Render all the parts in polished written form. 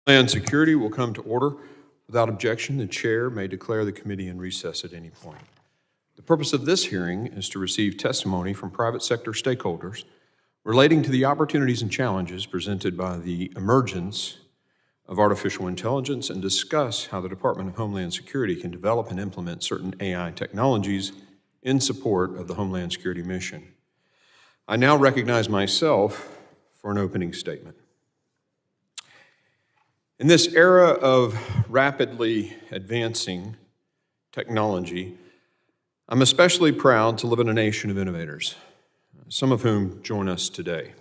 Homeland Security will come to order. Without objection, the chair may declare the committee in recess at any point. The purpose of this hearing is to receive testimony from private sector stakeholders relating to the opportunities and challenges presented by the emergence of artificial intelligence and discuss how the Department of Homeland Security can develop and implement certain AI technologies in support of the Homeland Security mission. I now recognize myself for an opening statement. In this era of rapidly advancing technology, I'm especially proud to live in a nation of innovators, some of whom join us today.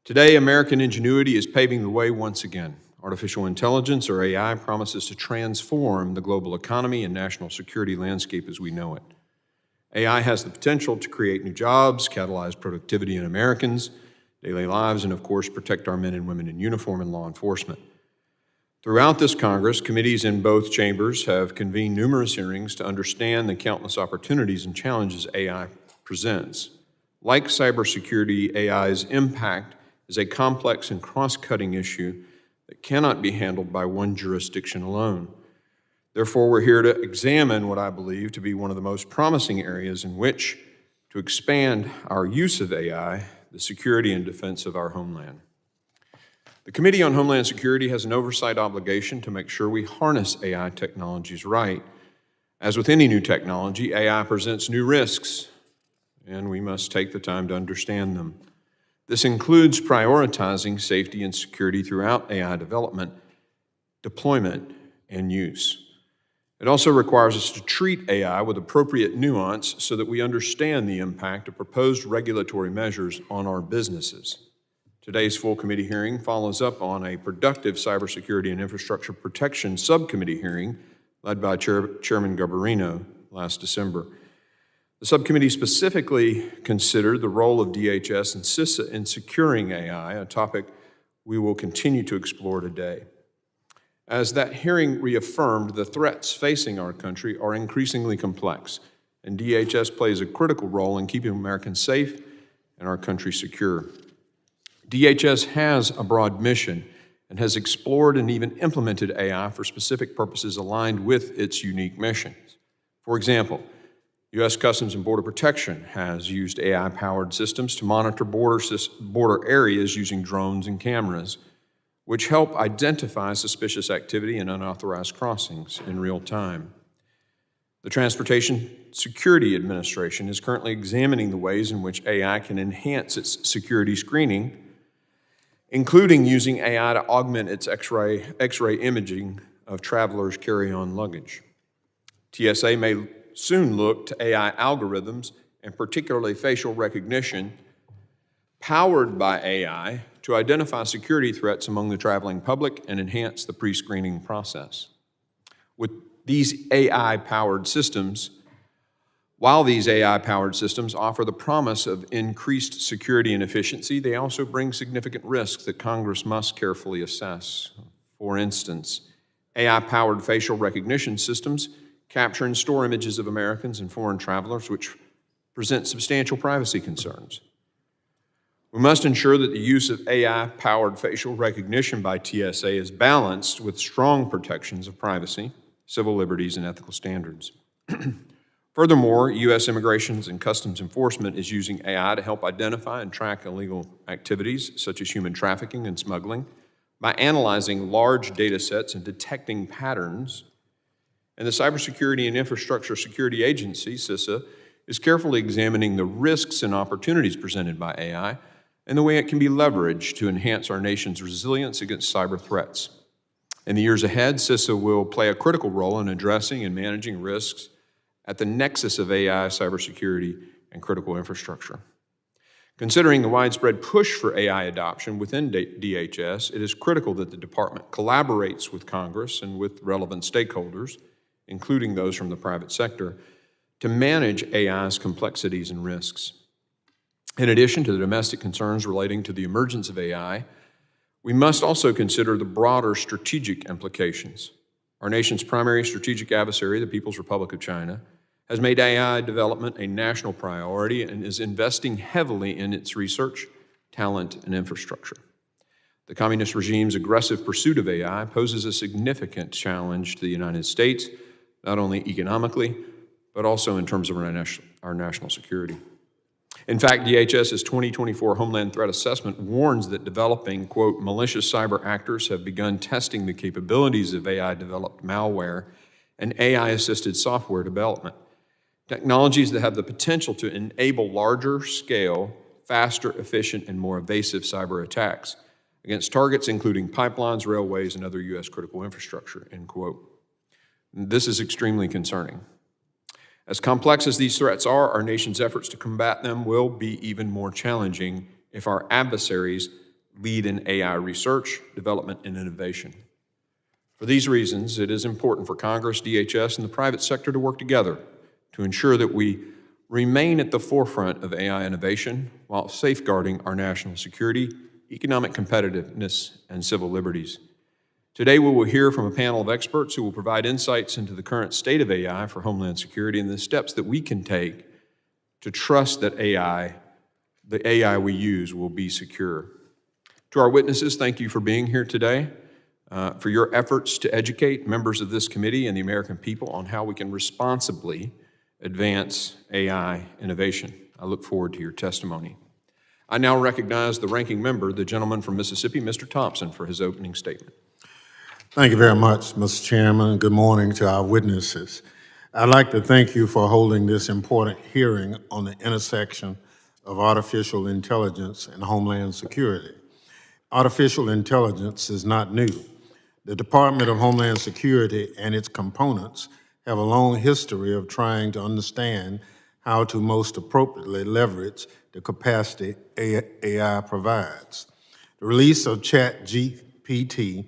Today, American ingenuity is paving the way once again. Artificial intelligence, or AI, promises to transform the global economy and national security landscape as we know it. AI has the potential to create new jobs, catalyze productivity in Americans' daily lives, and of course, protect our men and women in uniform and law enforcement. Throughout this Congress, committees in both chambers have convened numerous hearings to understand the countless opportunities and challenges AI presents. Like cybersecurity, AI's impact is a complex and cross-cutting issue that cannot be handled by one jurisdiction alone. Therefore, we're here to examine what I believe to be one of the most promising areas in which to expand our use of AI, the security and defense of our homeland. The Committee on Homeland Security has an oversight obligation to make sure we harness AI technologies right. As with any new technology, AI presents new risks, and we must take the time to understand them. This includes prioritizing safety and security throughout AI development, deployment, and use. It also requires us to treat AI with appropriate nuance so that we understand the impact of proposed regulatory measures on our businesses. Today's full committee hearing follows up on a productive Cybersecurity and Infrastructure Protection Subcommittee hearing led by Chairman Garbarino last December. The subcommittee specifically considered the role of DHS and CISA in securing AI, a topic we will continue to explore today. As that hearing reaffirmed, the threats facing our country are increasingly complex, and DHS plays a critical role in keeping Americans safe and our country secure. DHS has a broad mission and has explored and even implemented AI for specific purposes aligned with its unique missions. For example, U.S. Customs and Border Protection has used AI-powered systems to monitor border areas using drones and cameras, which help identify suspicious activity and unauthorized crossings in real time. The Transportation Security Administration is currently examining the ways in which AI can enhance its security screening, including using AI to augment its X-ray imaging of travelers' carry-on luggage. TSA may soon look to AI algorithms, and particularly facial recognition, powered by AI to identify security threats among the traveling public and enhance the pre-screening process. With these AI-powered systems, while these AI-powered systems offer the promise of increased security and efficiency, they also bring significant risks that Congress must carefully assess. For instance, AI-powered facial recognition systems capture and store images of Americans and foreign travelers, which present substantial privacy concerns. We must ensure that the use of AI-powered facial recognition by TSA is balanced with strong protections of privacy, civil liberties, and ethical standards. Furthermore, U.S. Immigration and Customs Enforcement is using AI to help identify and track illegal activities, such as human trafficking and smuggling, by analyzing large data sets and detecting patterns. And the Cybersecurity and Infrastructure Security Agency, CISA, is carefully examining the risks and opportunities presented by AI and the way it can be leveraged to enhance our nation's resilience against cyber threats. In the years ahead, CISA will play a critical role in addressing and managing risks at the nexus of AI, cybersecurity, and critical infrastructure. Considering the widespread push for AI adoption within DHS, it is critical that the department collaborates with Congress and with relevant stakeholders, including those from the private sector, to manage AI's complexities and risks. In addition to the domestic concerns relating to the emergence of AI, we must also consider the broader strategic implications. Our nation's primary strategic adversary, the People's Republic of China, has made AI development a national priority and is investing heavily in its research, talent, and infrastructure. The communist regime's aggressive pursuit of AI poses a significant challenge to the United States, not only economically, but also in terms of our national security. In fact, DHS's 2024 Homeland Threat Assessment warns that developing, quote, malicious cyber actors have begun testing the capabilities of AI-developed malware and AI-assisted software development, technologies that have the potential to enable larger scale, faster, efficient, and more evasive cyber attacks against targets including pipelines, railways, and other U.S. critical infrastructure, end quote. This is extremely concerning. As complex as these threats are, our nation's efforts to combat them will be even more challenging if our adversaries lead in AI research, development, and innovation. For these reasons, it is important for Congress, DHS, and the private sector to work together to ensure that we remain at the forefront of AI innovation while safeguarding our national security, economic competitiveness, and civil liberties. Today, we will hear from a panel of experts who will provide insights into the current state of AI for Homeland Security and the steps that we can take to trust that the AI we use will be secure. To our witnesses, thank you for being here today, for your efforts to educate members of this committee and the American people on how we can responsibly advance AI innovation. I look forward to your testimony. I now recognize the ranking member, the gentleman from Mississippi, Mr. Thompson, for his opening statement. Thank you very much, Mr. Chairman. Good morning to our witnesses. I'd like to thank you for holding this important hearing on the intersection of artificial intelligence and homeland security. Artificial intelligence is not new. The Department of Homeland Security and its components have a long history of trying to understand how to most appropriately leverage the capacity AI provides. The release of ChatGPT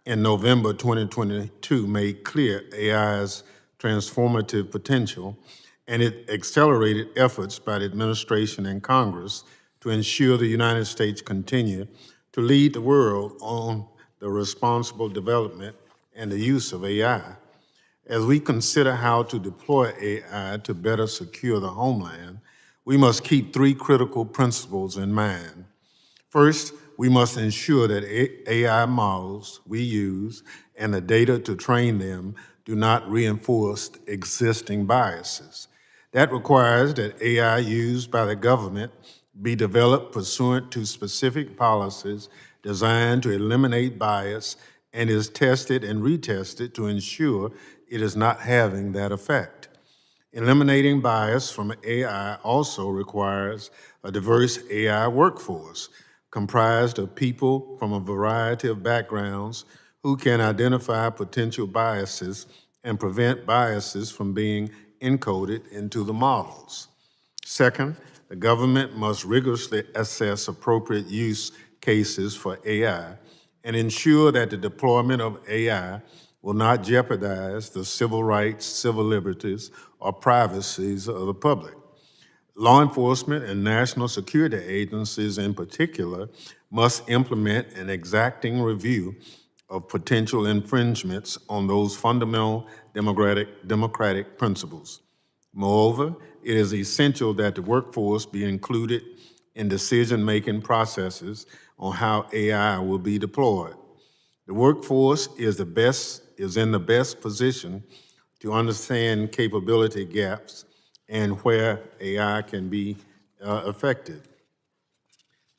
in November 2022 made clear AI's transformative potential, and it accelerated efforts by the administration and Congress to ensure the United States continue to lead the world on the responsible development and the use of AI. As we consider how to deploy AI to better secure the homeland, we must keep three critical principles in mind. First, we must ensure that AI models we use and the data to train them do not reinforce existing biases. That requires that AI used by the government be developed pursuant to specific policies designed to eliminate bias and is tested and retested to ensure it is not having that effect. Eliminating bias from AI also requires a diverse AI workforce comprised of people from a variety of backgrounds who can identify potential biases and prevent biases from being encoded into the models. Second, the government must rigorously assess appropriate use cases for AI and ensure that the deployment of AI will not jeopardize the civil rights, civil liberties, or privacies of the public. Law enforcement and national security agencies in particular must implement an exacting review of potential infringements on those fundamental democratic principles. Moreover, it is essential that the workforce be included in decision-making processes on how AI will be deployed. The workforce is in the best position to understand capability gaps and where AI can be effective.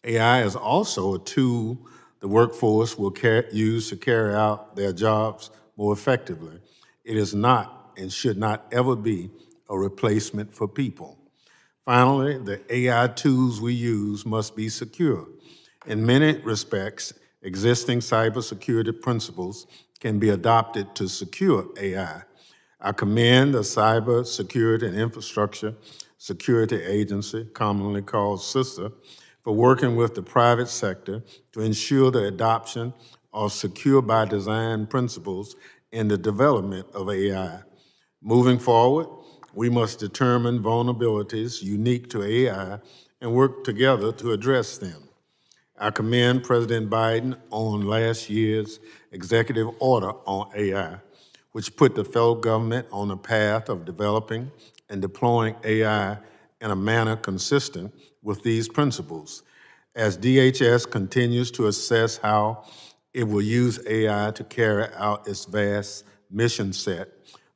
AI is also a tool the workforce will use to carry out their jobs more effectively. It is not and should not ever be a replacement for people. Finally, the AI tools we use must be secure. In many respects, existing cybersecurity principles can be adopted to secure AI. I commend the Cybersecurity and Infrastructure Security Agency, commonly called CISA, for working with the private sector to ensure the adoption of secure by design principles in the development of AI. Moving forward, we must determine vulnerabilities unique to AI and work together to address them. I commend President Biden on last year's executive order on AI, which put the federal government on a path of developing and deploying AI in a manner consistent with these principles. As DHS continues to assess how it will use AI to carry out its vast mission set,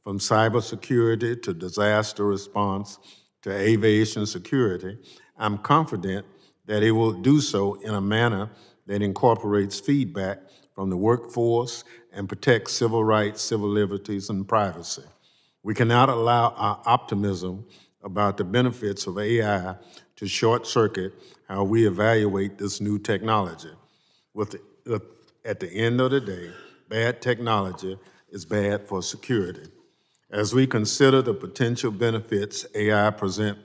from cybersecurity to disaster response to aviation security, I'm confident that it will do so in a manner that incorporates feedback from the workforce and protects civil rights, civil liberties, and privacy. We cannot allow our optimism about the benefits of AI to short-circuit how we evaluate this new technology. At the end of the day, bad technology is bad for security. As we consider the potential benefits AI present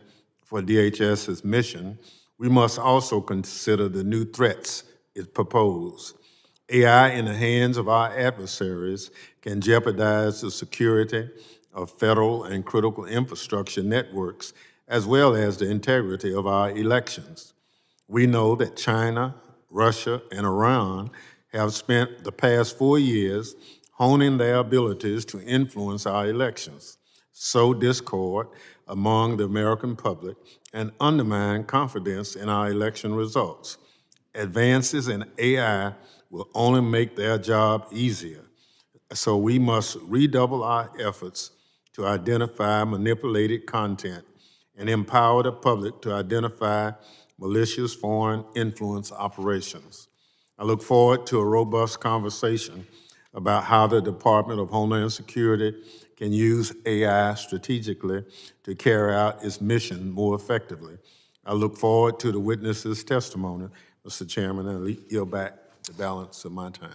for DHS's mission, we must also consider the new threats it proposes. AI in the hands of our adversaries can jeopardize the security of federal and critical infrastructure networks, as well as the integrity of our elections. We know that China, Russia, and Iran have spent the past 4 years honing their abilities to influence our elections, sow discord among the American public, and undermine confidence in our election results. Advances in AI will only make their job easier, so we must redouble our efforts to identify manipulated content and empower the public to identify malicious foreign influence operations. I look forward to a robust conversation about how the Department of Homeland Security can use AI strategically to carry out its mission more effectively. I look forward to the witnesses' testimony, Mr. Chairman, and I yield back the balance of my time.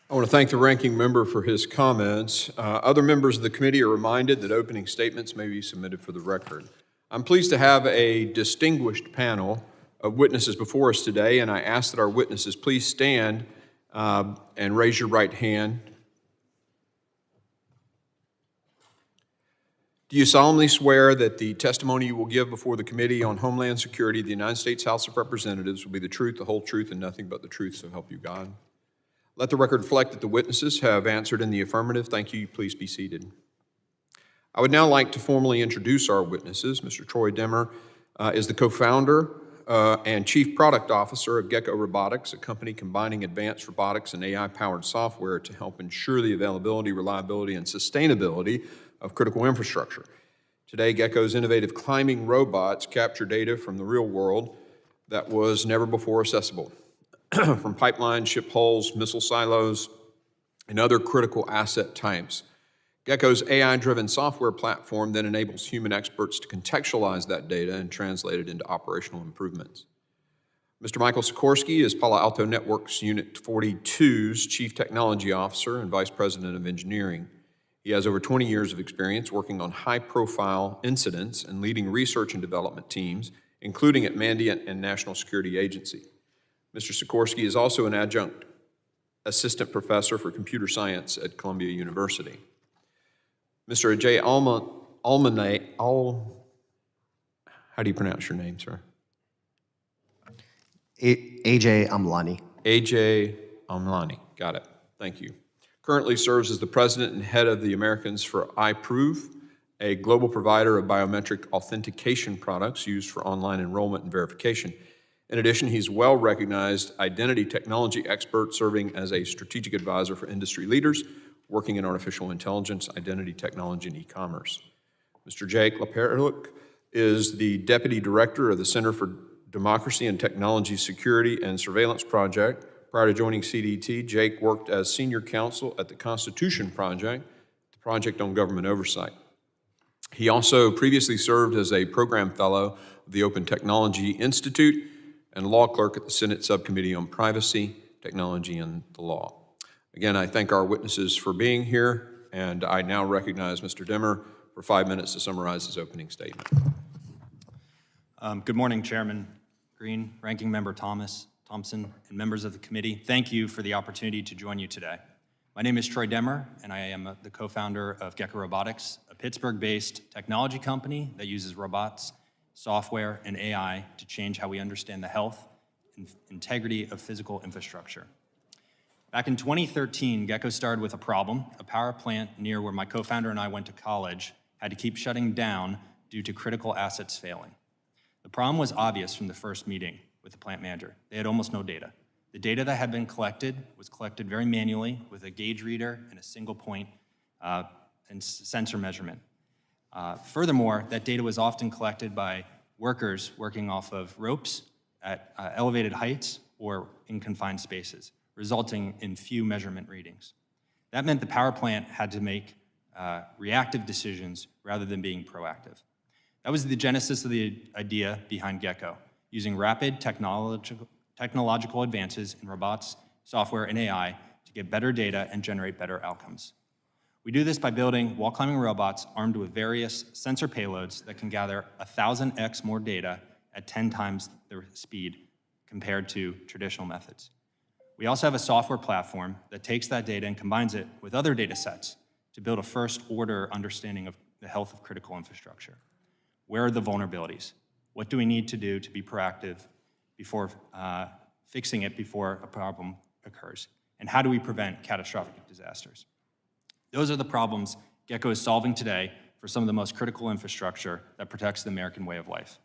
I want to thank the ranking member for his comments. Other members of the committee are reminded that opening statements may be submitted for the record. I'm pleased to have a distinguished panel of witnesses before us today, and I ask that our witnesses please stand and raise your right hand. Do you solemnly swear that the testimony you will give before the Committee on Homeland Security of the United States House of Representatives will be the truth, the whole truth, and nothing but the truth, so help you God? Let the record reflect that the witnesses have answered in the affirmative. Thank you. Please be seated. I would now like to formally introduce our witnesses. Mr. Troy Demmer is the co-founder and chief product officer of Gecko Robotics, a company combining advanced robotics and AI-powered software to help ensure the availability, reliability, and sustainability of critical infrastructure. Today, Gecko's innovative climbing robots capture data from the real world that was never before accessible, from pipelines, ship hulls, missile silos, and other critical asset types. Gecko's AI-driven software platform then enables human experts to contextualize that data and translate it into operational improvements. Mr. Michael Sikorsky is Palo Alto Networks Unit 42's Chief Technology Officer and Vice President of Engineering. He has over 20 years of experience working on high-profile incidents and leading research and development teams, including at Mandiant and National Security Agency. Mr. Sikorsky is also an adjunct assistant professor for computer science at Columbia University. Mr. Ajay how do you pronounce your name, sir? AJ Amlani. AJ Amlani, got it. Thank you. Currently serves as the president and head of the Americans for iProve, a global provider of biometric authentication products used for online enrollment and verification. In addition, he's a well-recognized identity technology expert serving as a strategic advisor for industry leaders working in artificial intelligence, identity technology, and e-commerce. Mr. Jake Laperluc is the deputy director of the Center for Democracy and Technology Security and Surveillance Project. Prior to joining CDT, Jake worked as senior counsel at the Constitution Project, the Project on Government Oversight. He also previously served as a program fellow of the Open Technology Institute and law clerk at the Senate Subcommittee on Privacy, Technology, and the Law. Again, I thank our witnesses for being here, and I now recognize Mr. Demmer for 5 minutes to summarize his opening statement. Good morning, Chairman Green, Ranking Member Thompson, and members of the committee. Thank you for the opportunity to join you today. My name is Troy Demmer, and I am the co-founder of Gecko Robotics, a Pittsburgh-based technology company that uses robots, software, and AI to change how we understand the health and integrity of physical infrastructure. Back in 2013, Gecko started with a problem. A power plant near where my co-founder and I went to college had to keep shutting down due to critical assets failing. The problem was obvious from the first meeting. With with the plant manager. They had almost no data. The data that had been collected was collected very manually with a gauge reader and a single point and sensor measurement. Furthermore, that data was often collected by workers working off of ropes at elevated heights or in confined spaces, resulting in few measurement readings. That meant the power plant had to make reactive decisions rather than being proactive. That was the genesis of the idea behind Gecko, using rapid technological advances in robots, software, and AI to get better data and generate better outcomes. We do this by building wall-climbing robots armed with various sensor payloads that can gather 1,000x more data at 10 times the speed compared to traditional methods. We also have a software platform that takes that data and combines it with other data sets to build a first-order understanding of the health of critical infrastructure. Where are the vulnerabilities? What do we need to do to be proactive before fixing it before a problem occurs? And how do we prevent catastrophic disasters? Those are the problems Gecko is solving today for some of the most critical infrastructure that protects the American way of life.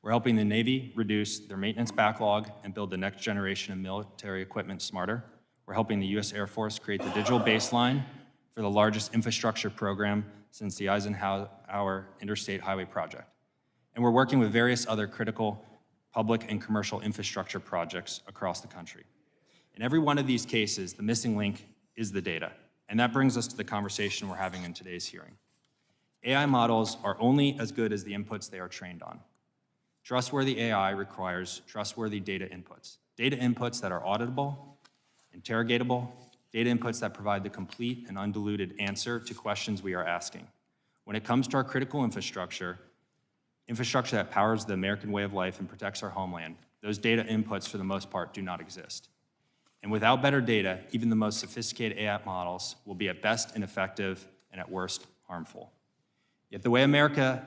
We're helping the Navy reduce their maintenance backlog and build the next generation of military equipment smarter. We're helping the U.S. Air Force create the digital baseline for the largest infrastructure program since the Eisenhower Interstate Highway Project. And we're working with various other critical public and commercial infrastructure projects across the country. In every one of these cases, the missing link is the data. And that brings us to the conversation we're having in today's hearing. AI models are only as good as the inputs they are trained on. Trustworthy AI requires trustworthy data inputs that are auditable, interrogatable, data inputs that provide the complete and undiluted answer to questions we are asking. When it comes to our critical infrastructure that powers the American way of life and protects our homeland, those data inputs, for the most part, do not exist. And without better data, even the most sophisticated AI models will be at best ineffective and at worst harmful. Yet the way America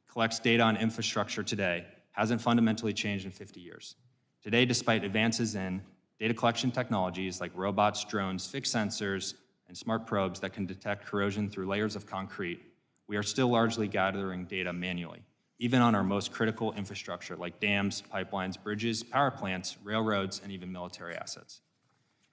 collects data on infrastructure today hasn't fundamentally changed in 50 years. Today, despite advances in data collection technologies like robots, drones, fixed sensors, and smart probes that can detect corrosion through layers of concrete, we are still largely gathering data manually, even on our most critical infrastructure like dams, pipelines, bridges, power plants, railroads, and even military assets.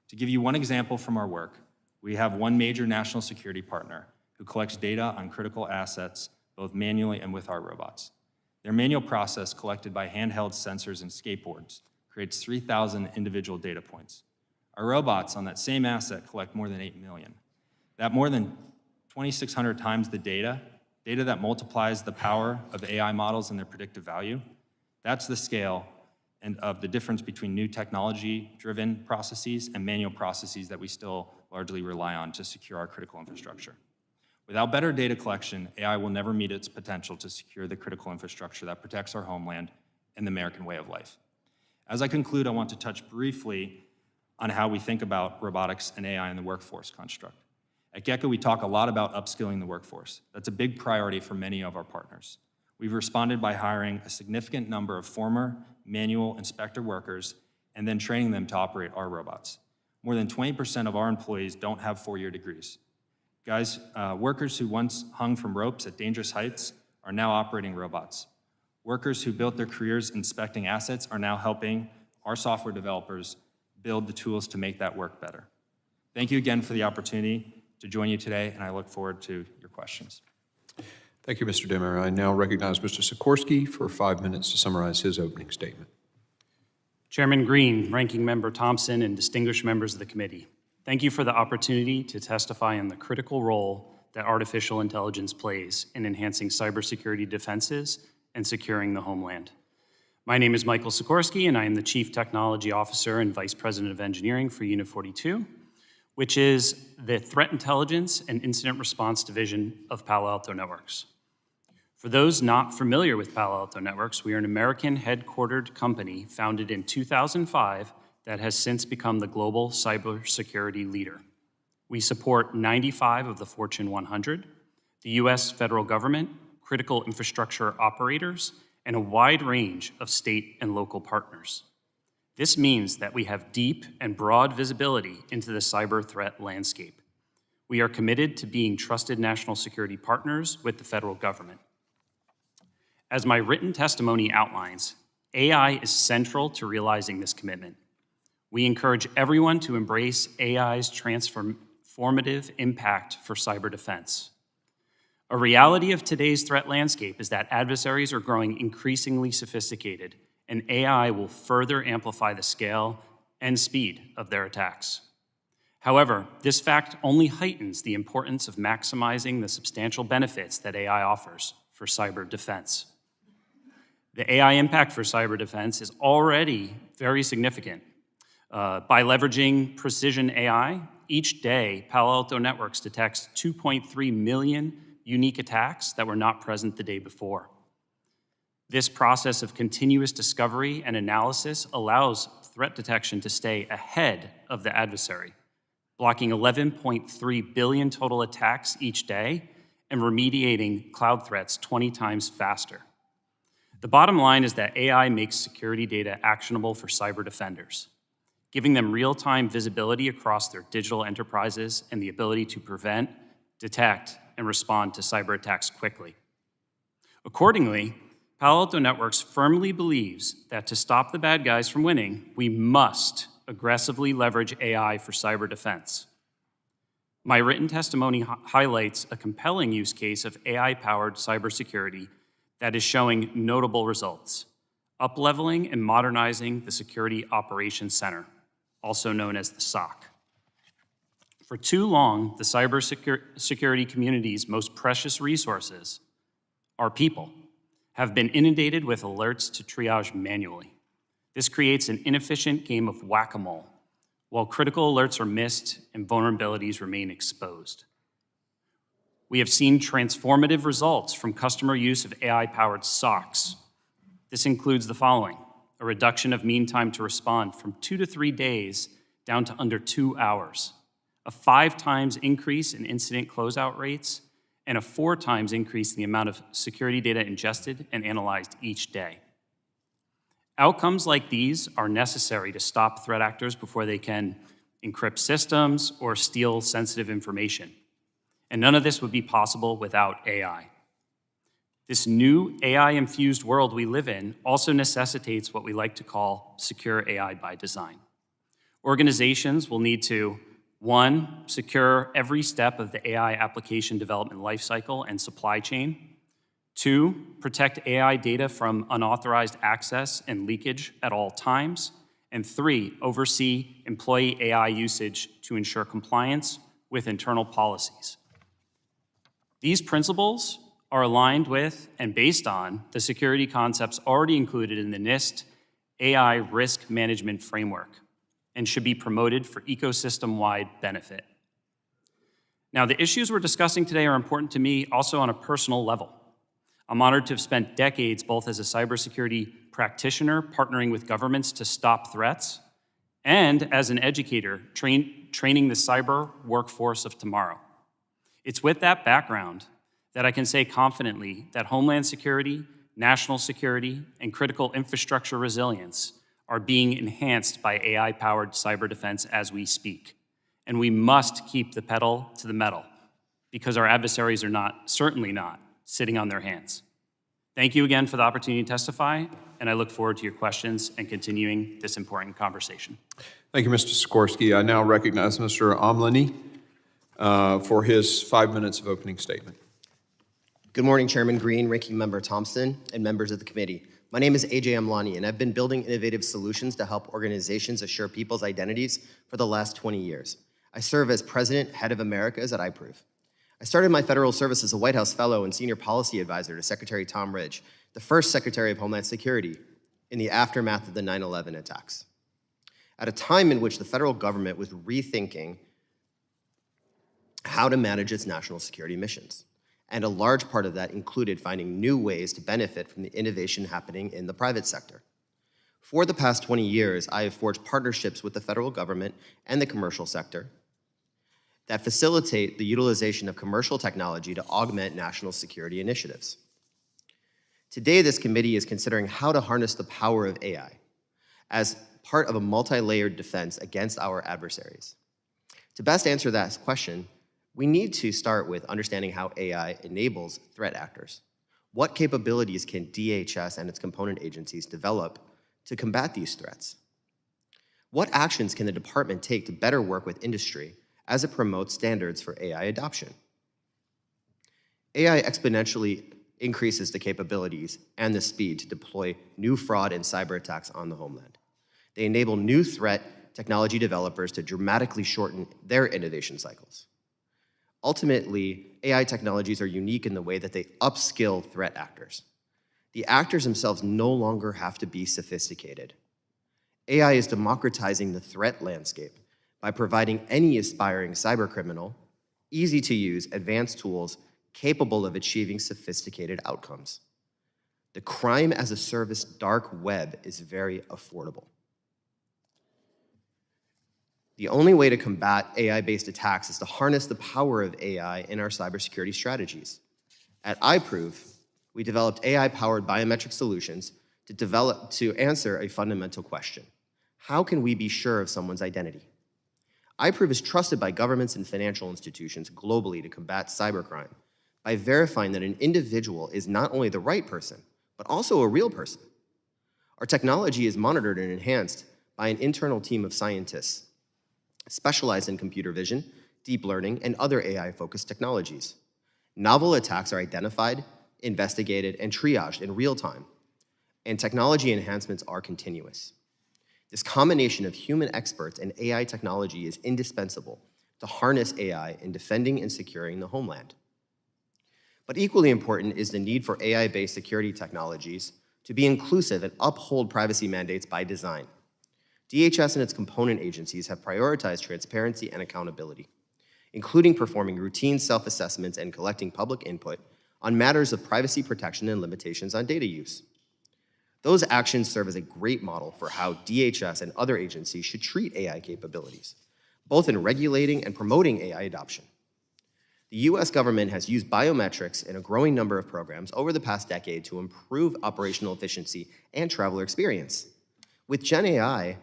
To give you one example from our work, we have one major national security partner who collects data on critical assets both manually and with our robots. Their manual process, collected by handheld sensors and skateboards, creates 3,000 individual data points. Our robots on that same asset collect more than 8 million. That more than 2,600 times the data that multiplies the power of AI models and their predictive value, that's the scale and of the difference between new technology-driven processes and manual processes that we still largely rely on to secure our critical infrastructure. Without better data collection, AI will never meet its potential to secure the critical infrastructure that protects our homeland and the American way of life. As I conclude, I want to touch briefly on how we think about robotics and AI in the workforce construct. At Gecko, we talk a lot about upskilling the workforce. That's a big priority for many of our partners. We've responded by hiring a significant number of former manual inspector workers and then training them to operate our robots. More than 20% of our employees don't have 4-year degrees. Workers who once hung from ropes at dangerous heights are now operating robots. Workers who built their careers inspecting assets are now helping our software developers build the tools to make that work better. Thank you again for the opportunity to join you today, and I look forward to your questions. Thank you, Mr. Demmer. I now recognize Mr. Sikorsky for 5 minutes to summarize his opening statement. Chairman Green, Ranking Member Thompson, and distinguished members of the committee, thank you for the opportunity to testify on the critical role that artificial intelligence plays in enhancing cybersecurity defenses and securing the homeland. My name is Michael Sikorsky, and I am the Chief Technology Officer and Vice President of Engineering for Unit 42, which is the Threat Intelligence and Incident Response Division of Palo Alto Networks. For those not familiar with Palo Alto Networks, we are an American headquartered company founded in 2005 that has since become the global cybersecurity leader. We support 95 of the Fortune 100, the US federal government, critical infrastructure operators, and a wide range of state and local partners. This means that we have deep and broad visibility into the cyber threat landscape. We are committed to being trusted national security partners with the federal government. As my written testimony outlines, AI is central to realizing this commitment. We encourage everyone to embrace AI's transformative impact for cyber defense. A reality of today's threat landscape is that adversaries are growing increasingly sophisticated, and AI will further amplify the scale and speed of their attacks. However, this fact only heightens the importance of maximizing the substantial benefits that AI offers for cyber defense. The AI impact for cyber defense is already very significant. By leveraging precision AI, each day, Palo Alto Networks detects 2.3 million unique attacks that were not present the day before. This process of continuous discovery and analysis allows threat detection to stay ahead of the adversary, blocking 11.3 billion total attacks each day and remediating cloud threats 20 times faster. The bottom line is that AI makes security data actionable for cyber defenders, giving them real-time visibility across their digital enterprises and the ability to prevent, detect, and respond to cyber attacks quickly. Accordingly, Palo Alto Networks firmly believes that to stop the bad guys from winning, we must aggressively leverage AI for cyber defense. My written testimony highlights a compelling use case of AI-powered cybersecurity that is showing notable results, up-leveling and modernizing the Security Operations Center, also known as the SOC. For too long, the cybersecurity community's most precious resources, our people, have been inundated with alerts to triage manually. This creates an inefficient game of whack-a-mole, while critical alerts are missed and vulnerabilities remain exposed. We have seen transformative results from customer use of AI-powered SOCs. This includes the following: a reduction of mean time to respond from 2 to 3 days down to under 2 hours, a 5 times increase in incident closeout rates, and a 4 times increase in the amount of security data ingested and analyzed each day. Outcomes like these are necessary to stop threat actors before they can encrypt systems or steal sensitive information. And none of this would be possible without AI. This new AI-infused world we live in also necessitates what we like to call secure AI by design. Organizations will need to, 1, secure every step of the AI application development lifecycle and supply chain. 2, protect AI data from unauthorized access and leakage at all times. And 3, oversee employee AI usage to ensure compliance with internal policies. These principles are aligned with and based on the security concepts already included in the NIST AI Risk Management Framework and should be promoted for ecosystem-wide benefit. Now, the issues we're discussing today are important to me also on a personal level. I'm honored to have spent decades both as a cybersecurity practitioner partnering with governments to stop threats and as an educator training the cyber workforce of tomorrow. It's with that background that I can say confidently that homeland security, national security, and critical infrastructure resilience are being enhanced by AI-powered cyber defense as we speak. And we must keep the pedal to the metal because our adversaries are certainly not sitting on their hands. Thank you again for the opportunity to testify, and I look forward to your questions and continuing this important conversation. Thank you, Mr. Sikorsky. I now recognize Mr. Amlani for his 5 minutes of opening statement. Good morning, Chairman Green, Ranking Member Thompson, and members of the committee. My name is AJ Amlani, and I've been building innovative solutions to help organizations assure people's identities for the last 20 years. I serve as President, Head of Americas at iProve. I started my federal service as a White House Fellow and Senior Policy Advisor to Secretary Tom Ridge, the first Secretary of Homeland Security, in the aftermath of the 9/11 attacks. At a time in which the federal government was rethinking how to manage its national security missions. And a large part of that included finding new ways to benefit from the innovation happening in the private sector. For the past 20 years, I have forged partnerships with the federal government and the commercial sector that facilitate the utilization of commercial technology to augment national security initiatives. Today, this committee is considering how to harness the power of AI as part of a multi-layered defense against our adversaries. To best answer that question, we need to start with understanding how AI enables threat actors. What capabilities can DHS and its component agencies develop to combat these threats? What actions can the department take to better work with industry as it promotes standards for AI adoption? AI exponentially increases the capabilities and the speed to deploy new fraud and cyber attacks on the homeland. They enable new threat technology developers to dramatically shorten their innovation cycles. Ultimately, AI technologies are unique in the way that they upskill threat actors. The actors themselves no longer have to be sophisticated. AI is democratizing the threat landscape by providing any aspiring cybercriminal easy-to-use advanced tools capable of achieving sophisticated outcomes. The crime-as-a-service dark web is very affordable. The only way to combat AI-based attacks is to harness the power of AI in our cybersecurity strategies. At iProve, we developed AI-powered biometric solutions to answer a fundamental question. How can we be sure of someone's identity? iProve is trusted by governments and financial institutions globally to combat cybercrime by verifying that an individual is not only the right person, but also a real person. Our technology is monitored and enhanced by an internal team of scientists specialized in computer vision, deep learning, and other AI-focused technologies. Novel attacks are identified, investigated, and triaged in real time, and technology enhancements are continuous. This combination of human experts and AI technology is indispensable to harness AI in defending and securing the homeland. But equally important is the need for AI-based security technologies to be inclusive and uphold privacy mandates by design. DHS and its component agencies have prioritized transparency and accountability, including performing routine self-assessments and collecting public input on matters of privacy protection and limitations on data use. Those actions serve as a great model for how DHS and other agencies should treat AI capabilities, both in regulating and promoting AI adoption. The US government has used biometrics in a growing number of programs over the past decade to improve operational efficiency and traveler experience. With Gen AI,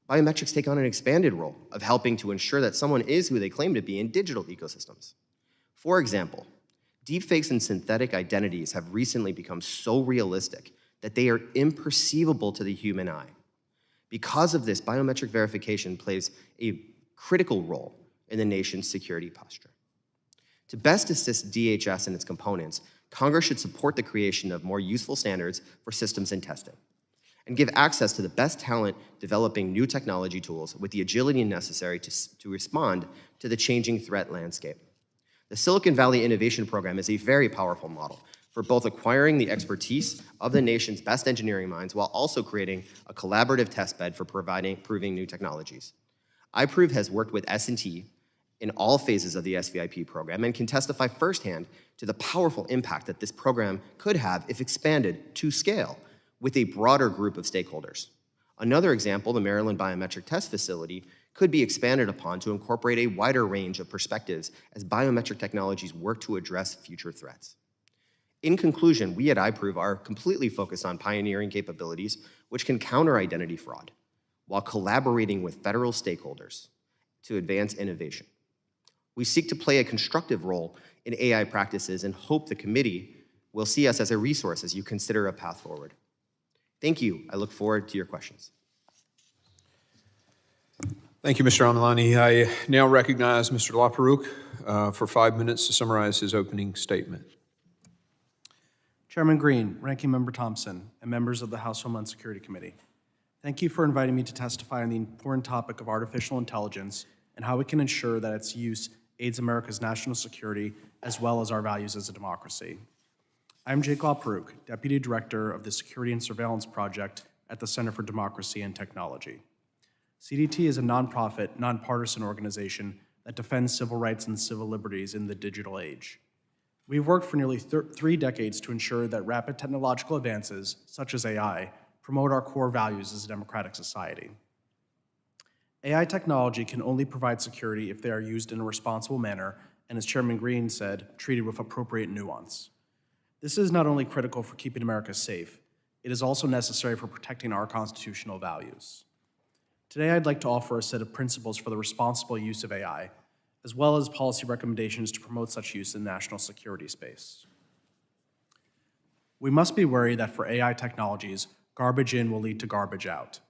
biometrics take on an expanded role of helping to ensure that someone is who they claim to be in digital ecosystems. For example, deepfakes and synthetic identities have recently become so realistic that they are imperceivable to the human eye. Because of this, biometric verification plays a critical role in the nation's security posture. To best assist DHS and its components, Congress should support the creation of more useful standards for systems and testing, and give access to the best talent developing new technology tools with the agility necessary to respond to the changing threat landscape. The Silicon Valley Innovation Program is a very powerful model for both acquiring the expertise of the nation's best engineering minds while also creating a collaborative testbed for proving new technologies. iProve has worked with S&T in all phases of the SVIP program and can testify firsthand to the powerful impact that this program could have if expanded to scale with a broader group of stakeholders. Another example, the Maryland Biometric Test Facility, could be expanded upon to incorporate a wider range of perspectives as biometric technologies work to address future threats. In conclusion, we at iProve are completely focused on pioneering capabilities which can counter identity fraud while collaborating with federal stakeholders to advance innovation. We seek to play a constructive role in AI practices and hope the committee will see us as a resource as you consider a path forward. Thank you. I look forward to your questions. Thank you, Mr. Amelani. I now recognize Mr. LaPerouse for 5 minutes to summarize his opening statement. Chairman Green, Ranking Member Thompson, and members of the House Homeland Security Committee, thank you for inviting me to testify on the important topic of artificial intelligence and how we can ensure that its use aids America's national security as well as our values as a democracy. I'm Jake LaPerouse, Deputy Director of the Security and Surveillance Project at the Center for Democracy and Technology. CDT is a nonprofit, nonpartisan organization that defends civil rights and civil liberties in the digital age. We've worked for nearly 3 decades to ensure that rapid technological advances, such as AI, promote our core values as a democratic society. AI technology can only provide security if they are used in a responsible manner, and as Chairman Green said, treated with appropriate nuance. This is not only critical for keeping America safe, it is also necessary for protecting our constitutional values. Today, I'd like to offer a set of principles for the responsible use of AI, as well as policy recommendations to promote such use in national security space. We must be wary that for AI technologies, garbage in will lead to garbage out.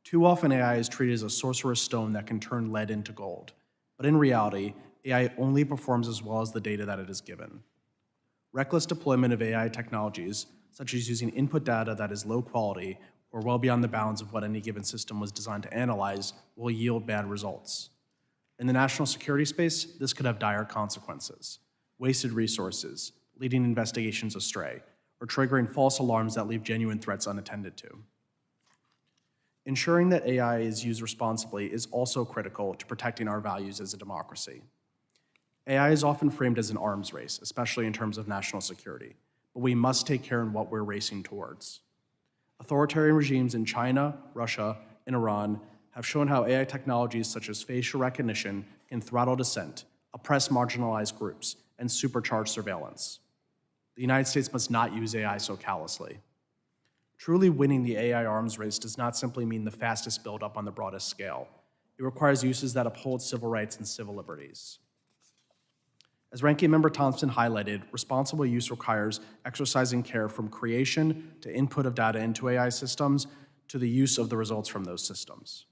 Too often AI is treated as a sorcerer's stone that can turn lead into gold. But in reality, AI only performs as well as the data that it is given. Reckless deployment of AI technologies, such as using input data that is low quality or well beyond the bounds of what any given system was designed to analyze, will yield bad results. In the national security space, this could have dire consequences: wasted resources, leading investigations astray, or triggering false alarms that leave genuine threats unattended to. Ensuring that AI is used responsibly is also critical to protecting our values as a democracy. AI is often framed as an arms race, especially in terms of national security, but we must take care in what we're racing towards. Authoritarian regimes in China, Russia, and Iran have shown how AI technologies such as facial recognition can throttle dissent, oppress marginalized groups, and supercharge surveillance. The United States must not use AI so callously. Truly winning the AI arms race does not simply mean the fastest build-up on the broadest scale. It requires uses that uphold civil rights and civil liberties. As Ranking Member Thompson highlighted, responsible use requires exercising care from creation to input of data into AI systems to the use of the results from those systems.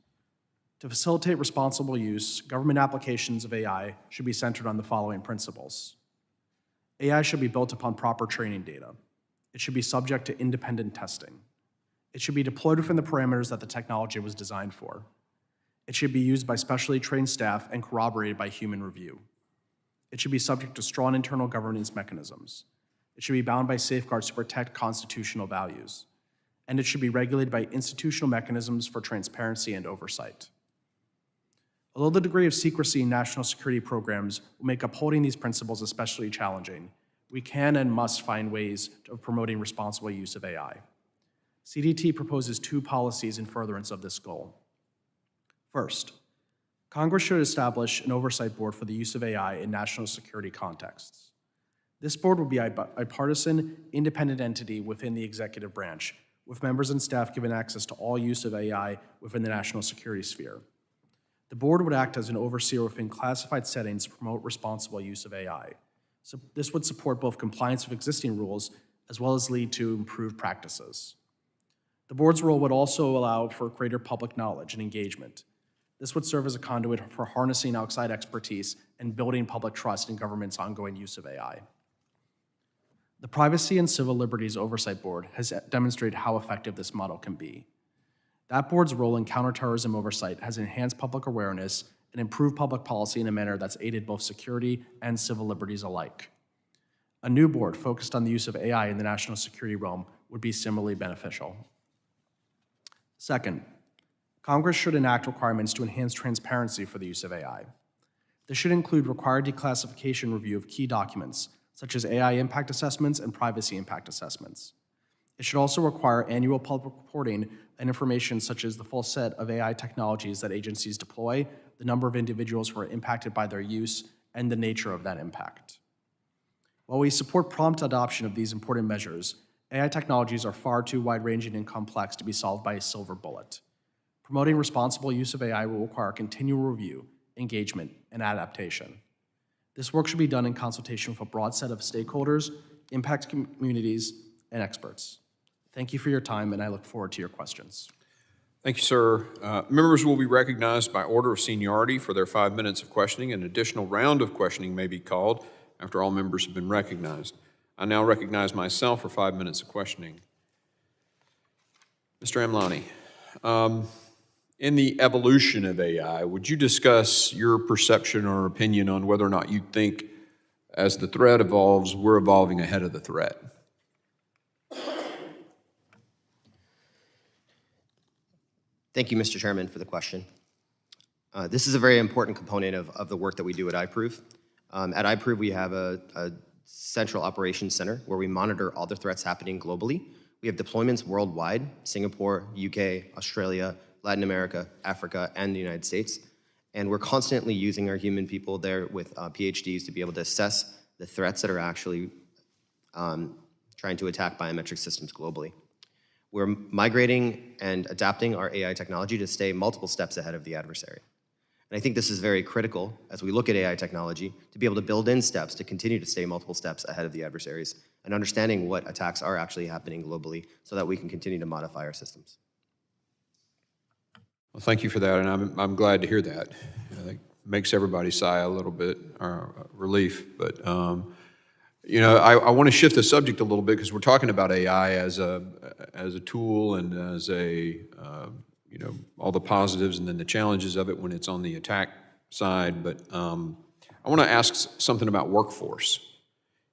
To facilitate responsible use, government applications of AI should be centered on the following principles. AI should be built upon proper training data. It should be subject to independent testing. It should be deployed within the parameters that the technology was designed for. It should be used by specially trained staff and corroborated by human review. It should be subject to strong internal governance mechanisms. It should be bound by safeguards to protect constitutional values. And it should be regulated by institutional mechanisms for transparency and oversight. Although the degree of secrecy in national security programs will make upholding these principles especially challenging, we can and must find ways of promoting responsible use of AI. CDT proposes 2 policies in furtherance of this goal. First, Congress should establish an oversight board for the use of AI in national security contexts. This board will be a bipartisan, independent entity within the executive branch, with members and staff given access to all use of AI within the national security sphere. The board would act as an overseer within classified settings to promote responsible use of AI. So this would support both compliance with existing rules as well as lead to improved practices. The board's role would also allow for greater public knowledge and engagement. This would serve as a conduit for harnessing outside expertise and building public trust in government's ongoing use of AI. The Privacy and Civil Liberties Oversight Board has demonstrated how effective this model can be. That board's role in counterterrorism oversight has enhanced public awareness and improved public policy in a manner that's aided both security and civil liberties alike. A new board focused on the use of AI in the national security realm would be similarly beneficial. Second, Congress should enact requirements to enhance transparency for the use of AI. This should include required declassification review of key documents, such as AI impact assessments and privacy impact assessments. It should also require annual public reporting and information such as the full set of AI technologies that agencies deploy, the number of individuals who are impacted by their use, and the nature of that impact. While we support prompt adoption of these important measures, AI technologies are far too wide-ranging and complex to be solved by a silver bullet. Promoting responsible use of AI will require continual review, engagement, and adaptation. This work should be done in consultation with a broad set of stakeholders, impact communities, and experts. Thank you for your time, and I look forward to your questions. Thank you, sir. Members will be recognized by order of seniority for their 5 minutes of questioning. An additional round of questioning may be called after all members have been recognized. I now recognize myself for 5 minutes of questioning. Mr. Amlani, in the evolution of AI, would you discuss your perception or opinion on whether or not you think, as the threat evolves, we're evolving ahead of the threat? Thank you, Mr. Chairman, for the question. This is a very important component of the work that we do at iProve. At iProve, we have a central operations center where we monitor all the threats happening globally. We have deployments worldwide: Singapore, UK, Australia, Latin America, Africa, and the United States. And we're constantly using our human people there with PhDs to be able to assess the threats that are actually trying to attack biometric systems globally. We're migrating and adapting our AI technology to stay multiple steps ahead of the adversary. And I think this is very critical as we look at AI technology to be able to build in steps to continue to stay multiple steps ahead of the adversaries and understanding what attacks are actually happening globally so that we can continue to modify our systems. Well, thank you for that, and I'm glad to hear that. I think it makes everybody sigh a little bit, relief. But I want to shift the subject a little bit because we're talking about AI as a tool and as all the positives and then the challenges of it when it's on the attack side. But I want to ask something about workforce.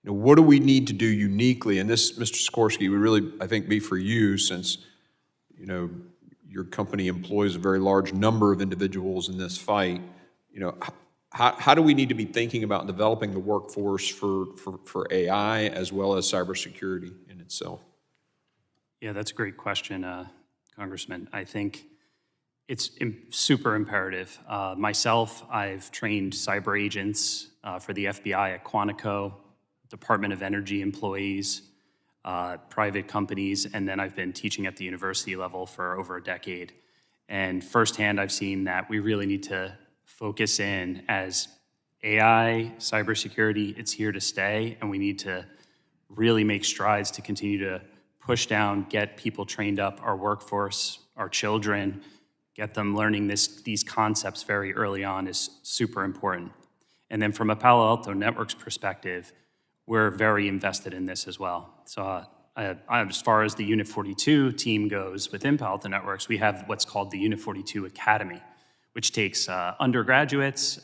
What do we need to do uniquely? And this, Mr. Sikorsky, would really, I think, be for you since your company employs a very large number of individuals in this fight. How do we need to be thinking about developing the workforce for AI as well as cybersecurity in itself? Yeah, that's a great question, Congressman. I think it's super imperative. Myself, I've trained cyber agents for the FBI at Quantico, Department of Energy employees, private companies, and then I've been teaching at the university level for over a decade. And firsthand, I've seen that we really need to focus in as AI, cybersecurity, it's here to stay, and we need to really make strides to continue to push down, get people trained up, our workforce, our children, get them learning these concepts very early on is super important. And then from a Palo Alto Networks perspective, we're very invested in this as well. So as far as the Unit 42 team goes within Palo Alto Networks, we have what's called the Unit 42 Academy, which takes undergraduates,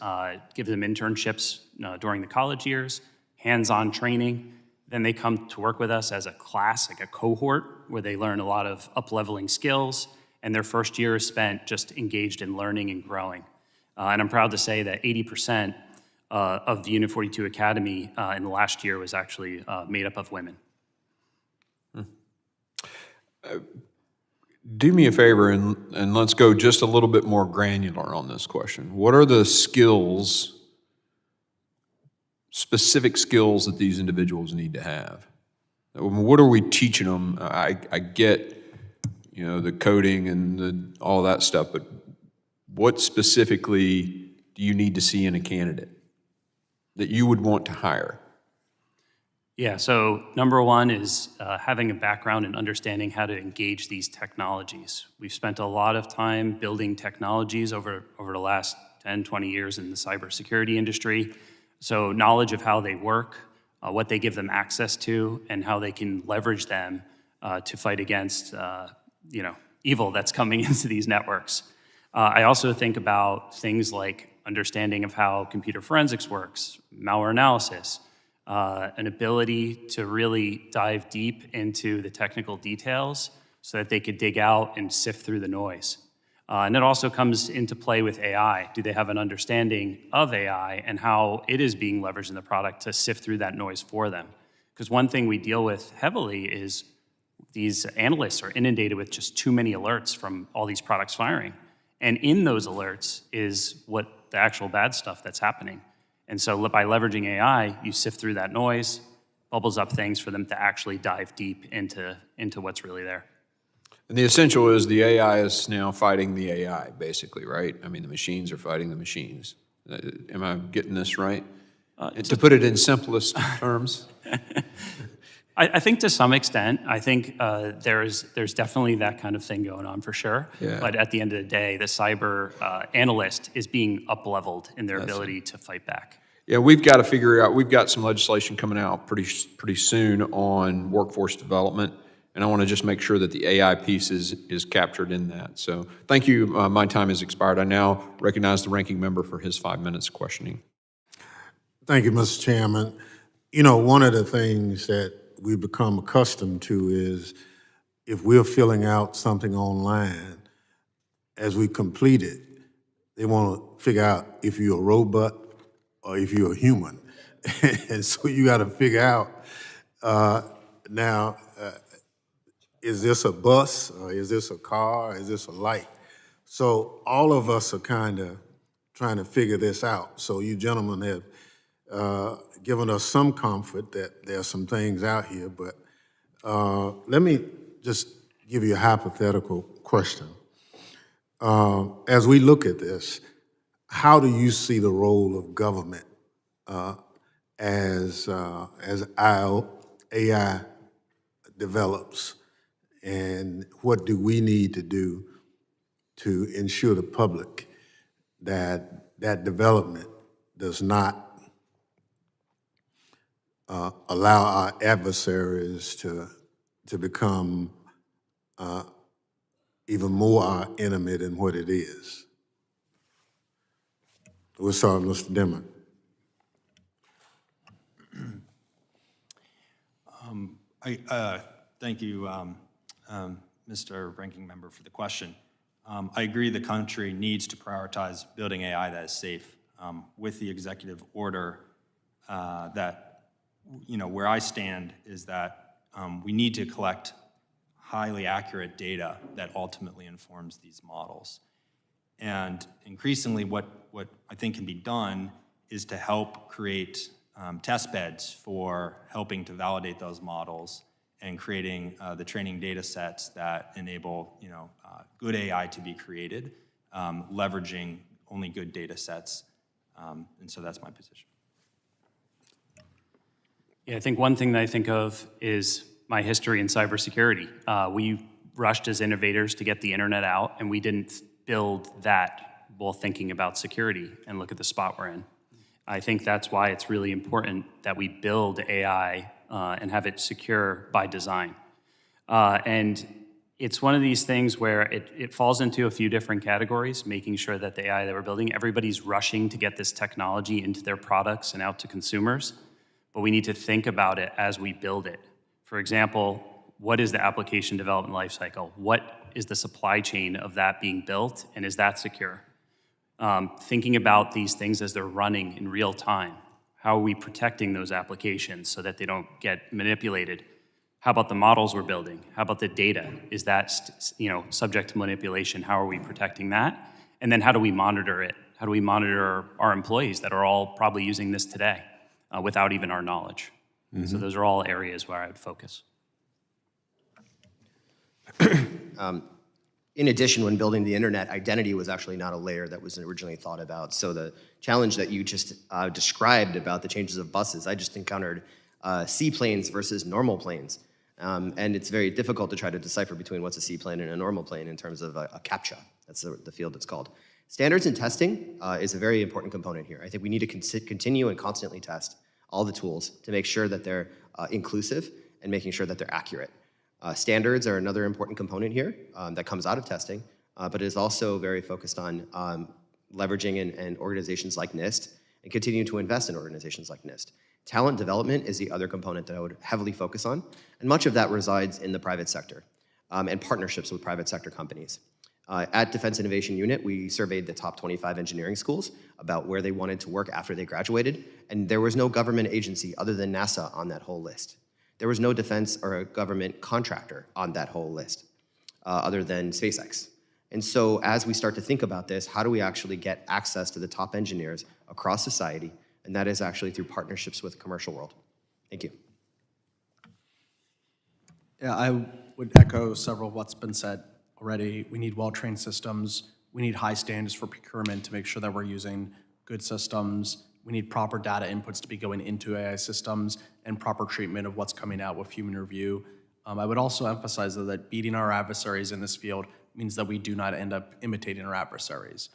gives them internships during the college years, hands-on training. Then they come to work with us as a class, like a cohort, where they learn a lot of up-leveling skills, and their first year is spent just engaged in learning and growing. And I'm proud to say that 80% of the Unit 42 Academy in the last year was actually made up of women. Do me a favor and let's go just a little bit more granular on this question. What are the skills, specific skills that these individuals need to have? What are we teaching them? I get, the coding and all that stuff, but what specifically do you need to see in a candidate that you would want to hire? Yeah, so number one is having a background and understanding how to engage these technologies. We've spent a lot of time building technologies over the last 10, 20 years in the cybersecurity industry. So knowledge of how they work, what they give them access to, and how they can leverage them to fight against evil that's coming into these networks. I also think about things like understanding of how computer forensics works, malware analysis, an ability to really dive deep into the technical details so that they could dig out and sift through the noise. And it also comes into play with AI. Do they have an understanding of AI and how it is being leveraged in the product to sift through that noise for them? Because one thing we deal with heavily is these analysts are inundated with just too many alerts from all these products firing. And in those alerts is what the actual bad stuff that's happening. And so by leveraging AI, you sift through that noise, bubbles up things for them to actually dive deep into what's really there. And the essential is the AI is now fighting the AI, basically, right? I mean, the machines are fighting the machines. Am I getting this right? To put it in simplest terms? I think to some extent, I think there's definitely that kind of thing going on for sure. Yeah. But at the end of the day, the cyber analyst is being up-leveled in their ability to fight back. Yeah, we've got to figure out, we've got some legislation coming out pretty soon on workforce development, and I want to just make sure that the AI piece is captured in that. So thank you. My time has expired. I now recognize the ranking member for his 5 minutes questioning. Thank you, Mr. Chairman. One of the things that we've become accustomed to is if we're filling out something online, as we complete it, they want to figure out if you're a robot or if you're a human. And so you got to figure out, now, is this a bus or is this a car or is this a light? So all of us are kind of trying to figure this out. So you gentlemen have given us some comfort that there are some things out here, but let me just give you a hypothetical question. As we look at this, how do you see the role of government as AI develops, and what do we need to do to ensure the public that that development does not allow our adversaries to become even more our enemy than what it is. We'll start with Mr. Dimmer. Thank you, Mr. Ranking Member, for the question. I agree the country needs to prioritize building AI that is safe. With the executive order, where I stand is that we need to collect highly accurate data that ultimately informs these models. And increasingly, what I think can be done is to help create test beds for helping to validate those models and creating the training data sets that enable good AI to be created, leveraging only good data sets. And so that's my position. Yeah, I think one thing that I think of is my history in cybersecurity. We rushed as innovators to get the internet out, and we didn't build that while thinking about security, and look at the spot we're in. I think that's why it's really important that we build AI and have it secure by design. And it's one of these things where it falls into a few different categories, making sure that the AI that we're building, everybody's rushing to get this technology into their products and out to consumers, but we need to think about it as we build it. For example, what is the application development lifecycle? What is the supply chain of that being built, and is that secure? Thinking about these things as they're running in real time. How are we protecting those applications so that they don't get manipulated? How about the models we're building? How about the data? Is that subject to manipulation? How are we protecting that? And then how do we monitor it? How do we monitor our employees that are all probably using this today without even our knowledge? Mm-hmm. So those are all areas where I would focus. In addition, when building the internet, identity was actually not a layer that was originally thought about. So the challenge that you just described about the changes of buses, I just encountered seaplanes versus normal planes. And it's very difficult to try to decipher between what's a seaplane and a normal plane in terms of a CAPTCHA. That's the field it's called. Standards and testing is a very important component here. I think we need to continue and constantly test all the tools to make sure that they're inclusive and making sure that they're accurate. Standards are another important component here that comes out of testing, but it is also very focused on leveraging in organizations like NIST and continue to invest in organizations like NIST. Talent development is the other component that I would heavily focus on, and much of that resides in the private sector and partnerships with private sector companies. At Defense Innovation Unit, we surveyed the top 25 engineering schools about where they wanted to work after they graduated, and there was no government agency other than NASA on that whole list. There was no defense or a government contractor on that whole list other than SpaceX. And so as we start to think about this, how do we actually get access to the top engineers across society? And that is actually through partnerships with the commercial world. Thank you. Yeah, I would echo several of what's been said already. We need well-trained systems. We need high standards for procurement to make sure that we're using good systems. We need proper data inputs to be going into AI systems and proper treatment of what's coming out with human review. I would also emphasize that beating our adversaries in this field means that we do not end up imitating our adversaries.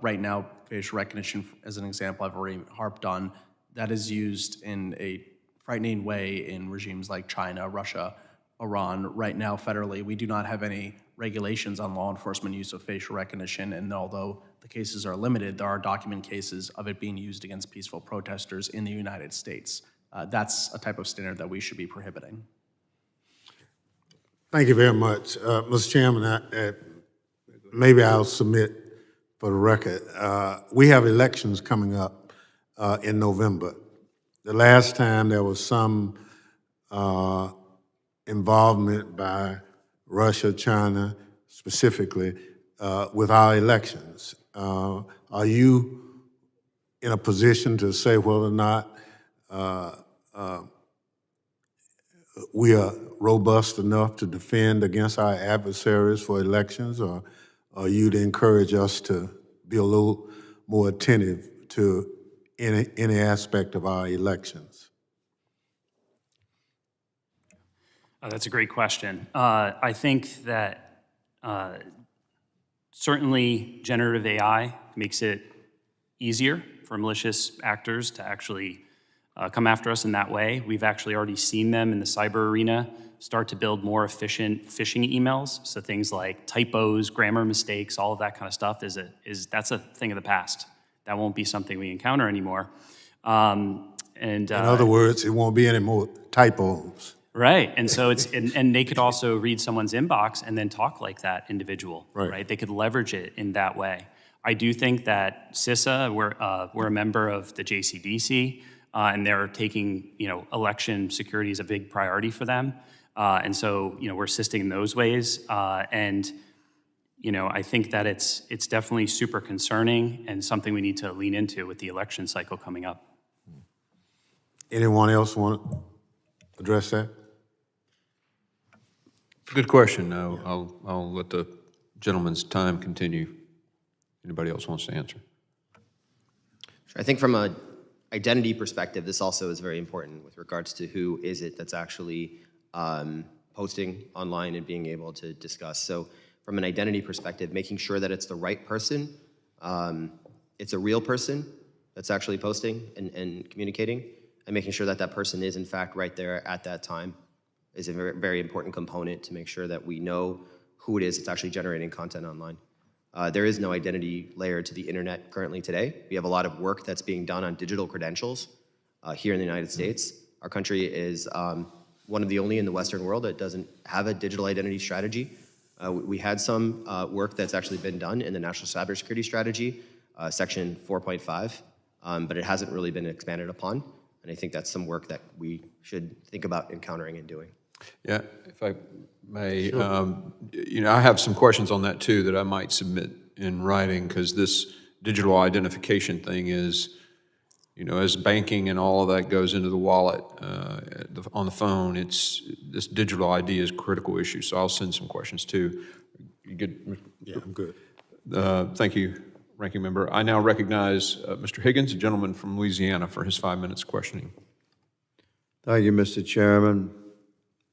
Right now, facial recognition, as an example I've already harped on, that is used in a frightening way in regimes like China, Russia, Iran. Right now, federally, we do not have any regulations on law enforcement use of facial recognition, and although the cases are limited, there are documented cases of it being used against peaceful protesters in the United States. That's a type of standard that we should be prohibiting. Thank you very much. Mr. Chairman, maybe I'll submit for the record. We have elections coming up in November. The last time there was some involvement by Russia, China, specifically, with our elections. Are you in a position to say whether or not we are robust enough to defend against our adversaries for elections, or are you to encourage us to be a little more attentive to any aspect of our elections? That's a great question. I think that certainly generative AI makes it easier for malicious actors to actually come after us in that way. We've actually already seen them in the cyber arena start to build more efficient phishing emails. So things like typos, grammar mistakes, all of that kind of stuff that's a thing of the past. That won't be something we encounter anymore. In other words, it won't be any more typos. Right, and so and they could also read someone's inbox and then talk like that individual, Right. They could leverage it in that way. I do think that CISA, we're a member of the JCDC, and they're taking, election security is a big priority for them, and so, we're assisting in those ways, and, I think that it's definitely super concerning and something we need to lean into with the election cycle coming up. Anyone else want to address that? Good question. I'll let the gentleman's time continue. Anybody else wants to answer? Sure. I think from an identity perspective, this also is very important with regards to who is it that's actually posting online and being able to discuss. So from an identity perspective, making sure that it's the right person, it's a real person that's actually posting and communicating, and making sure that that person is in fact right there at that time is a very, very important component to make sure that we know who it is that's actually generating content online. There is no identity layer to the internet currently today. We have a lot of work that's being done on digital credentials here in the United States. Our country is one of the only in the Western world that doesn't have a digital identity strategy. We had some work that's actually been done in the National Cybersecurity Strategy, Section 4.5, but it hasn't really been expanded upon. And I think that's some work that we should think about encountering and doing. Yeah, if I may, I have some questions on that too that I might submit in writing, because this digital identification thing is, as banking and all of that goes into the wallet on the phone, this digital ID is a critical issue. So I'll send some questions too. You good? Yeah, I'm good. Thank you, Ranking Member. I now recognize Mr. Higgins, a gentleman from Louisiana, for his 5 minutes questioning. Thank you, Mr. Chairman.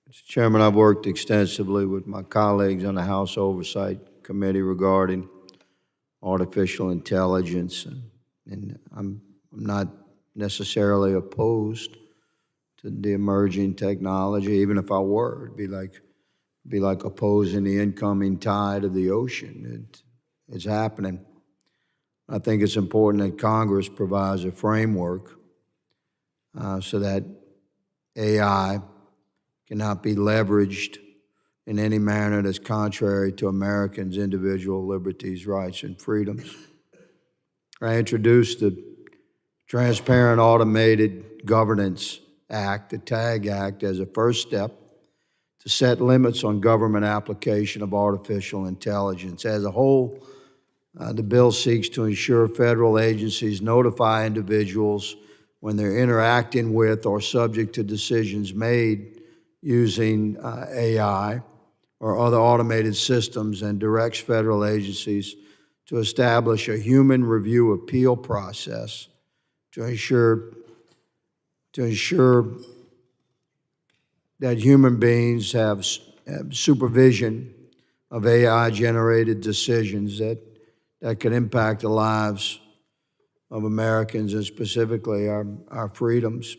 Mr. Chairman, I've worked extensively with my colleagues on the House Oversight Committee regarding artificial intelligence, and I'm not necessarily opposed to the emerging technology. Even if I were, it'd be like opposing the incoming tide of the ocean. It's happening. I think it's important that Congress provides a framework so that AI cannot be leveraged in any manner that's contrary to Americans' individual liberties, rights, and freedoms. I introduced the Transparent Automated Governance Act, the TAG Act, as a first step to set limits on government application of artificial intelligence. As a whole, the bill seeks to ensure federal agencies notify individuals when they're interacting with or subject to decisions made using AI or other automated systems, and directs federal agencies to establish a human review appeal process to ensure that human beings have supervision of AI-generated decisions that could impact the lives of Americans, and specifically our freedoms.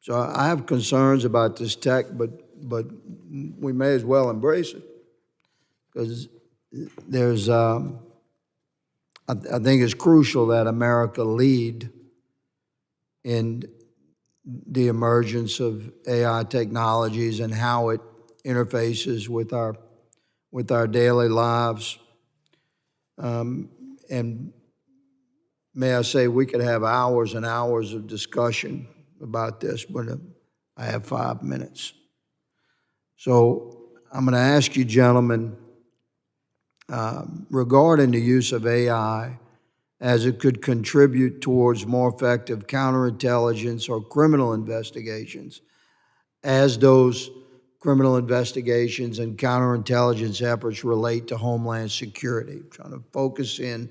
So I have concerns about this tech, but we may as well embrace it, because there's, I think it's crucial that America lead in the emergence of AI technologies and how it interfaces with our daily lives. And may I say, we could have hours and hours of discussion about this, but I have 5 minutes. So I'm going to ask you, gentlemen, regarding the use of AI as it could contribute towards more effective counterintelligence or criminal investigations, as those criminal investigations and counterintelligence efforts relate to homeland security. I'm trying to focus in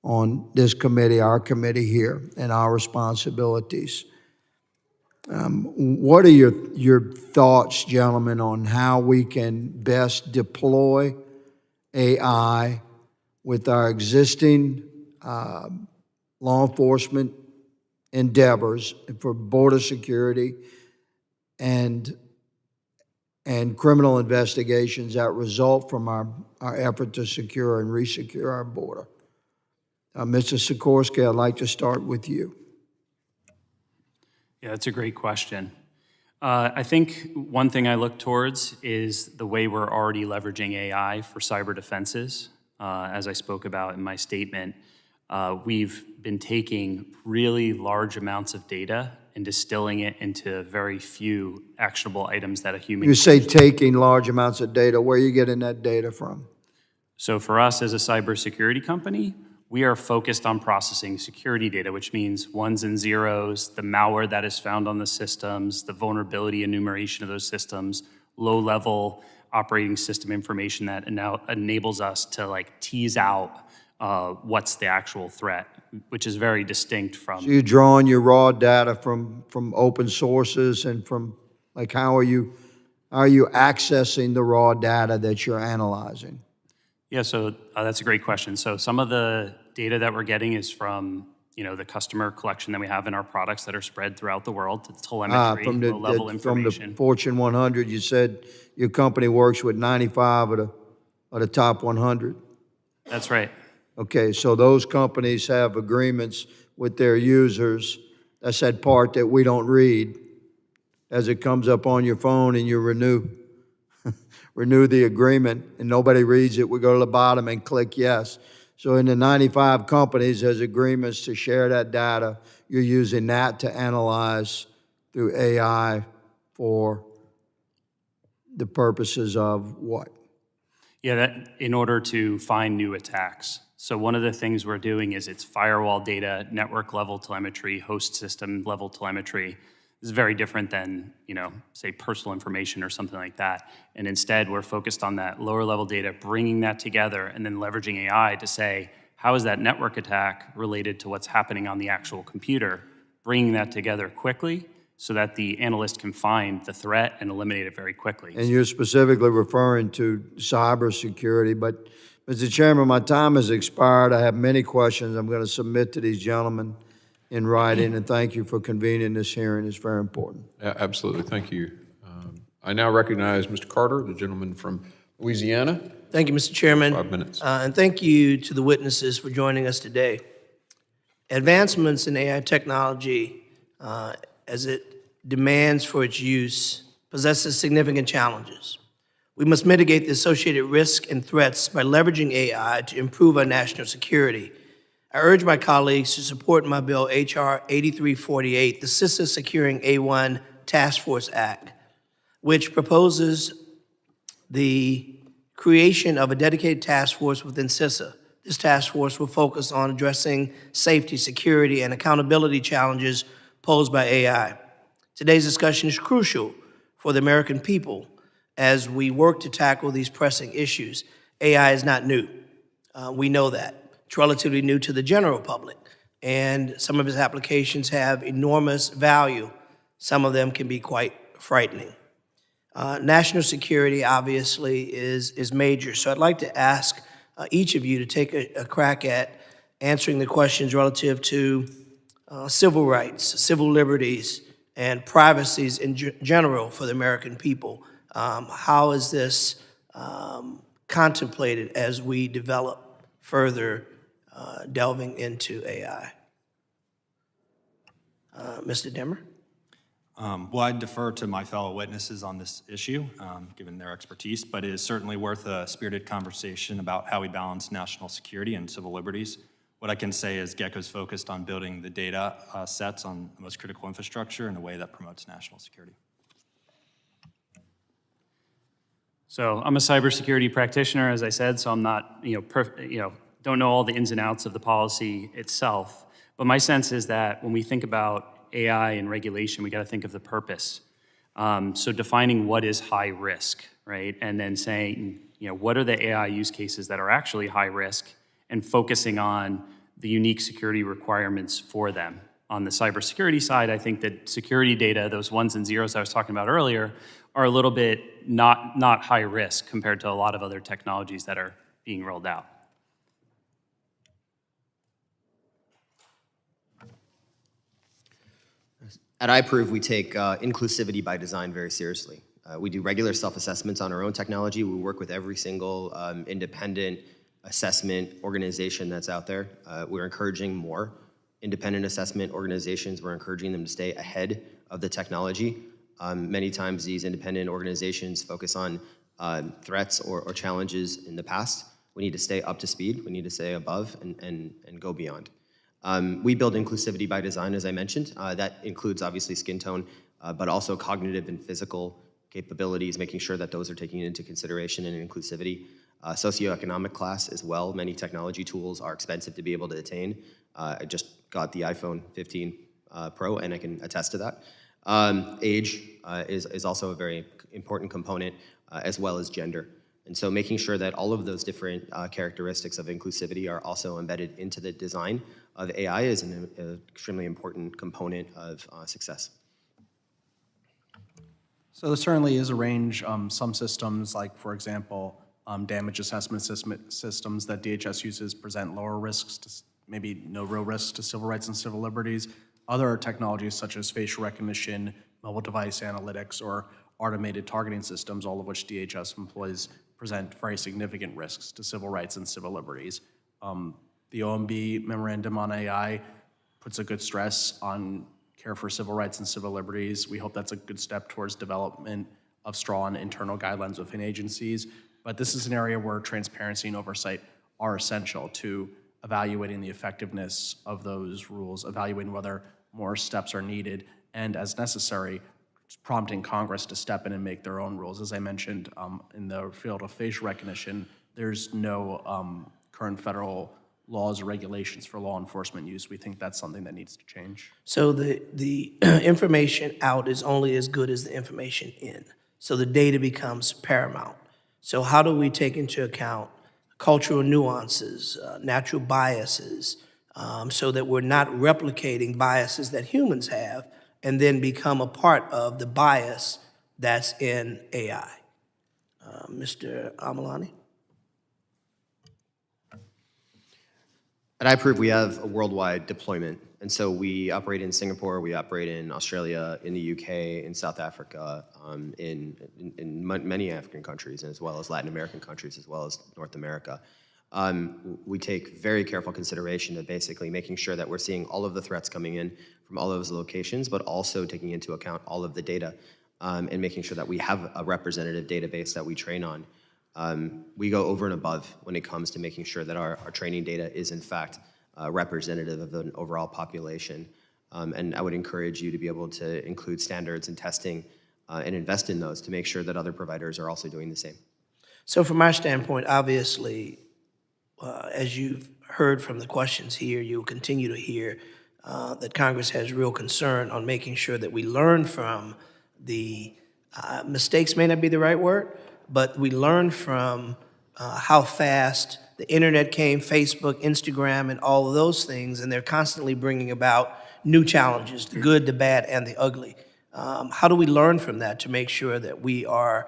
on this committee, our committee here, and our responsibilities. What are your thoughts, gentlemen, on how we can best deploy AI with our existing law enforcement endeavors for border security and criminal investigations that result from our effort to secure and resecure our border? Mr. Sikorsky, I'd like to start with you. Yeah, that's a great question. I think one thing I look towards is the way we're already leveraging AI for cyber defenses. As I spoke about in my statement, we've been taking really large amounts of data and distilling it into very few actionable items that a human You say taking large amounts of data. Where are you getting that data from? So for us as a cybersecurity company, we are focused on processing security data, which means ones and zeros, the malware that is found on the systems, the vulnerability enumeration of those systems, low-level operating system information that now enables us to tease out what's the actual threat, which is very distinct from. So you're drawing your raw data from open sources and from, how are you accessing the raw data that you're analyzing? Yeah, so that's a great question. So some of the data that we're getting is from, the customer collection that we have in our products that are spread throughout the world, the telemetry, low-level information. From the Fortune 100, you said your company works with 95 of the top 100. That's right. Okay, so those companies have agreements with their users. That's that part that we don't read. As it comes up on your phone and you renew the agreement and nobody reads it, we go to the bottom and click yes. So in the 95 companies, there's agreements to share that data. You're using that to analyze through AI for the purposes of what? Yeah, that in order to find new attacks. So one of the things we're doing is it's firewall data, network level telemetry, host system level telemetry. This is very different than, say personal information or something like that. And instead, we're focused on that lower level data, bringing that together and then leveraging AI to say, how is that network attack related to what's happening on the actual computer? Bringing that together quickly so that the analyst can find the threat and eliminate it very quickly. And you're specifically referring to cybersecurity, but Mr. Chairman, my time has expired. I have many questions I'm going to submit to these gentlemen in writing, and thank you for convening this hearing. It's very important. Absolutely, thank you. I now recognize Mr. Carter, the gentleman from Louisiana. Thank you, Mr. Chairman. 5 minutes. And thank you to the witnesses for joining us today. Advancements in AI technology, as it demands for its use, possesses significant challenges. We must mitigate the associated risks and threats by leveraging AI to improve our national security. I urge my colleagues to support my bill, H.R. 8348, the CISA Securing A1 Task Force Act, which proposes the creation of a dedicated task force within CISA. This task force will focus on addressing safety, security, and accountability challenges posed by AI. Today's discussion is crucial for the American people as we work to tackle these pressing issues. AI is not new. We know that. It's relatively new to the general public, and some of its applications have enormous value. Some of them can be quite frightening. National security, obviously, is major. So I'd like to ask each of you to take a crack at answering the questions relative to civil rights, civil liberties, and privacies in general for the American people. How is this contemplated as we develop further delving into AI? Mr. Demmer? Well, I defer to my fellow witnesses on this issue, given their expertise, but it is certainly worth a spirited conversation about how we balance national security and civil liberties. What I can say is GECO's focused on building the data sets on the most critical infrastructure in a way that promotes national security. So I'm a cybersecurity practitioner, as I said, so I'm not, don't know all the ins and outs of the policy itself. But my sense is that when we think about AI and regulation, we got to think of the purpose. So defining what is high risk, right? And then saying, what are the AI use cases that are actually high risk and focusing on the unique security requirements for them. On the cybersecurity side, I think that security data, those ones and zeros I was talking about earlier, are a little bit not high risk compared to a lot of other technologies that are being rolled out. At iProve, we take inclusivity by design very seriously. We do regular self-assessments on our own technology. We work with every single independent assessment organization that's out there. We're encouraging more independent assessment organizations. We're encouraging them to stay ahead of the technology. Many times these independent organizations focus on threats or challenges in the past. We need to stay up to speed. We need to stay above and go beyond. We build inclusivity by design, as I mentioned. That includes obviously skin tone, but also cognitive and physical capabilities, making sure that those are taken into consideration in inclusivity. Socioeconomic class as well. Many technology tools are expensive to be able to attain. I just got the iPhone 15 Pro, and I can attest to that. Age is also a very important component, as well as gender. And so making sure that all of those different characteristics of inclusivity are also embedded into the design of AI is an extremely important component of success. So there certainly is a range. Some systems, like for example, damage assessment systems that DHS uses present lower risks, to maybe no real risks to civil rights and civil liberties. Other technologies such as facial recognition, mobile device analytics, or automated targeting systems, all of which DHS employs, present very significant risks to civil rights and civil liberties. The OMB memorandum on AI puts a good stress on care for civil rights and civil liberties. We hope that's a good step towards development of strong internal guidelines within agencies. But this is an area where transparency and oversight are essential to evaluating the effectiveness of those rules, evaluating whether more steps are needed, and as necessary, prompting Congress to step in and make their own rules. As I mentioned, in the field of facial recognition, there's no current federal laws or regulations for law enforcement use. We think that's something that needs to change. So the information out is only as good as the information in. So the data becomes paramount. So how do we take into account cultural nuances, natural biases, so that we're not replicating biases that humans have and then become a part of the bias that's in AI? Mr. Amalani? At iProve, we have a worldwide deployment. And so we operate in Singapore, we operate in Australia, in the UK, in South Africa, in many African countries, as well as Latin American countries, as well as North America. We take very careful consideration of basically making sure that we're seeing all of the threats coming in from all of those locations, but also taking into account all of the data and making sure that we have a representative database that we train on. We go over and above when it comes to making sure that our training data is in fact representative of an overall population. And I would encourage you to be able to include standards and testing and invest in those to make sure that other providers are also doing the same. So from our standpoint, obviously, as you've heard from the questions here, you'll continue to hear that Congress has real concern on making sure that we learn from the mistakes may not be the right word, but we learn from how fast the internet came, Facebook, Instagram, and all of those things, and they're constantly bringing about new challenges, the good, the bad, and the ugly. How do we learn from that to make sure that we are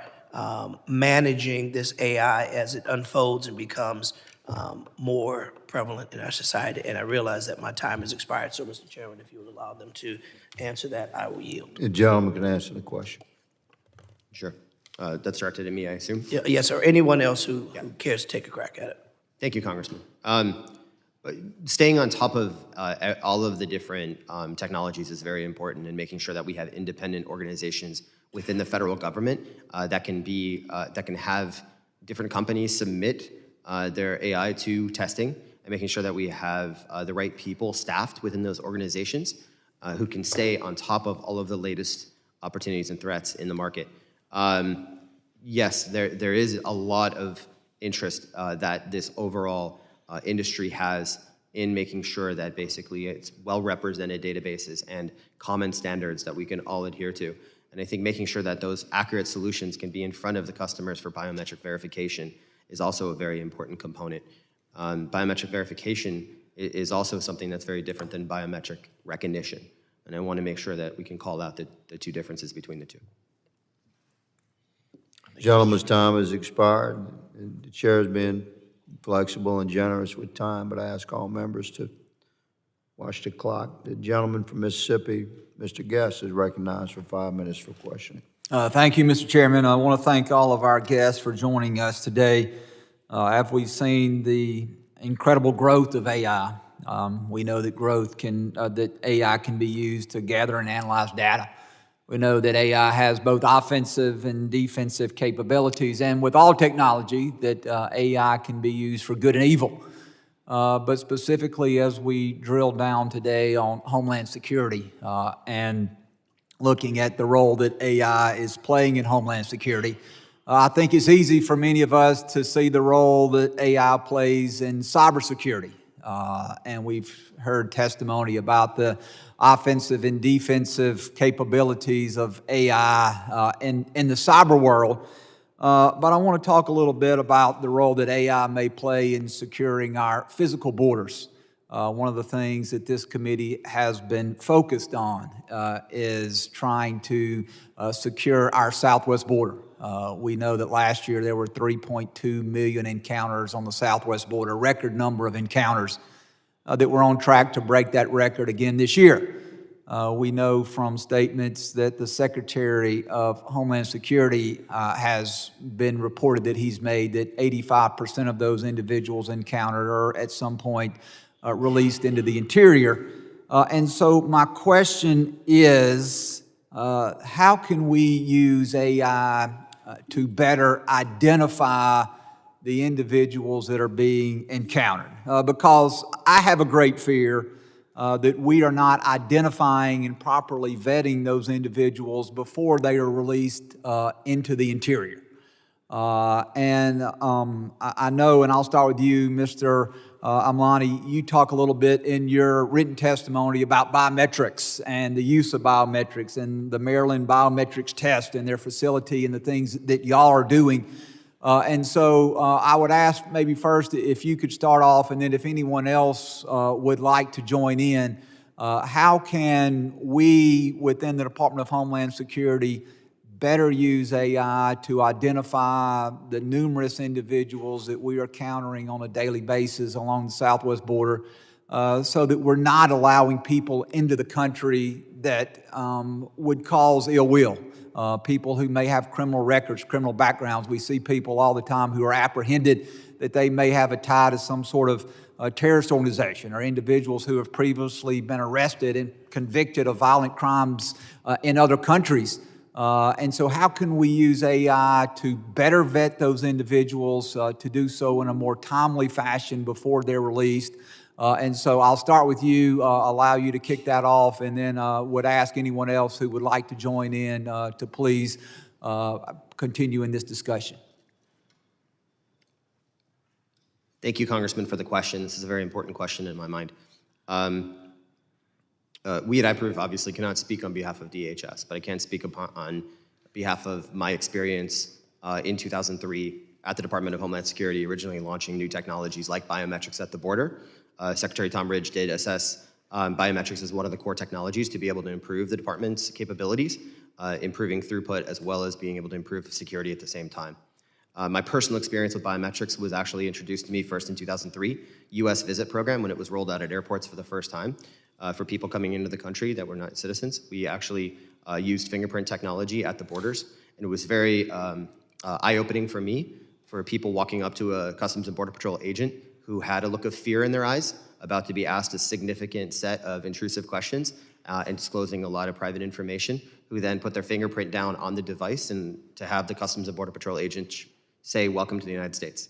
managing this AI as it unfolds and becomes more prevalent in our society? And I realize that my time has expired, so Mr. Chairman, if you would allow them to answer that, I will yield. The gentleman can answer the question. Sure. That's directed at me, I assume. Yes, or anyone else who cares to take a crack at it. Thank you, Congressman. Staying on top of all of the different technologies is very important, and making sure that we have independent organizations within the federal government that can have different companies submit their AI to testing, and making sure that we have the right people staffed within those organizations who can stay on top of all of the latest opportunities and threats in the market. Yes, there is a lot of interest that this overall industry has in making sure that basically it's well-represented databases and common standards that we can all adhere to. And I think making sure that those accurate solutions can be in front of the customers for biometric verification is also a very important component. Biometric verification is also something that's very different than biometric recognition. And I want to make sure that we can call out the two differences between the two. Gentleman's time has expired. The chair's been flexible and generous with time, but I ask all members to watch the clock. The gentleman from Mississippi, Mr. Guest, is recognized for 5 minutes for questioning. Thank you, Mr. Chairman. I want to thank all of our guests for joining us today. As we've seen the incredible growth of AI, we know that that AI can be used to gather and analyze data. We know that AI has both offensive and defensive capabilities, and with all technology, that AI can be used for good and evil. But specifically, as we drill down today on homeland security and looking at the role that AI is playing in homeland security, I think it's easy for many of us to see the role that AI plays in cybersecurity. And we've heard testimony about the offensive and defensive capabilities of AI in the cyber world. But I want to talk a little bit about the role that AI may play in securing our physical borders. One of the things that this committee has been focused on is trying to secure our southwest border. We know that last year there were 3.2 million encounters on the southwest border, a record number of encounters that we're on track to break that record again this year. We know from statements that the Secretary of Homeland Security has been reported that he's made that 85% of those individuals encountered are at some point released into the interior. And so my question is, how can we use AI to better identify the individuals that are being encountered? Because I have a great fear that we are not identifying and properly vetting those individuals before they are released into the interior. I know, and I'll start with you, Mr. Amlani, you talk a little bit in your written testimony about biometrics and the use of biometrics and the Maryland biometrics test and their facility and the things that y'all are doing. And so I would ask maybe first if you could start off, and then if anyone else would like to join in, how can we within the Department of Homeland Security better use AI to identify the numerous individuals that we are encountering on a daily basis along the southwest border so that we're not allowing people into the country that would cause ill will. People who may have criminal records, criminal backgrounds. We see people all the time who are apprehended that they may have a tie to some sort of terrorist organization, or individuals who have previously been arrested and convicted of violent crimes in other countries. And so how can we use AI to better vet those individuals, to do so in a more timely fashion before they're released? And so I'll start with you, allow you to kick that off, and then would ask anyone else who would like to join in to please continue in this discussion. Thank you, Congressman, for the question. This is a very important question in my mind. We at iProof obviously cannot speak on behalf of DHS, but I can speak on behalf of my experience in 2003 at the Department of Homeland Security, originally launching new technologies like biometrics at the border. Secretary Tom Ridge did assess biometrics as one of the core technologies to be able to improve the department's capabilities, improving throughput, as well as being able to improve security at the same time. My personal experience with biometrics was actually introduced to me first in 2003, U.S. Visit Program, when it was rolled out at airports for the first time. For people coming into the country that were not citizens, we actually used fingerprint technology at the borders, and it was very eye-opening for me, for people walking up to a Customs and Border Patrol agent who had a look of fear in their eyes, about to be asked a significant set of intrusive questions and disclosing a lot of private information, who then put their fingerprint down on the device, and to have the Customs and Border Patrol agent say, "Welcome to the United States."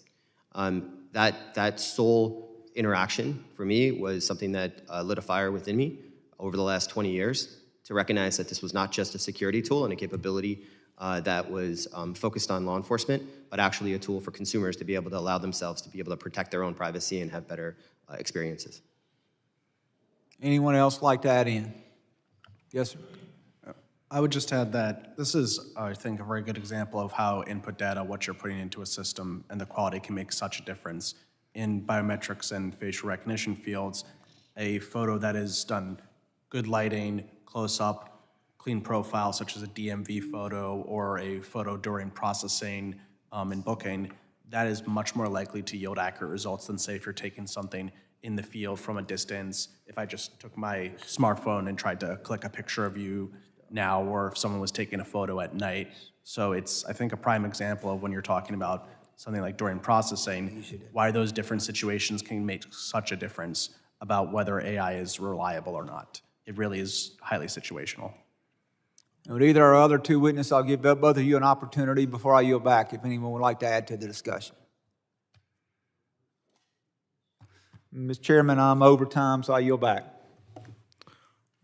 That sole interaction for me was something that lit a fire within me over the last 20 years to recognize that this was not just a security tool and a capability that was focused on law enforcement, but actually a tool for consumers to be able to allow themselves to be able to protect their own privacy and have better experiences. Anyone else like to add in? Yes, sir. I would just add that this is, I think, a very good example of how input data, what you're putting into a system, and the quality can make such a difference. in biometrics and facial recognition fields, a photo that is done good lighting, close up, clean profile, such as a DMV photo or a photo during processing and booking, that is much more likely to yield accurate results than, say, if you're taking something in the field from a distance. If I just took my smartphone and tried to click a picture of you now, or if someone was taking a photo at night. So it's, I think, a prime example of when you're talking about something like during processing, why those different situations can make such a difference about whether AI is reliable or not. It really is highly situational. With either our other two witnesses, I'll give both of you an opportunity before I yield back if anyone would like to add to the discussion. Mr. Chairman, I'm over time, so I yield back.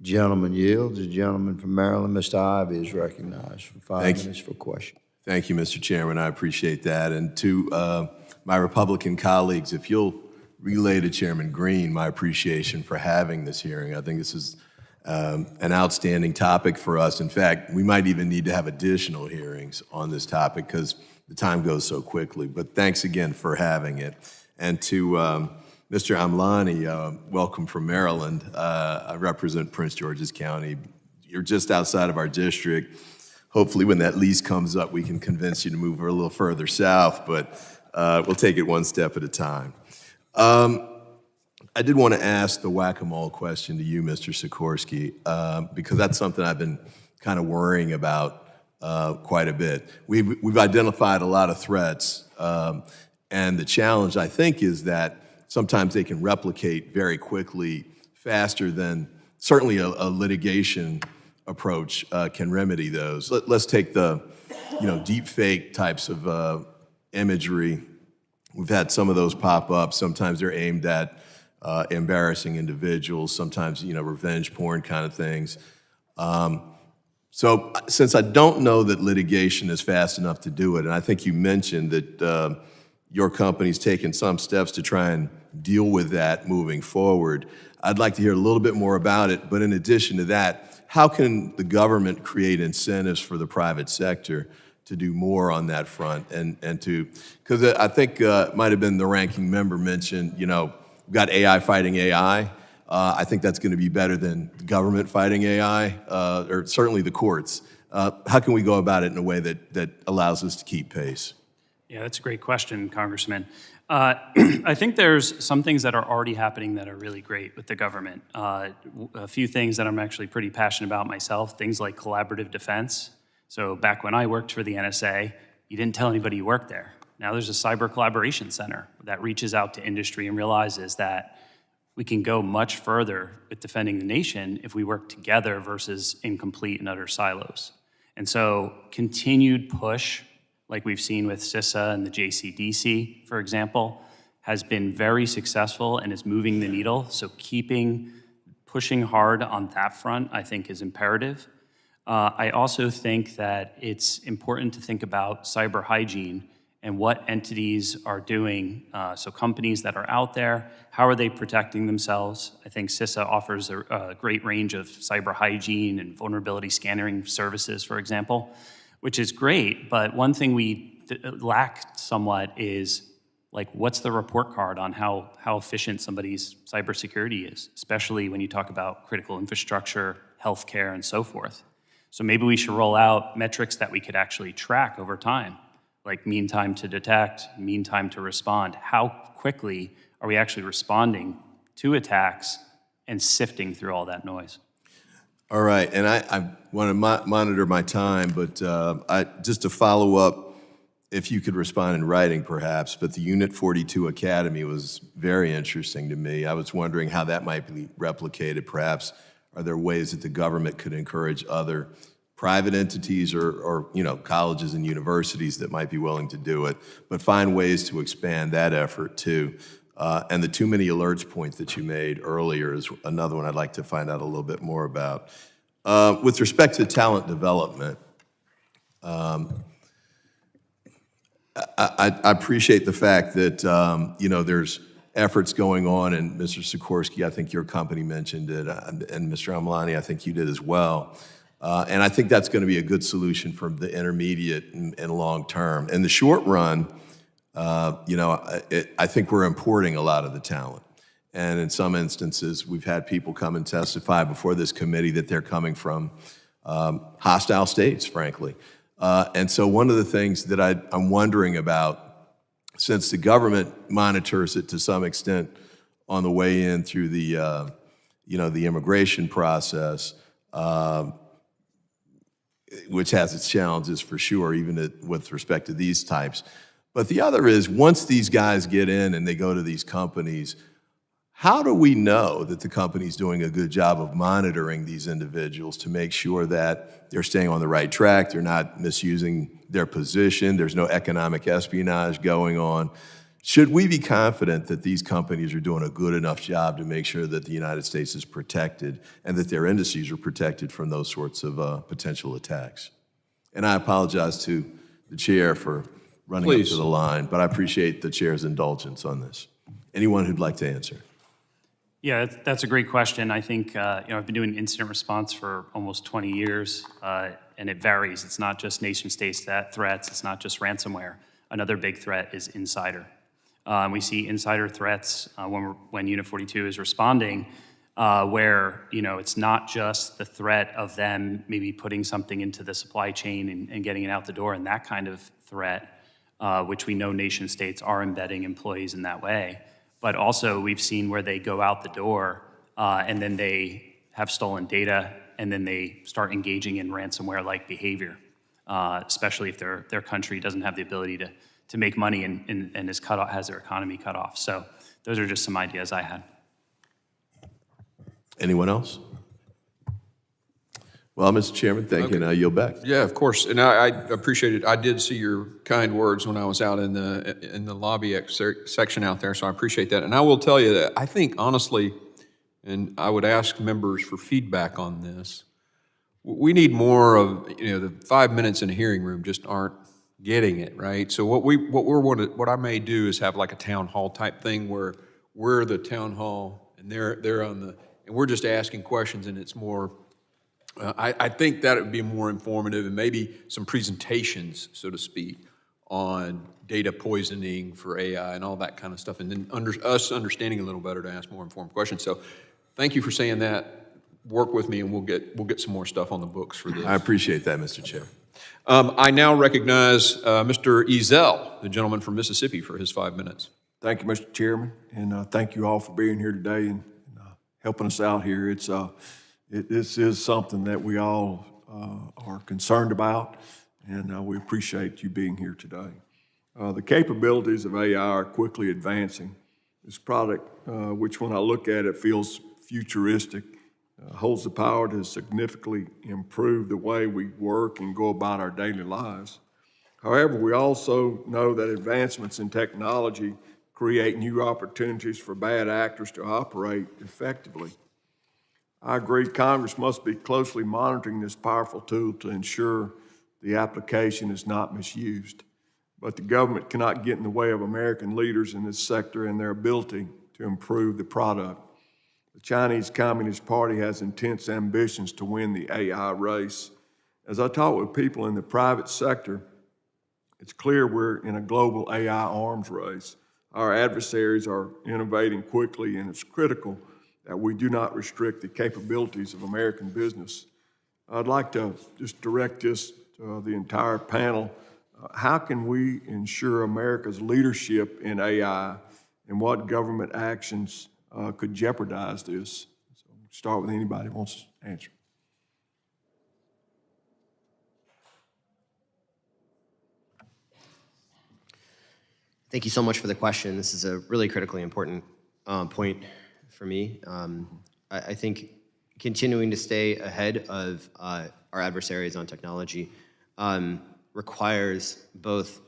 Gentleman yields. The gentleman from Maryland, Mr. Ivey, is recognized for 5 minutes for question. Thank you, Mr. Chairman. I appreciate that. And to my Republican colleagues, if you'll relay to Chairman Green my appreciation for having this hearing. I think this is an outstanding topic for us. In fact, we might even need to have additional hearings on this topic because the time goes so quickly. But thanks again for having it. And to Mr. Amlani, welcome from Maryland. I represent Prince George's County. You're just outside of our district. Hopefully when that lease comes up, we can convince you to move a little further south, but we'll take it one step at a time. I did want to ask the whack-a-mole question to you, Mr. Sikorsky, because that's something I've been kind of worrying about quite a bit. We've identified a lot of threats, and the challenge, I think, is that sometimes they can replicate very quickly, faster than certainly a litigation approach can remedy those. Let's take the, deep fake types of imagery. We've had some of those pop up. Sometimes they're aimed at embarrassing individuals, sometimes, revenge porn kind of things. So since I don't know that litigation is fast enough to do it, and I think you mentioned that your company's taken some steps to try and deal with that moving forward, I'd like to hear a little bit more about it. But in addition to that, how can the government create incentives for the private sector to do more on that front? And to, because I think it might have been the ranking member mentioned, we've got AI fighting AI. I think that's going to be better than the government fighting AI, or certainly the courts. How can we go about it in a way that allows us to keep pace? Yeah, that's a great question, Congressman. I think there's some things that are already happening that are really great with the government. A few things that I'm actually pretty passionate about myself, things like collaborative defense. So back when I worked for the NSA, you didn't tell anybody you worked there. Now there's a cyber collaboration center that reaches out to industry and realizes that we can go much further with defending the nation if we work together versus in complete and utter silos. And so continued push, like we've seen with CISA and the JCDC, for example, has been very successful and is moving the needle. So pushing hard on that front, I think, is imperative. I also think that it's important to think about cyber hygiene and what entities are doing. So companies that are out there, how are they protecting themselves? I think CISA offers a great range of cyber hygiene and vulnerability scanning services, for example, which is great. But one thing we lack somewhat is, like, what's the report card on how efficient somebody's cybersecurity is, especially when you talk about critical infrastructure, healthcare, and so forth. So maybe we should roll out metrics that we could actually track over time, like mean time to detect, mean time to respond. How quickly are we actually responding to attacks and sifting through all that noise? All right, and I want to monitor my time, but just to follow up, if you could respond in writing perhaps, but the Unit 42 Academy was very interesting to me. I was wondering how that might be replicated. Perhaps are there ways that the government could encourage other private entities or colleges and universities that might be willing to do it, but find ways to expand that effort too. And the too many alerts point that you made earlier is another one I'd like to find out a little bit more about. With respect to talent development, I appreciate the fact that there's efforts going on, and Mr. Sikorsky, I think your company mentioned it, and Mr. Amlani, I think you did as well. And I think that's going to be a good solution for the intermediate and long term. In the short run, I think we're importing a lot of the talent. And in some instances, we've had people come and testify before this committee that they're coming from hostile states, frankly. And so one of the things that I'm wondering about, since the government monitors it to some extent on the way in through the immigration process, which has its challenges for sure, even with respect to these types. But the other is, once these guys get in and they go to these companies, how do we know that the company's doing a good job of monitoring these individuals to make sure that they're staying on the right track, they're not misusing their position, there's no economic espionage going on? Should we be confident that these companies are doing a good enough job to make sure that the United States is protected and that their industries are protected from those sorts of potential attacks? And I apologize to the chair for running up to the line, but I appreciate the chair's indulgence on this. Anyone who'd like to answer? Yeah, that's a great question. I think, I've been doing incident response for almost 20 years, and it varies. It's not just nation-state threats. It's not just ransomware. Another big threat is insider. We see insider threats when Unit 42 is responding, where, it's not just the threat of them maybe putting something into the supply chain and getting it out the door, and that kind of threat, which we know nation-states are embedding employees in that way. But also we've seen where they go out the door and then they have stolen data and then they start engaging in ransomware-like behavior, especially if their country doesn't have the ability to make money and has their economy cut off. So those are just some ideas I had. Anyone else? Well, Mr. Chairman, thank you, and I yield back. Yeah, of course, and I appreciate it. I did see your kind words when I was out in the lobby section out there, so I appreciate that. And I will tell you that I think, honestly, and I would ask members for feedback on this, we need more of, the 5 minutes in a hearing room just aren't getting it, right? So what I may do is have like a town hall type thing where we're the town hall and they're on the, and we're just asking questions, and it's more, I think that it would be more informative, and maybe some presentations, so to speak, on data poisoning for AI and all that kind of stuff, and then us understanding a little better to ask more informed questions. So thank you for saying that. Work with me, and we'll get some more stuff on the books for this. I appreciate that, Mr. Chair. I now recognize Mr. Ezell, the gentleman from Mississippi, for his 5 minutes. Thank you, Mr. Chairman, and thank you all for being here today and helping us out here. This is something that we all are concerned about, and we appreciate you being here today. The capabilities of AI are quickly advancing. This product, which when I look at it feels futuristic, holds the power to significantly improve the way we work and go about our daily lives. However, we also know that advancements in technology create new opportunities for bad actors to operate effectively. I agree Congress must be closely monitoring this powerful tool to ensure the application is not misused. But the government cannot get in the way of American leaders in this sector and their ability to improve the product. The Chinese Communist Party has intense ambitions to win the AI race. As I talk with people in the private sector, it's clear we're in a global AI arms race. Our adversaries are innovating quickly, and it's critical that we do not restrict the capabilities of American business. I'd like to just direct this to the entire panel. How can we ensure America's leadership in AI, and what government actions could jeopardize this? So start with anybody who wants to answer. Thank you so much for the question. This is a really critically important point for me. I think continuing to stay ahead of our adversaries on technology requires both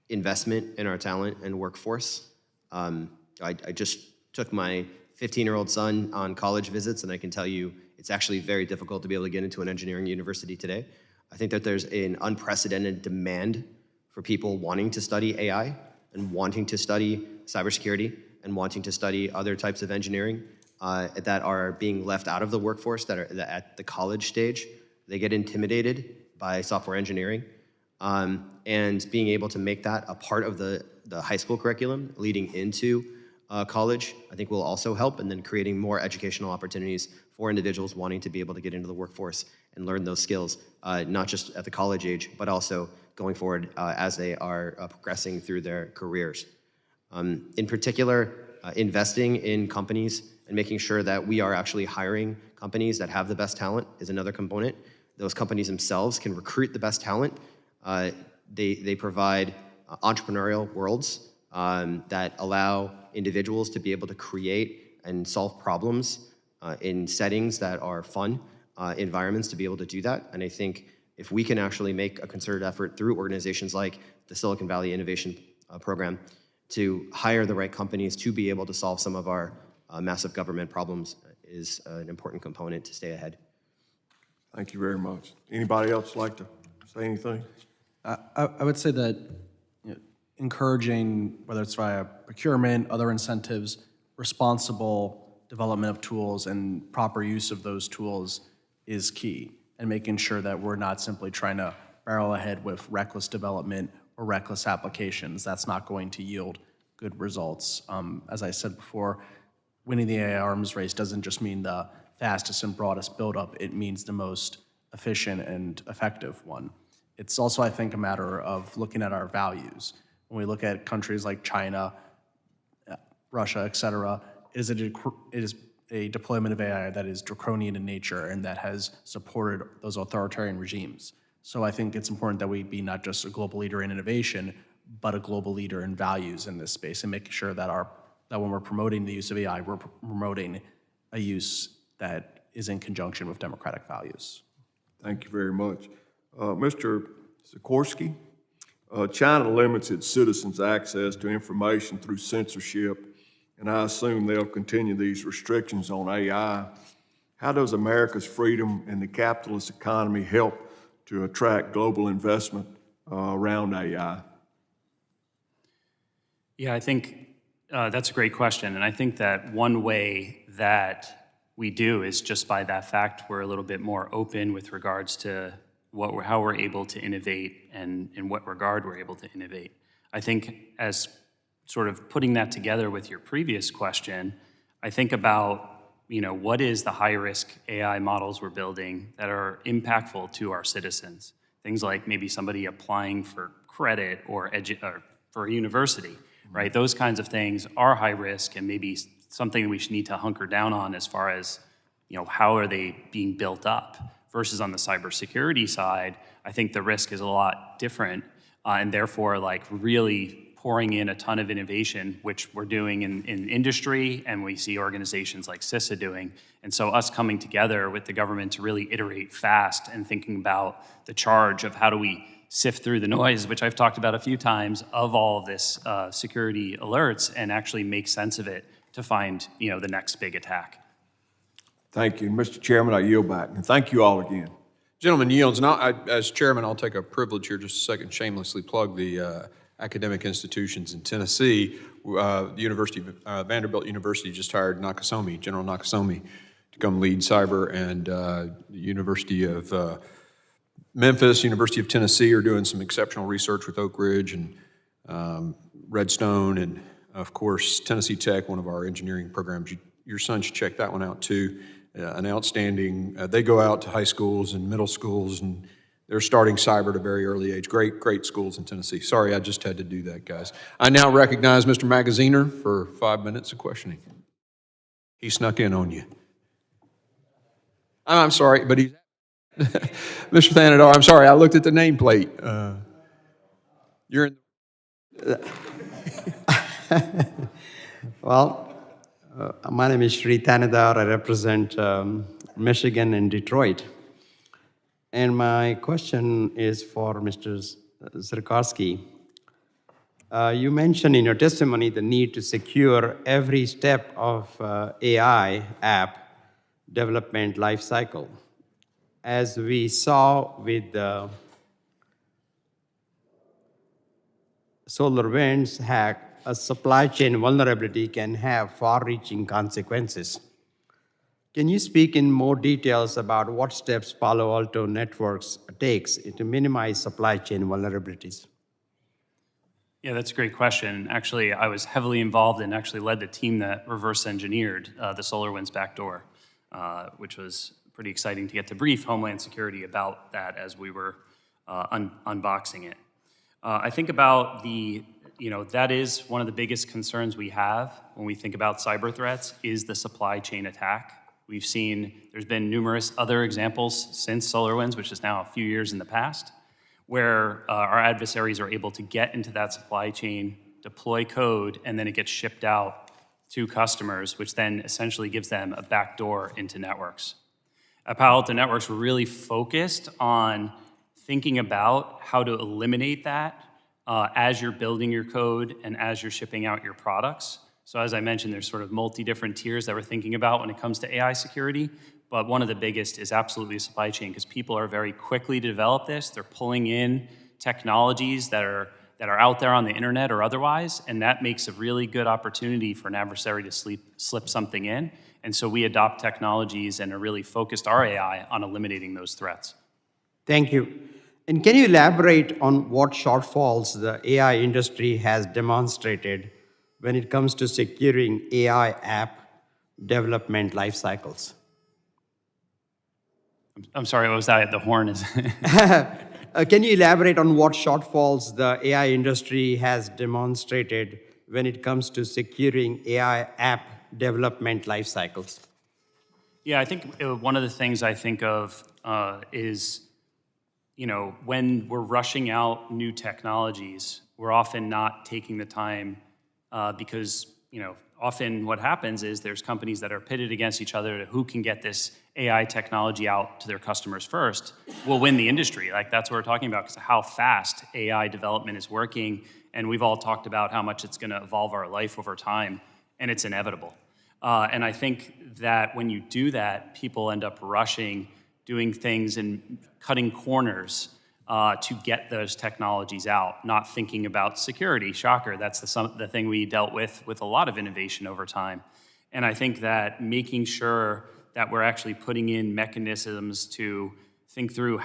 investment in our talent and workforce. I just took my 15-year-old son on college visits, and I can tell you it's actually very difficult to be able to get into an engineering university today. I think that there's an unprecedented demand for people wanting to study AI and wanting to study cybersecurity and wanting to study other types of engineering that are being left out of the workforce, that are at the college stage. They get intimidated by software engineering. And being able to make that a part of the high school curriculum leading into college, I think will also help, and then creating more educational opportunities for individuals wanting to be able to get into the workforce and learn those skills, not just at the college age, but also going forward as they are progressing through their careers. In particular, investing in companies and making sure that we are actually hiring companies that have the best talent is another component. Those companies themselves can recruit the best talent. They provide entrepreneurial worlds that allow individuals to be able to create and solve problems in settings that are fun environments to be able to do that. And I think if we can actually make a concerted effort through organizations like the Silicon Valley Innovation Program to hire the right companies to be able to solve some of our massive government problems is an important component to stay ahead. Thank you very much. Anybody else like to say anything? I would say that encouraging, whether it's via procurement, other incentives, responsible development of tools and proper use of those tools is key, and making sure that we're not simply trying to barrel ahead with reckless development or reckless applications. That's not going to yield good results. As I said before, winning the AI arms race doesn't just mean the fastest and broadest buildup, it means the most efficient and effective one. It's also, I think, a matter of looking at our values. When we look at countries like China, Russia, et cetera, it is a deployment of AI that is draconian in nature and that has supported those authoritarian regimes. So I think it's important that we be not just a global leader in innovation, but a global leader in values in this space, and making sure that that when we're promoting the use of AI, we're promoting a use that is in conjunction with democratic values. Thank you very much. Mr. Sikorsky, China limits its citizens' access to information through censorship, and I assume they'll continue these restrictions on AI. How does America's freedom and the capitalist economy help to attract global investment around AI? Yeah, I think that's a great question. And I think that one way that we do is just by that fact we're a little bit more open with regards to how we're able to innovate and in what regard we're able to innovate. I think as sort of putting that together with your previous question, I think about, what is the high-risk AI models we're building that are impactful to our citizens? Things like maybe somebody applying for credit or for a university, right? Those kinds of things are high risk and maybe something we should need to hunker down on as far as, how are they being built up? Versus on the cybersecurity side, I think the risk is a lot different, and therefore, really pouring in a ton of innovation, which we're doing in industry, and we see organizations like CISA doing. And so us coming together with the government to really iterate fast and thinking about the charge of how do we sift through the noise, which I've talked about a few times, of all of this security alerts and actually make sense of it to find, the next big attack. Thank you. Mr. Chairman, I yield back. And thank you all again. Gentleman yields. And as chairman, I'll take a privilege here just a second, shamelessly plug the academic institutions in Tennessee. The University of Vanderbilt University just hired General Nakasone, to come lead cyber, and the University of Memphis, University of Tennessee are doing some exceptional research with Oak Ridge and Redstone, and of course, Tennessee Tech, one of our engineering programs. Your son should check that one out too. An outstanding, they go out to high schools and middle schools, and they're starting cyber at a very early age. Great schools in Tennessee. Sorry, I just had to do that, guys. I now recognize Mr. Magaziner for 5 minutes of questioning. He snuck in on you. I'm sorry, but he's... Mr. Thanadar, I'm sorry, I looked at the nameplate. You're in... Well, my name is Sri Thanadar. I represent Michigan and Detroit. And my question is for Mr. Sikorsky. You mentioned in your testimony the need to secure every step of AI app development life cycle. As we saw with the SolarWinds hack, a supply chain vulnerability can have far-reaching consequences. Can you speak in more details about what steps Palo Alto Networks takes to minimize supply chain vulnerabilities? Yeah, that's a great question. Actually, I was heavily involved and actually led the team that reverse engineered the SolarWinds backdoor, which was pretty exciting to get to brief Homeland Security about that as we were unboxing it. I think about that is one of the biggest concerns we have when we think about cyber threats is the supply chain attack. We've seen there's been numerous other examples since SolarWinds, which is now a few years in the past, where our adversaries are able to get into that supply chain, deploy code, and then it gets shipped out to customers, which then essentially gives them a backdoor into networks. At Palo Alto Networks, we're really focused on thinking about how to eliminate that as you're building your code and as you're shipping out your products. So as I mentioned, there's sort of different tiers that we're thinking about when it comes to AI security, but one of the biggest is absolutely supply chain, because people are very quickly to develop this. They're pulling in technologies that are out there on the internet or otherwise, and that makes a really good opportunity for an adversary to slip something in. And so we adopt technologies and are really focused our AI on eliminating those threats. Thank you. And can you elaborate on what shortfalls the AI industry has demonstrated when it comes to securing AI app development life cycles? I'm sorry, what was that? The horn is... Can you elaborate on what shortfalls the AI industry has demonstrated when it comes to securing AI app development life cycles? Yeah, I think one of the things I think of is, when we're rushing out new technologies, we're often not taking the time because, often what happens is there's companies that are pitted against each other to who can get this AI technology out to their customers first will win the industry. Like, that's what we're talking about, because of how fast AI development is working. And we've all talked about how much it's going to evolve our life over time, and it's inevitable. And I think that when you do that, people end up rushing, doing things and cutting corners to get those technologies out, not thinking about security. Shocker, that's the thing we dealt with a lot of innovation over time. And I think that making sure that we're actually putting in mechanisms to think through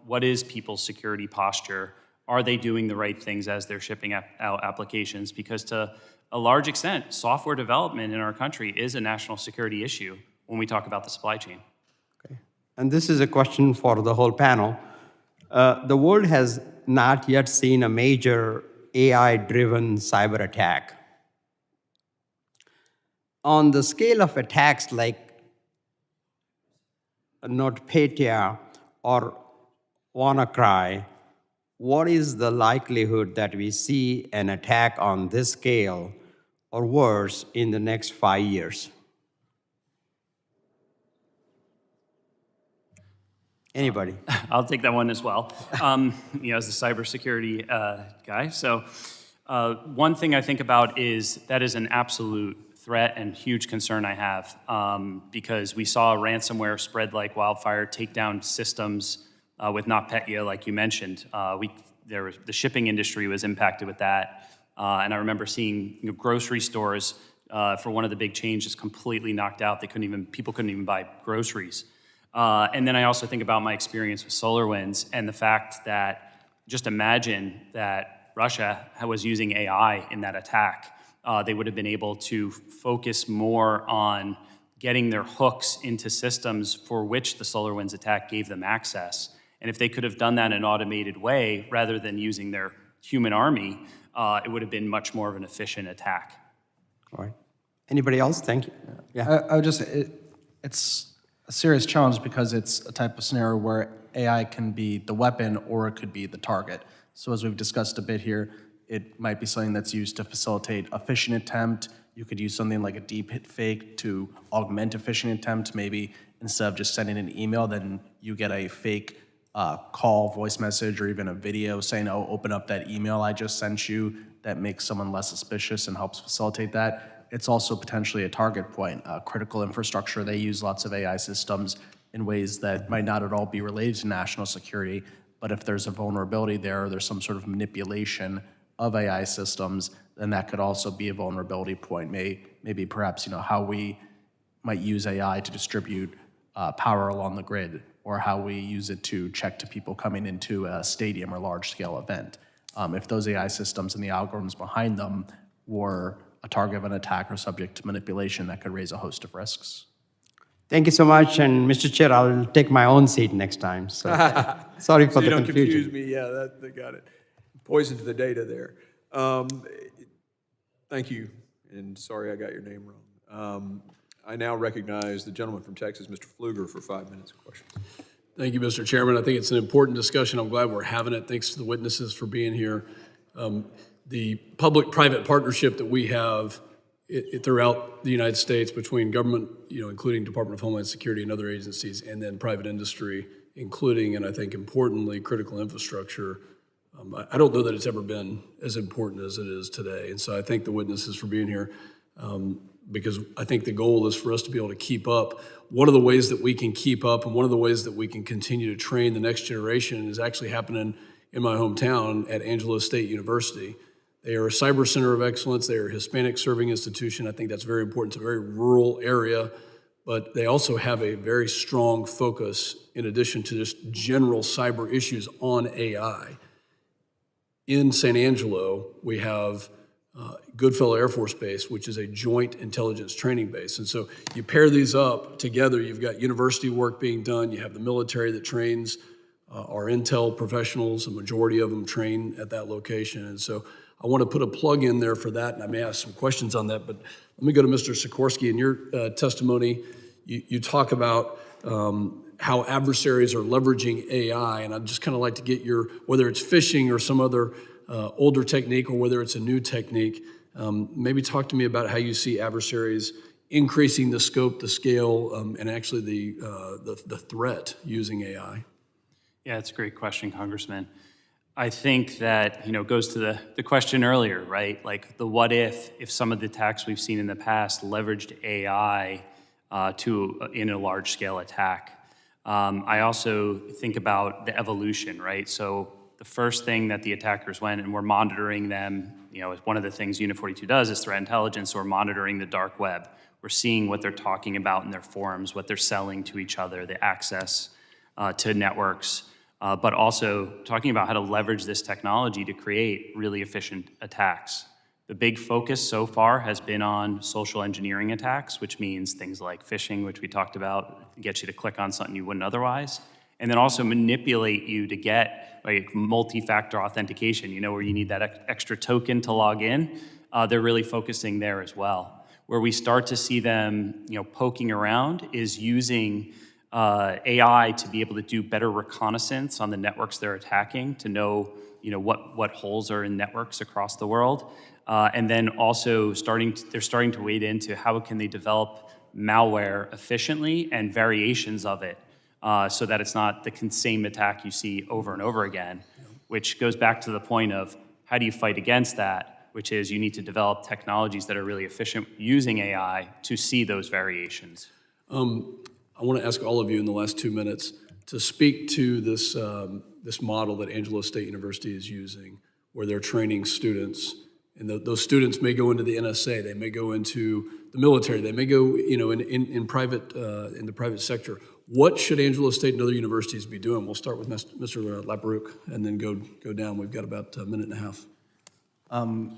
what is people's security posture? Are they doing the right things as they're shipping out applications? Because to a large extent, software development in our country is a national security issue when we talk about the supply chain. Okay. And this is a question for the whole panel. The world has not yet seen a major AI-driven cyber attack. On the scale of attacks like NotPetya or WannaCry, what is the likelihood that we see an attack on this scale or worse in the next 5 years? Anybody? I'll take that one as well, as the cybersecurity guy. So one thing I think about is that is an absolute threat and huge concern I have, because we saw ransomware spread like wildfire, take down systems with NotPetya, like you mentioned. The shipping industry was impacted with that. And I remember seeing grocery stores for one of the big chains just completely knocked out. People couldn't even buy groceries. And then I also think about my experience with SolarWinds and the fact that just imagine that Russia was using AI in that attack. They would have been able to focus more on getting their hooks into systems for which the SolarWinds attack gave them access. And if they could have done that in an automated way rather than using their human army, it would have been much more of an efficient attack. All right. Anybody else? Thank you. Yeah. I would just say it's a serious challenge because it's a type of scenario where AI can be the weapon or it could be the target. So as we've discussed a bit here, it might be something that's used to facilitate a phishing attempt. You could use something like a deep fake to augment a phishing attempt. Maybe instead of just sending an email, then you get a fake call, voice message, or even a video saying, oh, open up that email I just sent you. That makes someone less suspicious and helps facilitate that. It's also potentially a target point, critical infrastructure. They use lots of AI systems in ways that might not at all be related to national security. But if there's a vulnerability there, or there's some sort of manipulation of AI systems, then that could also be a vulnerability point. Maybe perhaps how we might use AI to distribute power along the grid, or how we use it to check to people coming into a stadium or large-scale event. If those AI systems and the algorithms behind them were a target of an attack or subject to manipulation, that could raise a host of risks. Thank you so much, and Mr. Chair, I'll take my own seat next time. So sorry for So the you don't confusion. confuse me, yeah, that got it. Poison to the data there. Thank you, and sorry I got your name wrong. I now recognize the gentleman from Texas, Mr. Pfluger, for 5 minutes of questions. Thank you, Mr. Chairman. I think it's an important discussion. I'm glad we're having it. Thanks to the witnesses for being here. The public-private partnership that we have throughout the United States between government, including Department of Homeland Security and other agencies, and then private industry, including, and I think importantly, critical infrastructure. I don't know that it's ever been as important as it is today. And so I thank the witnesses for being here. Because I think the goal is for us to be able to keep up. One of the ways that we can keep up and one of the ways that we can continue to train the next generation is actually happening in my hometown at Angelo State University. They are a cyber center of excellence. They are a Hispanic serving institution. I think that's very important. It's a very rural area, but they also have a very strong focus in addition to just general cyber issues on AI. In San Angelo, we have Goodfellow Air Force Base, which is a joint intelligence training base. And so you pair these up together, you've got university work being done, you have the military that trains our intel professionals, a majority of them train at that location. And so I want to put a plug in there for that, and I may ask some questions on that, but let me go to Mr. Sikorsky. In your testimony, you talk about how adversaries are leveraging AI, and I'd just kind of like to get your, whether it's phishing or some other older technique or whether it's a new technique, maybe talk to me about how you see adversaries increasing the scope, the scale, and actually the threat using AI. Yeah, it's a great question, Congressman. I think that, it goes to the question earlier, right? Like the what if some of the attacks we've seen in the past leveraged AI in a large scale attack. I also think about the evolution, right? So the first thing that the attackers went, and we're monitoring them, one of the things Unit 42 does is threat intelligence, so we're monitoring the dark web. We're seeing what they're talking about in their forums, what they're selling to each other, the access to networks, but also talking about how to leverage this technology to create really efficient attacks. The big focus so far has been on social engineering attacks, which means things like phishing, which we talked about, get you to click on something you wouldn't otherwise, and then also manipulate you to get like multi-factor authentication, where you need that extra token to log in. They're really focusing there as well. Where we start to see them, poking around is using AI to be able to do better reconnaissance on the networks they're attacking, to know, what holes are in networks across the world. And then also they're starting to wade into how can they develop malware efficiently and variations of it, so that it's not the same attack you see over and over again, which goes back to the point of how do you fight against that, which is you need to develop technologies that are really efficient using AI to see those variations. I want to ask all of you in the last 2 minutes to speak to this, this model that Angelo State University is using, where they're training students. And those students may go into the NSA, they may go into the military, they may go, in the private sector. What should Angelo State and other universities be doing? We'll start with Mr. LaPerouse and then go down. We've got about a minute and a half. I'm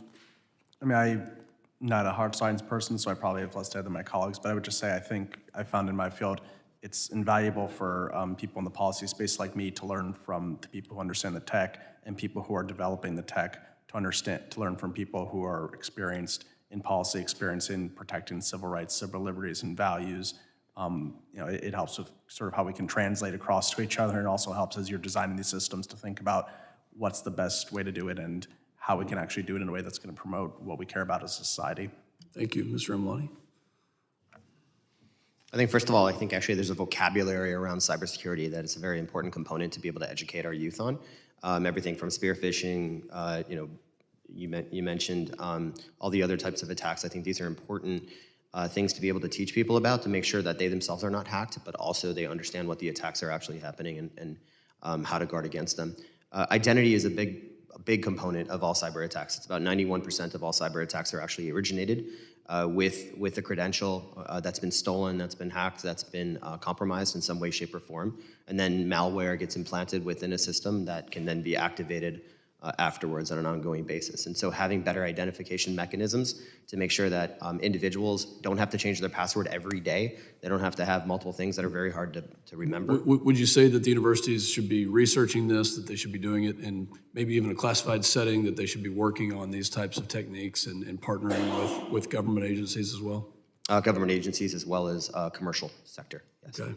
not a hard science person, so I probably have less data than my colleagues, but I would just say I think I found in my field it's invaluable for people in the policy space like me to learn from the people who understand the tech and people who are developing the tech to learn from people who are experienced in policy, experience in protecting civil rights, civil liberties, and values. It helps with sort of how we can translate across to each other, and also helps as you're designing these systems to think about what's the best way to do it and how we can actually do it in a way that's going to promote what we care about as a society. Thank you. Mr. Emlani? I think, first of all, I think actually there's a vocabulary around cybersecurity that is a very important component to be able to educate our youth on. Everything from spear phishing, you mentioned all the other types of attacks. I think these are important things to be able to teach people about, to make sure that they themselves are not hacked, but also they understand what the attacks are actually happening and how to guard against them. Identity is a big component of all cyber attacks. It's about 91% of all cyber attacks are actually originated with a credential that's been stolen, that's been hacked, that's been compromised in some way, shape, or form, and then malware gets implanted within a system that can then be activated afterwards on an ongoing basis. And so having better identification mechanisms to make sure that individuals don't have to change their password every day, they don't have to have multiple things that are very hard to remember. Would you say that the universities should be researching this, that they should be doing it in maybe even a classified setting, that they should be working on these types of techniques and partnering with government agencies as well? Government agencies as well as commercial sector, yes. Okay,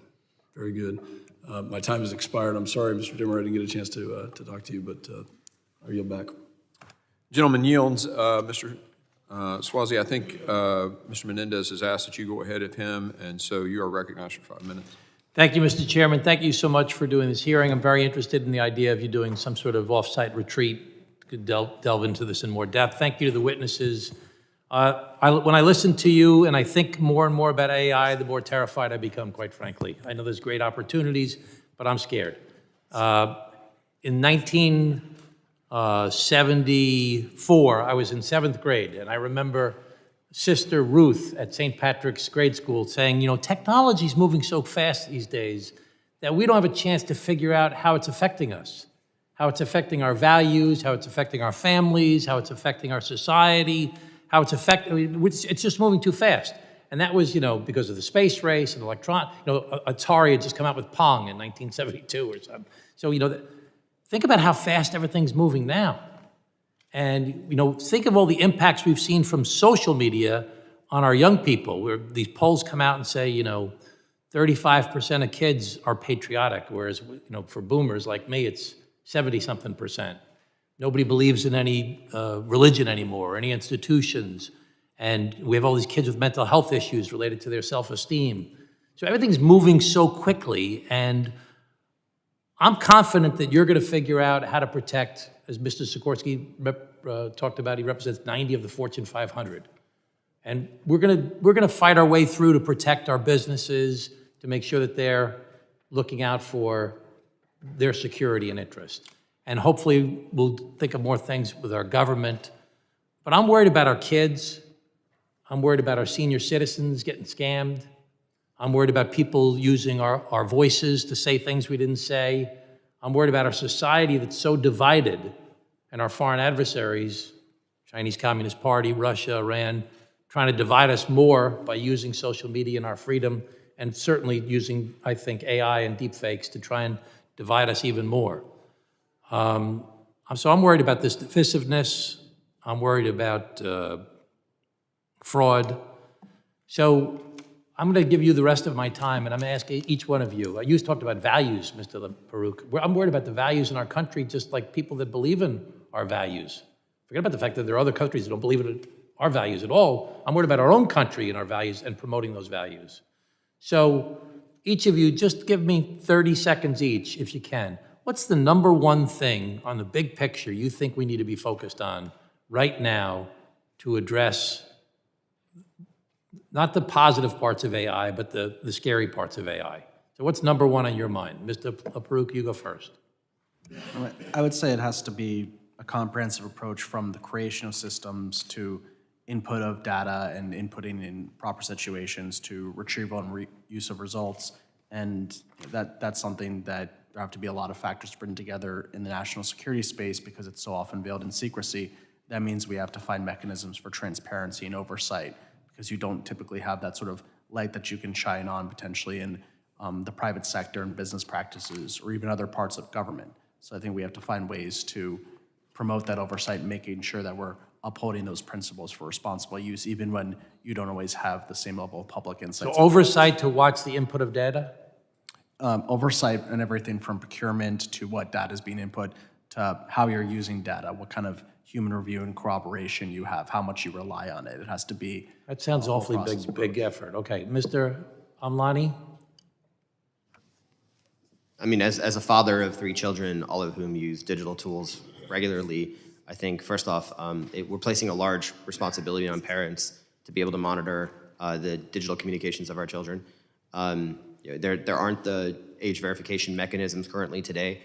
very good. My time has expired. I'm sorry, Mr. Dimmer, I didn't get a chance to talk to you, but I'll yield back. Gentleman yields. Mr. Swazi, I think Mr. Menendez has asked that you go ahead of him, and so you are recognized for 5 minutes. Thank you, Mr. Chairman. Thank you so much for doing this hearing. I'm very interested in the idea of you doing some sort of off-site retreat to delve into this in more depth. Thank you to the witnesses. When I listen to you and I think more and more about AI, the more terrified I become, quite frankly. I know there's great opportunities, but I'm scared. In 1974, I was in 7th grade, and I remember Sister Ruth at St. Patrick's Grade School saying, you know, technology's moving so fast these days that we don't have a chance to figure out how it's affecting us, how it's affecting our values, how it's affecting our families, how it's affecting our society, how it's affecting, it's just moving too fast. And that was, you know, because of the space race and Atari had just come out with Pong in 1972 or something. So, you know, think about how fast everything's moving now. And, you know, think of all the impacts we've seen from social media on our young people, where these polls come out and say, you know, 35% of kids are patriotic, whereas, you know, for boomers like me, it's 70-something%. Nobody believes in any religion anymore, or any institutions. And we have all these kids with mental health issues related to their self-esteem. So everything's moving so quickly, and I'm confident that you're going to figure out how to protect, as Mr. Sikorsky talked about, he represents 90 of the Fortune 500. And we're going to fight our way through to protect our businesses, to make sure that they're looking out for their security and interest. And hopefully we'll think of more things with our government. But I'm worried about our kids. I'm worried about our senior citizens getting scammed. I'm worried about people using our voices to say things we didn't say. I'm worried about our society that's so divided, and our foreign adversaries, Chinese Communist Party, Russia, Iran, trying to divide us more by using social media and our freedom, and certainly using, I think, AI and deepfakes to try and divide us even more. So I'm worried about this divisiveness. I'm worried about fraud. So I'm going to give you the rest of my time, and I'm going to ask each one of you. You talked about values, Mr. Baruch. I'm worried about the values in our country, just like people that believe in our values. Forget about the fact that there are other countries that don't believe in our values at all. I'm worried about our own country and our values and promoting those values. So each of you, just give me 30 seconds each, if you can. What's the number one thing on the big picture you think we need to be focused on right now to address not the positive parts of AI, but the scary parts of AI? So what's number one on your mind? Mr. Paruk, you go first. I would say it has to be a comprehensive approach from the creation of systems to input of data and inputting in proper situations to retrieval and use of results. And that's something that there have to be a lot of factors to bring together in the national security space because it's so often veiled in secrecy. That means we have to find mechanisms for transparency and oversight because you don't typically have that sort of light that you can shine on potentially in the private sector and business practices or even other parts of government. So I think we have to find ways to promote that oversight, making sure that we're upholding those principles for responsible use, even when you don't always have the same level of public insight. So oversight to watch the input of data? Oversight and everything from procurement to what data is being input to how you're using data, what kind of human review and corroboration you have, how much you rely on it. It has to be. That sounds awfully big effort. Okay, Mr. Amlani? I mean, as a father of 3 children, all of whom use digital tools regularly, I think, first off, we're placing a large responsibility on parents to be able to monitor the digital communications of our children. There aren't the age verification mechanisms currently today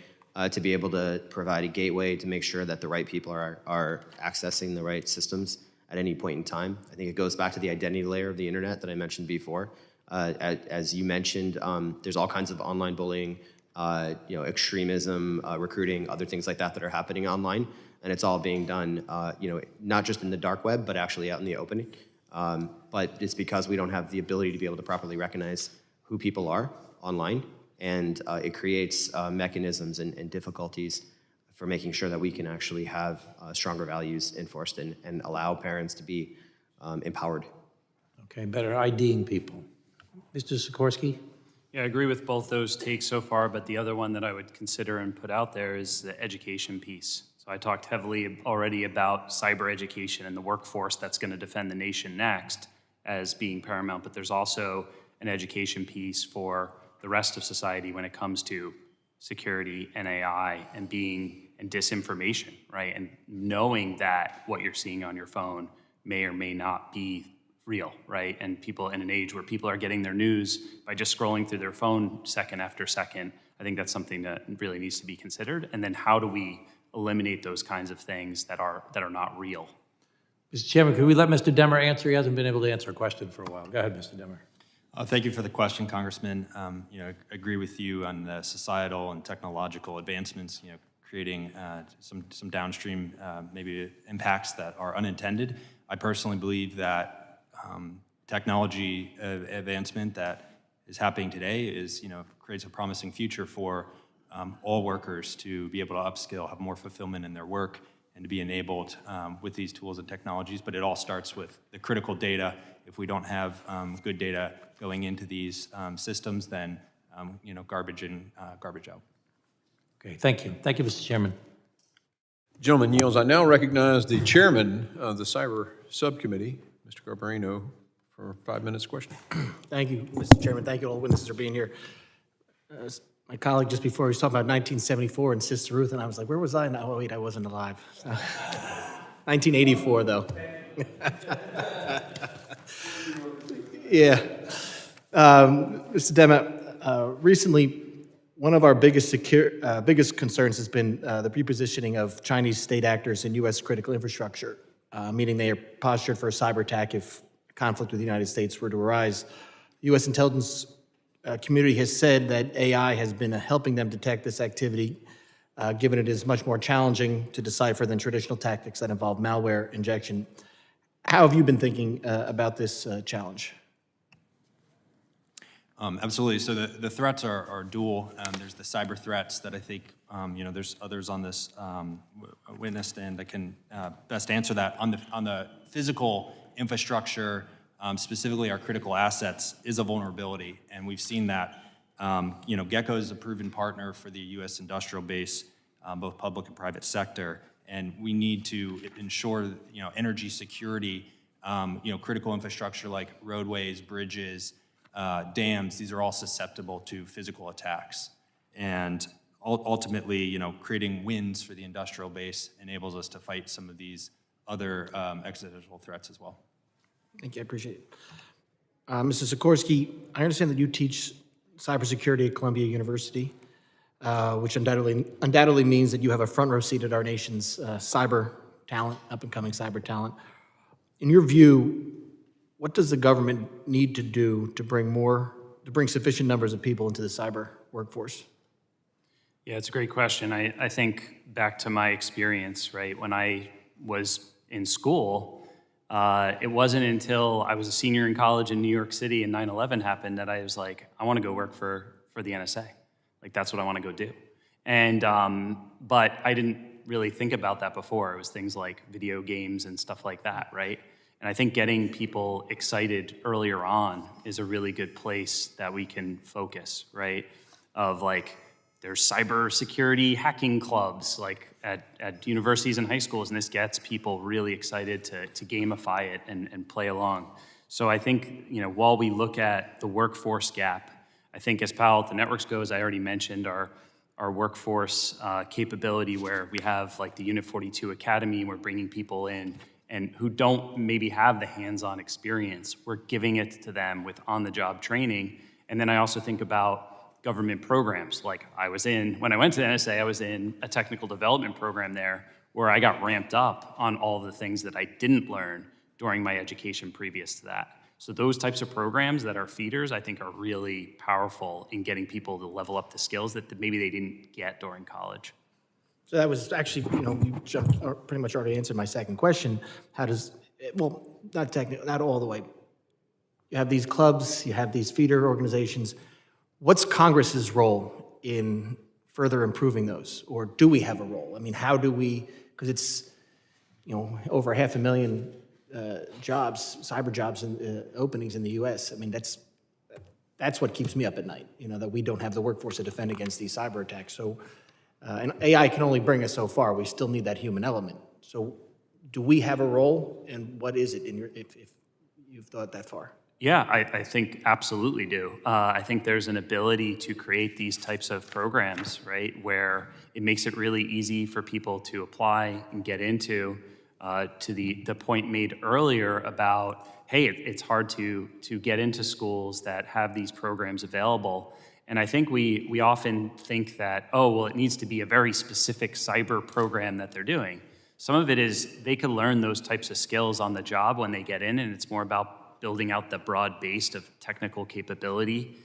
to be able to provide a gateway to make sure that the right people are accessing the right systems at any point in time. I think it goes back to the identity layer of the internet that I mentioned before. As you mentioned, there's all kinds of online bullying, extremism, recruiting, other things like that are happening online, and it's all being done, not just in the dark web, but actually out in the open. But it's because we don't have the ability to be able to properly recognize who people are online, and it creates mechanisms and difficulties for making sure that we can actually have stronger values enforced and allow parents to be empowered. Okay, better IDing people. Mr. Sikorsky? Yeah, I agree with both those takes so far, but the other one that I would consider and put out there is the education piece. So I talked heavily already about cyber education and the workforce that's going to defend the nation next as being paramount, but there's also an education piece for the rest of society when it comes to security and AI and disinformation, right? And knowing that what you're seeing on your phone may or may not be real, right? And people in an age where people are getting their news by just scrolling through their phone second after second, I think that's something that really needs to be considered. And then how do we eliminate those kinds of things that are not real? Mr. Chairman, could we let Mr. Demmer answer? He hasn't been able to answer a question for a while. Go ahead, Mr. Demmer. Thank you for the question, Congressman. I agree with you on the societal and technological advancements, creating some downstream maybe impacts that are unintended. I personally believe that technology advancement that is happening today creates a promising future for all workers to be able to upskill, have more fulfillment in their work, and to be enabled with these tools and technologies. But it all starts with the critical data. If we don't have good data going into these systems, then garbage in, garbage out. Okay, thank you. Thank you, Mr. Chairman. Gentleman yields. I now recognize the chairman of the Cyber Subcommittee, Mr. Garbarino, for a 5 minutes question. Thank you, Mr. Chairman. Thank you all witnesses for being here. My colleague just before, he was talking about 1974 and Sister Ruth, and I was like, where was I? No, wait, I wasn't alive. 1984, though. Yeah. Mr. Dema, recently, one of our biggest concerns has been the repositioning of Chinese state actors in U.S. critical infrastructure, meaning they are postured for a cyber attack if conflict with the United States were to arise. The U.S. intelligence community has said that AI has been helping them detect this activity, given it is much more challenging to decipher than traditional tactics that involve malware injection. How have you been thinking about this challenge? Absolutely. So the threats are dual. There's the cyber threats that I think, there's others on this witness stand that can best answer that. On the physical infrastructure, specifically our critical assets, is a vulnerability. And we've seen that. Gecko is a proven partner for the U.S. industrial base, both public and private sector. And we need to ensure, energy security, critical infrastructure like roadways, bridges, dams. These are all susceptible to physical attacks. And ultimately, creating wins for the industrial base enables us to fight some of these other existential threats as well. Thank you, I appreciate it. Mr. Sikorsky, I understand that you teach cybersecurity at Columbia University, which undoubtedly means that you have a front row seat at our nation's cyber talent, up-and-coming cyber talent. In your view, what does the government need to do to bring sufficient numbers of people into the cyber workforce? Yeah, it's a great question. I think back to my experience, right? When I was in school, it wasn't until I was a senior in college in New York City and 9/11 happened that I was like, I want to go work for the NSA. Like, that's what I want to go do. And, but I didn't really think about that before. It was things like video games and stuff like that, right? And I think getting people excited earlier on is a really good place that we can focus, right? Of like, there's cybersecurity hacking clubs like at universities and high schools, and this gets people really excited to gamify it and play along. So I think, while we look at the workforce gap, I think as Palo Alto Networks goes, I already mentioned our workforce capability where we have like the Unit 42 Academy, we're bringing people in and who don't maybe have the hands-on experience. We're giving it to them with on-the-job training. And then I also think about government programs. Like when I went to the NSA, I was in a technical development program there where I got ramped up on all the things that I didn't learn during my education previous to that. So those types of programs that are feeders, I think, are really powerful in getting people to level up the skills that maybe they didn't get during college. So that was actually, you jumped, or pretty much already answered my second question. How does, well, not technically, not all the way. You have these clubs, you have these feeder organizations. What's Congress's role in further improving those? Or do we have a role? I mean, how do we, because it's, over 500,000 jobs, cyber jobs and openings in the US. I mean, that's what keeps me up at night, that we don't have the workforce to defend against these cyber attacks. So, and AI can only bring us so far. We still need that human element. So do we have a role, and what is it if you've thought that far? Yeah, I think absolutely do. I think there's an ability to create these types of programs, right, where it makes it really easy for people to apply and get into. To the point made earlier about, hey, it's hard to get into schools that have these programs available. And I think we often think that, oh, well, it needs to be a very specific cyber program that they're doing. Some of it is they can learn those types of skills on the job when they get in, and it's more about building out the broad base of technical capability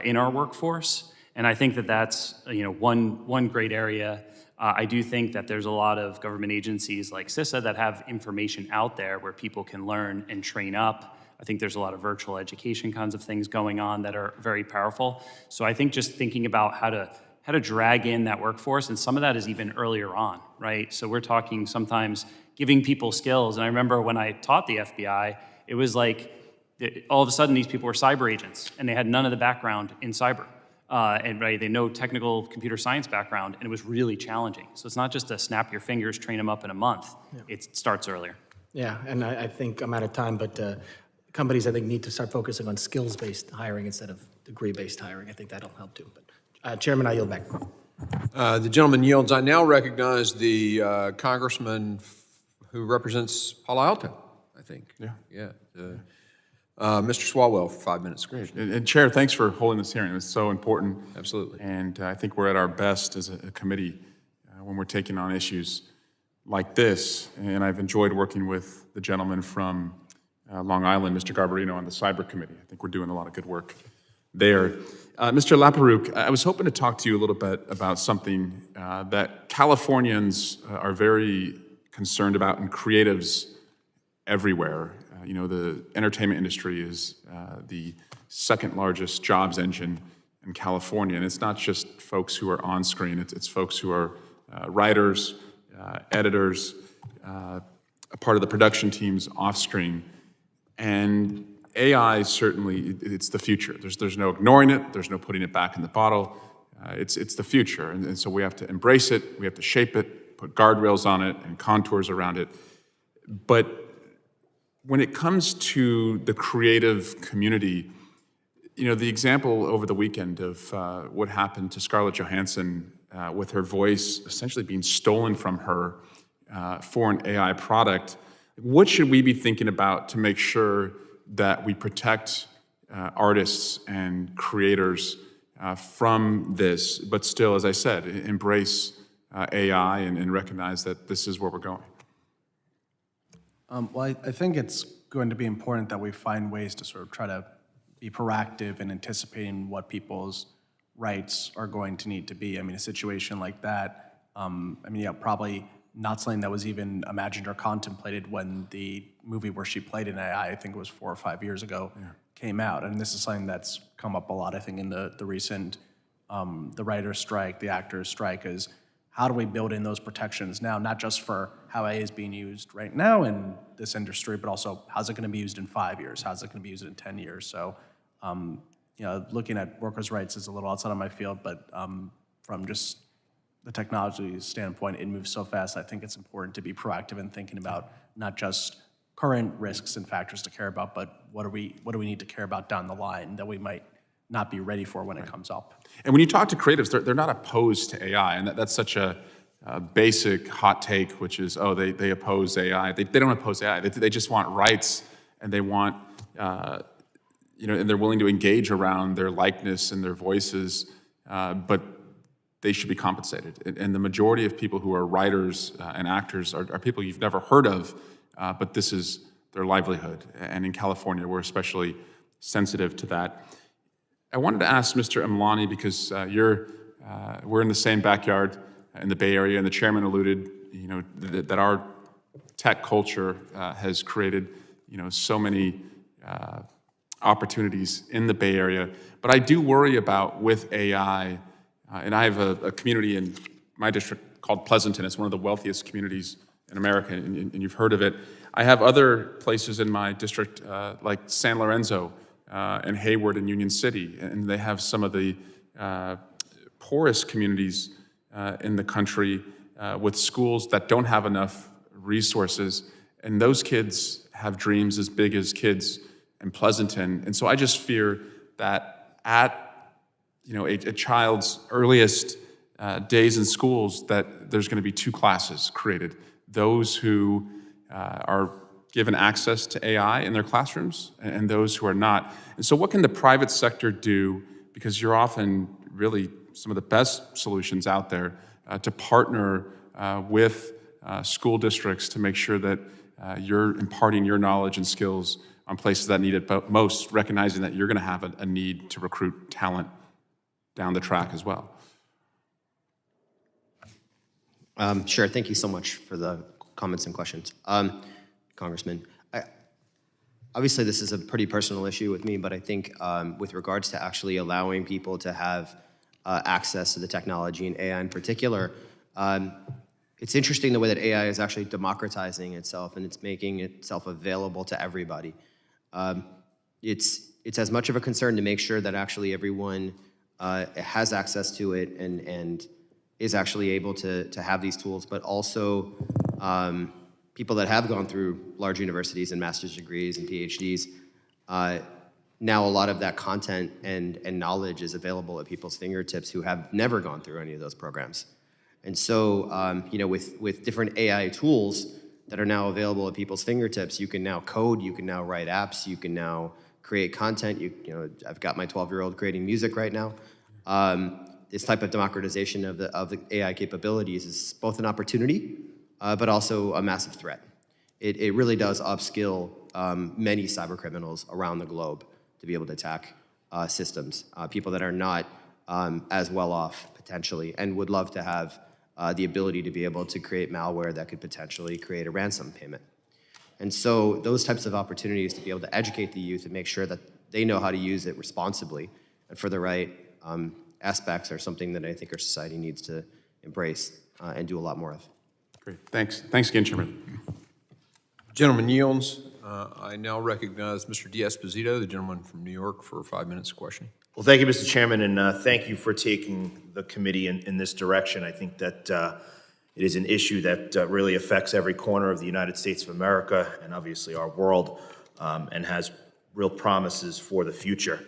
in our workforce. And I think that's one great area. I do think that there's a lot of government agencies like CISA that have information out there where people can learn and train up. I think there's a lot of virtual education kinds of things going on that are very powerful. So I think just thinking about how to drag in that workforce, and some of that is even earlier on, right? So we're talking sometimes giving people skills. And I remember when I taught the FBI, it was like all of a sudden these people were cyber agents and they had none of the background in cyber. And right, they know technical computer science background, and it was really challenging. So it's not just a snap your fingers, train them up in a month. Yeah. It starts earlier. Yeah, and I think I'm out of time, but companies, I think, need to start focusing on skills-based hiring instead of degree-based hiring. I think that'll help too. But Chairman, I yield back. The gentleman yields. I now recognize the congressman who represents Palo Alto, I think. Yeah. Mr. Swalwell for 5 minutes. Great. And Chair, thanks for holding this hearing. It's so important. Absolutely. And I think we're at our best as a committee when we're taking on issues like this. And I've enjoyed working with the gentleman from Long Island, Mr. Garbarino, on the Cyber Committee. I think we're doing a lot of good work there. Mr. Laperouk, I was hoping to talk to you a little bit about something that Californians are very concerned about, and creatives everywhere. The entertainment industry is the second largest jobs engine in California. And it's not just folks who are on screen, it's folks who are writers, editors, a part of the production teams off screen. And AI, certainly, it's the future. There's no ignoring it. There's no putting it back in the bottle. It's the future. And so we have to embrace it. We have to shape it, put guardrails on it and contours around it. But when it comes to the creative community, the example over the weekend of what happened to Scarlett Johansson with her voice essentially being stolen from her for an AI product, what should we be thinking about to make sure that we protect artists and creators from this, but still, as I said, embrace AI and recognize that this is where we're going? Well, I think it's going to be important that we find ways to sort of try to be proactive in anticipating what people's rights are going to need to be. I mean, a situation like that, probably not something that was even imagined or contemplated when the movie where she played in AI, I think it was 4 or 5 years ago, came out. And this is something that's come up a lot, I think, in the recent, the writer's strike, the actor's strike, is how do we build in those protections now, not just for how AI is being used right now in this industry, but also how's it going to be used in 5 years? How's it going to be used in 10 years? So, looking at workers' rights is a little outside of my field, but from just the technology standpoint, it moves so fast. I think it's important to be proactive in thinking about not just current risks and factors to care about, but what do we need to care about down the line that we might not be ready for when it comes up. And when you talk to creatives, they're not opposed to AI, and that's such a basic hot take, which is, they oppose AI. They don't oppose AI. They just want rights, and they want, and they're willing to engage around their likeness and their voices, but they should be compensated. And the majority of people who are writers and actors are people you've never heard of, but this is their livelihood. And in California, we're especially sensitive to that. I wanted to ask Mr. Amlani, because we're in the same backyard in the Bay Area, and the chairman alluded, that our tech culture has created, so many opportunities in the Bay Area. But I do worry about with AI, and I have a community in my district called Pleasanton. It's one of the wealthiest communities in America, and you've heard of it. I have other places in my district like San Lorenzo and Hayward and Union City, and they have some of the poorest communities in the country with schools that don't have enough resources, and those kids have dreams as big as kids in Pleasanton. And so I just fear that at a child's earliest days in schools, that there's going to be two classes created: those who are given access to AI in their classrooms and those who are not. And so what can the private sector do, because you're often really some of the best solutions out there, to partner with school districts to make sure that you're imparting your knowledge and skills on places that need it most, recognizing that you're going to have a need to recruit talent down the track as well? Sure, thank you so much for the comments and questions. Congressman, obviously this is a pretty personal issue with me, but I think with regards to actually allowing people to have access to the technology and AI in particular, it's interesting the way that AI is actually democratizing itself and it's making itself available to everybody. It's as much of a concern to make sure that actually everyone has access to it and is actually able to have these tools, but also people that have gone through large universities and master's degrees and PhDs, now a lot of that content and knowledge is available at people's fingertips who have never gone through any of those programs. And so, with different AI tools that are now available at people's fingertips, you can now code, you can now write apps, you can now create content. I've got my 12-year-old creating music right now. This type of democratization of the AI capabilities is both an opportunity, but also a massive threat. It really does upskill many cyber criminals around the globe to be able to attack systems, people that are not as well off potentially and would love to have the ability to be able to create malware that could potentially create a ransom payment. And so those types of opportunities to be able to educate the youth and make sure that they know how to use it responsibly and for the right aspects are something that I think our society needs to embrace and do a lot more of. Great, thanks. Thanks again, Chairman. Gentleman yields. I now recognize Mr. D'Esposito, the gentleman from New York, for 5 minutes question. Well, thank you, Mr. Chairman, and thank you for taking the committee in this direction. I think that it is an issue that really affects every corner of the United States of America and obviously our world, and has real promises for the future.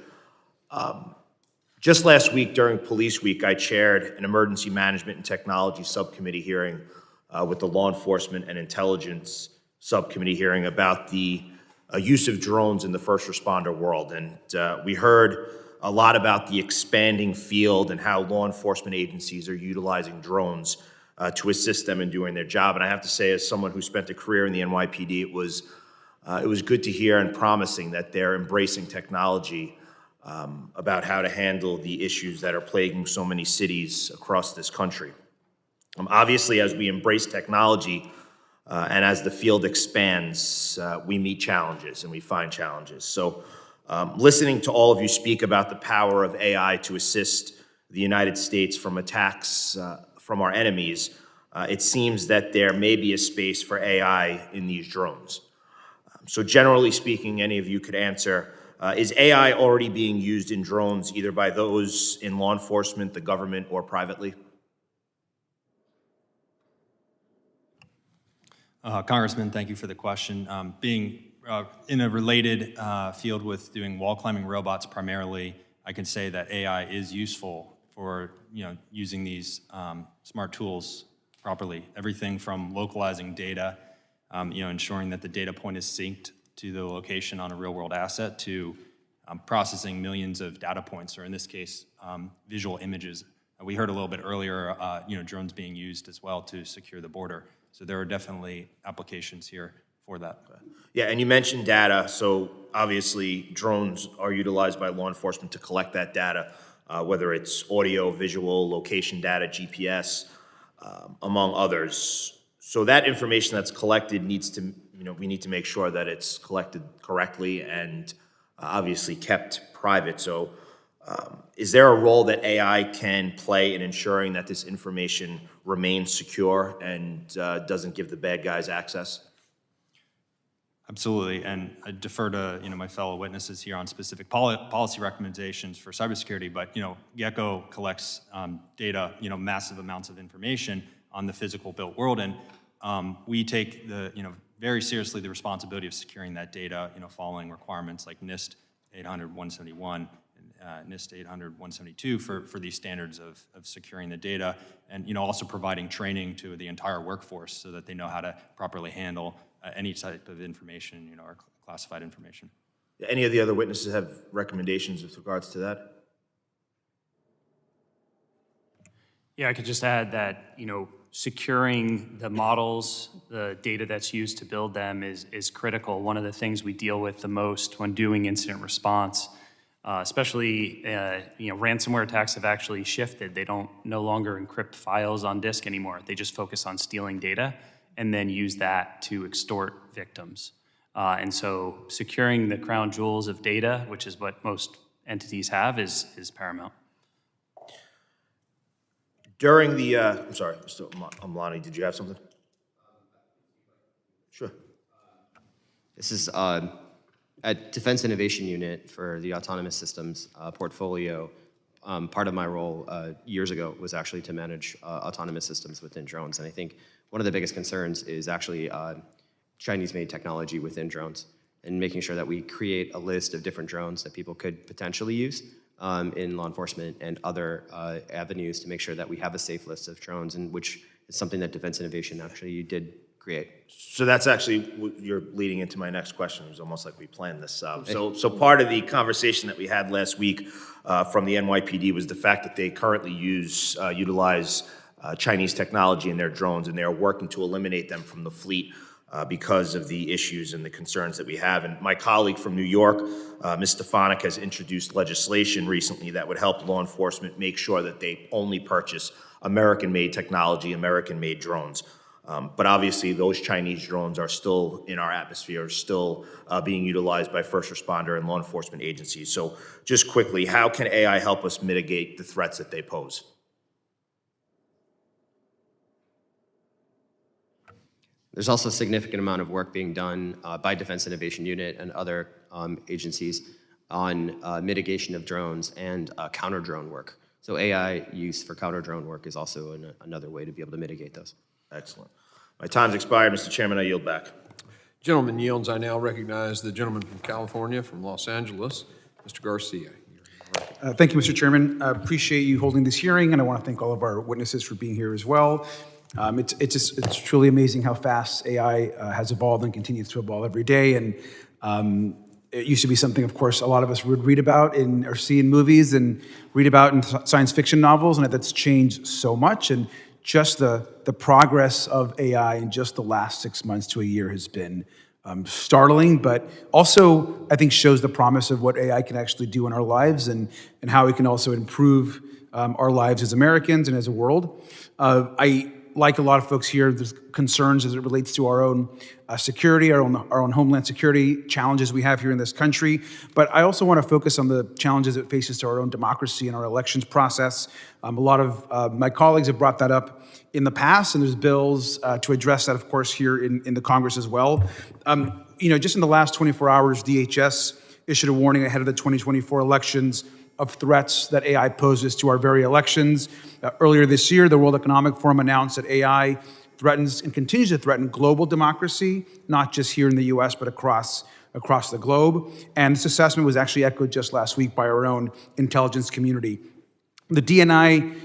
Just last week during Police Week, I chaired an Emergency Management and Technology Subcommittee hearing with the Law Enforcement and Intelligence Subcommittee hearing about the use of drones in the first responder world. And we heard a lot about the expanding field and how law enforcement agencies are utilizing drones to assist them in doing their job. And I have to say, as someone who spent a career in the NYPD, it was good to hear and promising that they're embracing technology about how to handle the issues that are plaguing so many cities across this country. Obviously, as we embrace technology and as the field expands, we meet challenges and we find challenges. So listening to all of you speak about the power of AI to assist the United States from attacks from our enemies, it seems that there may be a space for AI in these drones. So generally speaking, any of you could answer, is AI already being used in drones either by those in law enforcement, the government, or privately? Congressman, thank you for the question. Being in a related field with doing wall climbing robots primarily, I can say that AI is useful for using these smart tools properly. Everything from localizing data, ensuring that the data point is synced to the location on a real-world asset, to processing millions of data points, or in this case, visual images. We heard a little bit earlier, drones being used as well to secure the border. So there are definitely applications here for that. Yeah, and you mentioned data, so obviously drones are utilized by law enforcement to collect that data, whether it's audio, visual, location data, GPS, among others. So that information that's collected needs to, we need to make sure that it's collected correctly and obviously kept private. So is there a role that AI can play in ensuring that this information remains secure and doesn't give the bad guys access? Absolutely, and I defer to my fellow witnesses here on specific policy recommendations for cybersecurity. But Gecko collects data, massive amounts of information on the physical built world, and we take very seriously the responsibility of securing that data, following requirements like NIST 800-171 and NIST 800-172 for these standards of securing the data, and also providing training to the entire workforce so that they know how to properly handle any type of information, or classified information. Any of the other witnesses have recommendations with regards to that? Yeah, I could just add that, securing the models, the data that's used to build them is critical. One of the things we deal with the most when doing incident response, especially, ransomware attacks have actually shifted. They don't no longer encrypt files on disk anymore. They just focus on stealing data and then use that to extort victims. And so securing the crown jewels of data, which is what most entities have, is paramount. During the, I'm sorry, Mr. Amlani, did you have something? Sure. This is at Defense Innovation Unit for the Autonomous Systems portfolio. Part of my role years ago was actually to manage autonomous systems within drones. And I think one of the biggest concerns is actually Chinese-made technology within drones and making sure that we create a list of different drones that people could potentially use in law enforcement and other avenues to make sure that we have a safe list of drones, and which is something that Defense Innovation actually did create. So that's actually, you're leading into my next question. It was almost like we planned this. So part of the conversation that we had last week from the NYPD was the fact that they currently utilize Chinese technology in their drones, and they are working to eliminate them from the fleet because of the issues and the concerns that we have. And my colleague from New York, Ms. Stefanik, has introduced legislation recently that would help law enforcement make sure that they only purchase American-made technology, American-made drones. But obviously, those Chinese drones are still in our atmosphere, still being utilized by first responder and law enforcement agencies. So just quickly, how can AI help us mitigate the threats that they pose? There's also a significant amount of work being done by Defense Innovation Unit and other agencies on mitigation of drones and counter-drone work. So AI use for counter-drone work is also another way to be able to mitigate those. Excellent. My time's expired, Mr. Chairman. I yield back. Gentleman yields. I now recognize the gentleman from California, from Los Angeles, Mr. Garcia. Thank you, Mr. Chairman. I appreciate you holding this hearing, and I want to thank all of our witnesses for being here as well. It's truly amazing how fast AI has evolved and continues to evolve every day. And it used to be something, of course, a lot of us would read about or see in movies and read about in science fiction novels, and that's changed so much. And just the progress of AI in just the last 6 months to a year has been startling, but also I think shows the promise of what AI can actually do in our lives and how it can also improve our lives as Americans and as a world. I, like a lot of folks here, there's concerns as it relates to our own security, our own homeland security challenges we have here in this country. But I also want to focus on the challenges it faces to our own democracy and our elections process. A lot of my colleagues have brought that up in the past, and there's bills to address that, of course, here in the Congress as well. Just in the last 24 hours, DHS issued a warning ahead of the 2024 elections of threats that AI poses to our very elections. Earlier this year, the World Economic Forum announced that AI threatens and continues to threaten global democracy, not just here in the US, but across the globe. And this assessment was actually echoed just last week by our own intelligence community. The DNI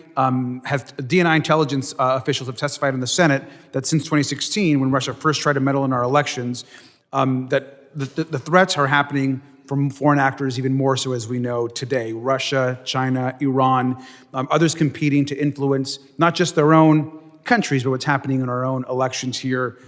intelligence officials have testified in the Senate that since 2016, when Russia first tried to meddle in our elections, that the threats are happening from foreign actors even more so as we know today. Russia, China, Iran, others competing to influence not just their own countries, but what's happening in our own elections here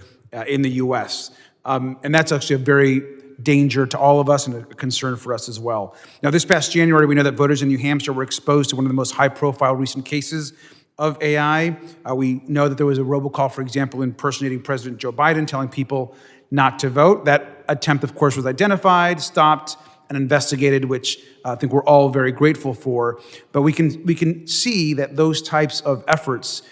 in the US. And that's actually a very danger to all of us and a concern for us as well. Now, this past January, we know that voters in New Hampshire were exposed to one of the most high-profile recent cases of AI. We know that there was a robocall, for example, impersonating President Joe Biden, telling people not to vote. That attempt, of course, was identified, stopped, and investigated, which I think we're all very grateful for. But we can see that those types of efforts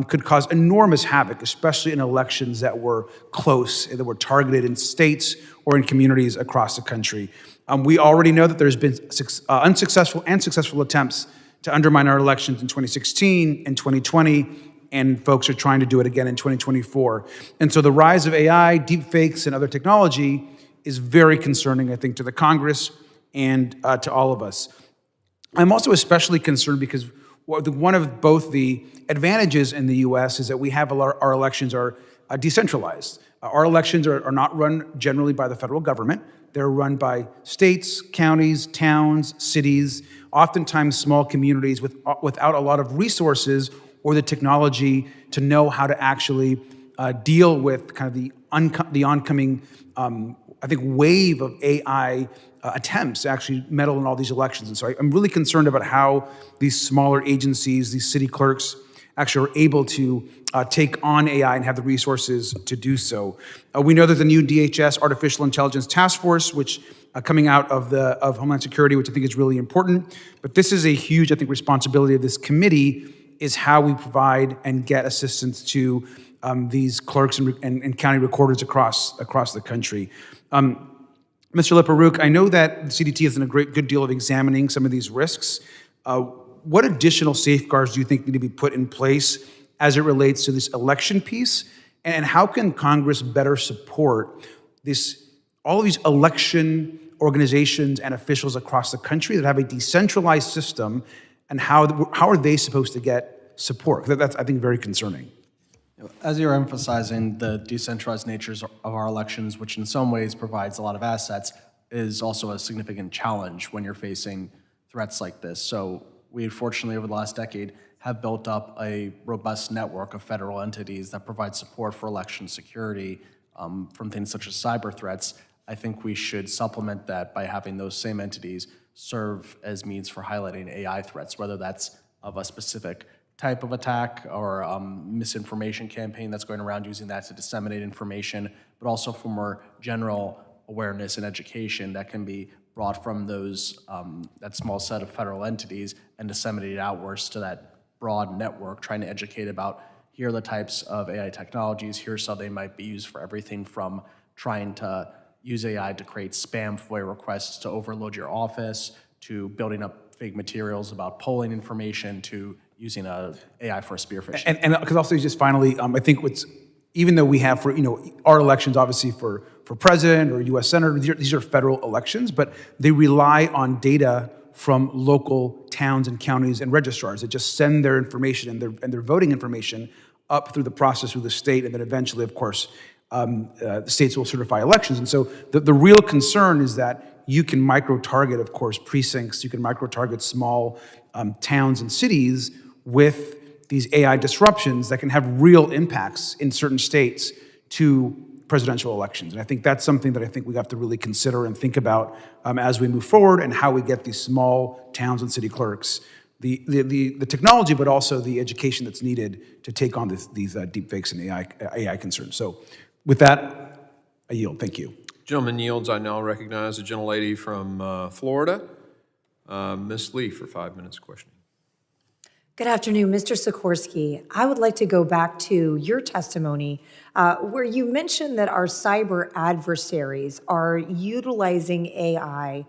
could cause enormous havoc, especially in elections that were close, that were targeted in states or in communities across the country. We already know that there's been unsuccessful and successful attempts to undermine our elections in 2016 and 2020, and folks are trying to do it again in 2024. And so the rise of AI, deepfakes, and other technology is very concerning, I think, to the Congress and to all of us. I'm also especially concerned because one of both the advantages in the U.S. is that we have our elections are decentralized. Our elections are not run generally by the federal government. They're run by states, counties, towns, cities, oftentimes small communities without a lot of resources or the technology to know how to actually deal with kind of the oncoming, I think, wave of AI attempts to actually meddle in all these elections. And so I'm really concerned about how these smaller agencies, these city clerks, actually are able to take on AI and have the resources to do so. We know there's a new DHS Artificial Intelligence Task Force, which coming out of Homeland Security, which I think is really important. But this is a huge, I think, responsibility of this committee, is how we provide and get assistance to these clerks and county recorders across the country. Mr. Leparouk, I know that the CDT has done a good deal of examining some of these risks. What additional safeguards do you think need to be put in place as it relates to this election piece? And how can Congress better support all of these election organizations and officials across the country that have a decentralized system, and how are they supposed to get support? Because that's, I think, very concerning. As you're emphasizing, the decentralized natures of our elections, which in some ways provides a lot of assets, is also a significant challenge when you're facing threats like this. So we, fortunately, over the last decade, have built up a robust network of federal entities that provide support for election security from things such as cyber threats. I think we should supplement that by having those same entities serve as means for highlighting AI threats, whether that's of a specific type of attack or misinformation campaign that's going around using that to disseminate information, but also for more general awareness and education that can be brought from that small set of federal entities and disseminated outwards to that broad network, trying to educate about here are the types of AI technologies, here's how they might be used for everything from trying to use AI to create spam FOIA requests to overload your office, to building up fake materials about polling information, to using AI for spear phishing. And because also just finally, I think even though we have for our elections, obviously for president or U.S. senator, these are federal elections, but they rely on data from local towns and counties and registrars that just send their information and their voting information up through the process through the state, and then eventually, of course, the states will certify elections. And so the real concern is that you can micro-target, of course, precincts, you can micro-target small towns and cities with these AI disruptions that can have real impacts in certain states to presidential elections. And I think that's something that I think we have to really consider and think about as we move forward, and how we get these small towns and city clerks the technology, but also the education that's needed to take on these deepfakes and AI concerns. So with that, I yield. Thank you. Gentleman yields. I now recognize the gentlelady from Florida, Ms. Lee, for 5 minutes questioning. Good afternoon, Mr. Sikorsky. I would like to go back to your testimony where you mentioned that our cyber adversaries are utilizing AI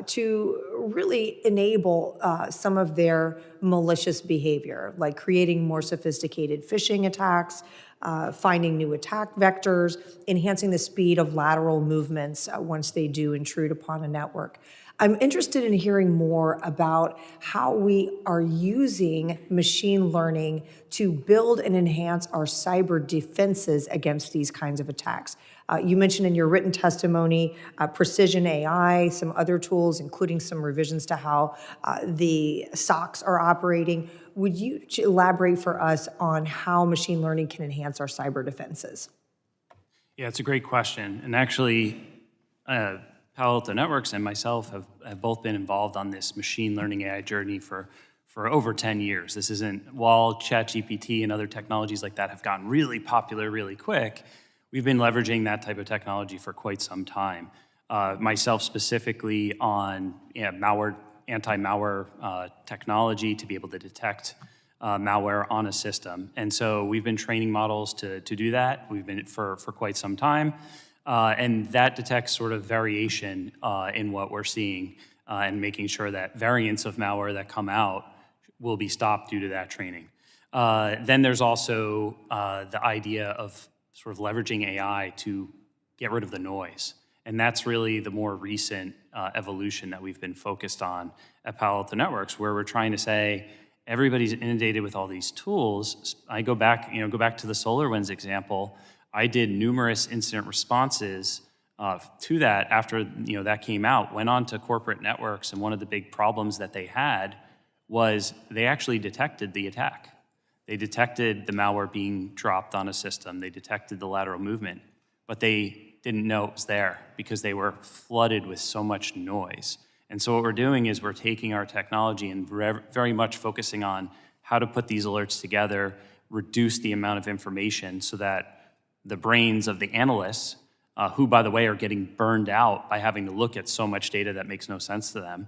to really enable some of their malicious behavior, like creating more sophisticated phishing attacks, finding new attack vectors, enhancing the speed of lateral movements once they do intrude upon a network. I'm interested in hearing more about how we are using machine learning to build and enhance our cyber defenses against these kinds of attacks. You mentioned in your written testimony precision AI, some other tools, including some revisions to how the SOCs are operating. Would you elaborate for us on how machine learning can enhance our cyber defenses? Yeah, it's a great question. And actually, Palo Alto Networks and myself have both been involved on this machine learning AI journey for over 10 years. This isn't, while ChatGPT and other technologies like that have gotten really popular really quick, we've been leveraging that type of technology for quite some time. Myself specifically on malware, anti-malware technology to be able to detect malware on a system. And so we've been training models to do that. We've been for quite some time. And that detects sort of variation in what we're seeing and making sure that variants of malware that come out will be stopped due to that training. Then there's also the idea of sort of leveraging AI to get rid of the noise. And that's really the more recent evolution that we've been focused on at Palo Alto Networks, where we're trying to say, everybody's inundated with all these tools. I go back to the SolarWinds example. I did numerous incident responses to that after that came out, went on to corporate networks, and one of the big problems that they had was they actually detected the attack. They detected the malware being dropped on a system. They detected the lateral movement, but they didn't know it was there because they were flooded with so much noise. And so what we're doing is we're taking our technology and very much focusing on how to put these alerts together, reduce the amount of information so that the brains of the analysts, who, by the way, are getting burned out by having to look at so much data that makes no sense to them,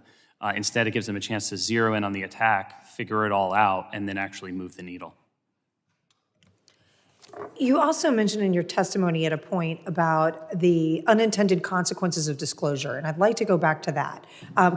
instead it gives them a chance to zero in on the attack, figure it all out, and then actually move the needle. You also mentioned in your testimony at a point about the unintended consequences of disclosure, and I'd like to go back to that.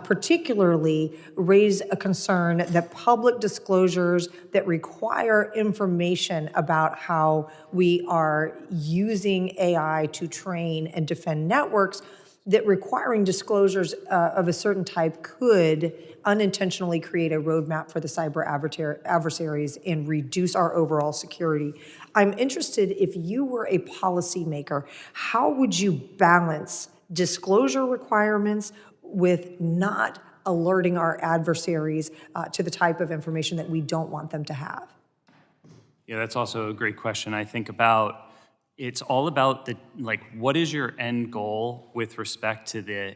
Particularly raise a concern that public disclosures that require information about how we are using AI to train and defend networks, that requiring disclosures of a certain type could unintentionally create a roadmap for the cyber adversaries and reduce our overall security. I'm interested, if you were a policymaker, how would you balance disclosure requirements with not alerting our adversaries to the type of information that we don't want them to have? Yeah, that's also a great question. I think about it's all about what is your end goal with respect to the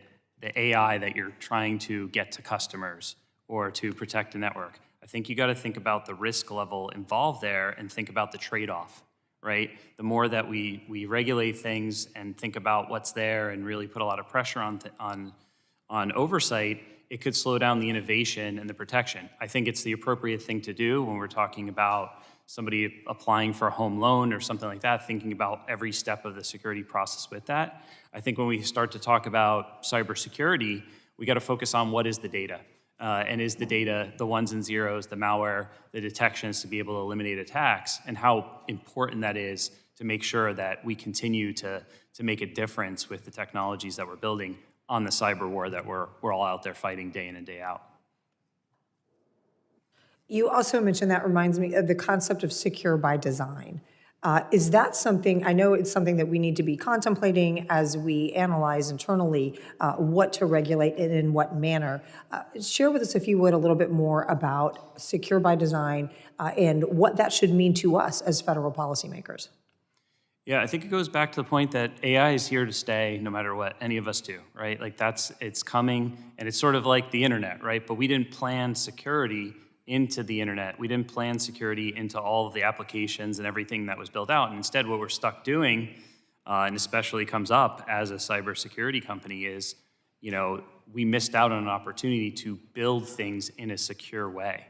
AI that you're trying to get to customers or to protect a network. I think you got to think about the risk level involved there and think about the trade-off, right? The more that we regulate things and think about what's there and really put a lot of pressure on oversight, it could slow down the innovation and the protection. I think it's the appropriate thing to do when we're talking about somebody applying for a home loan or something like that, thinking about every step of the security process with that. I think when we start to talk about cybersecurity, we got to focus on what is the data. And is the data the ones and zeros, the malware, the detections to be able to eliminate attacks, and how important that is to make sure that we continue to make a difference with the technologies that we're building on the cyber war that we're all out there fighting day in and day out. You also mentioned, that reminds me of the concept of secure by design. Is that something, I know it's something that we need to be contemplating as we analyze internally what to regulate and in what manner. Share with us, if you would, a little bit more about secure by design and what that should mean to us as federal policymakers. Yeah, I think it goes back to the point that AI is here to stay no matter what any of us do, right? It's coming, and it's sort of like the internet, right? But we didn't plan security into the internet. We didn't plan security into all of the applications and everything that was built out. And instead, what we're stuck doing, and especially comes up as a cybersecurity company, is, we missed out on an opportunity to build things in a secure way.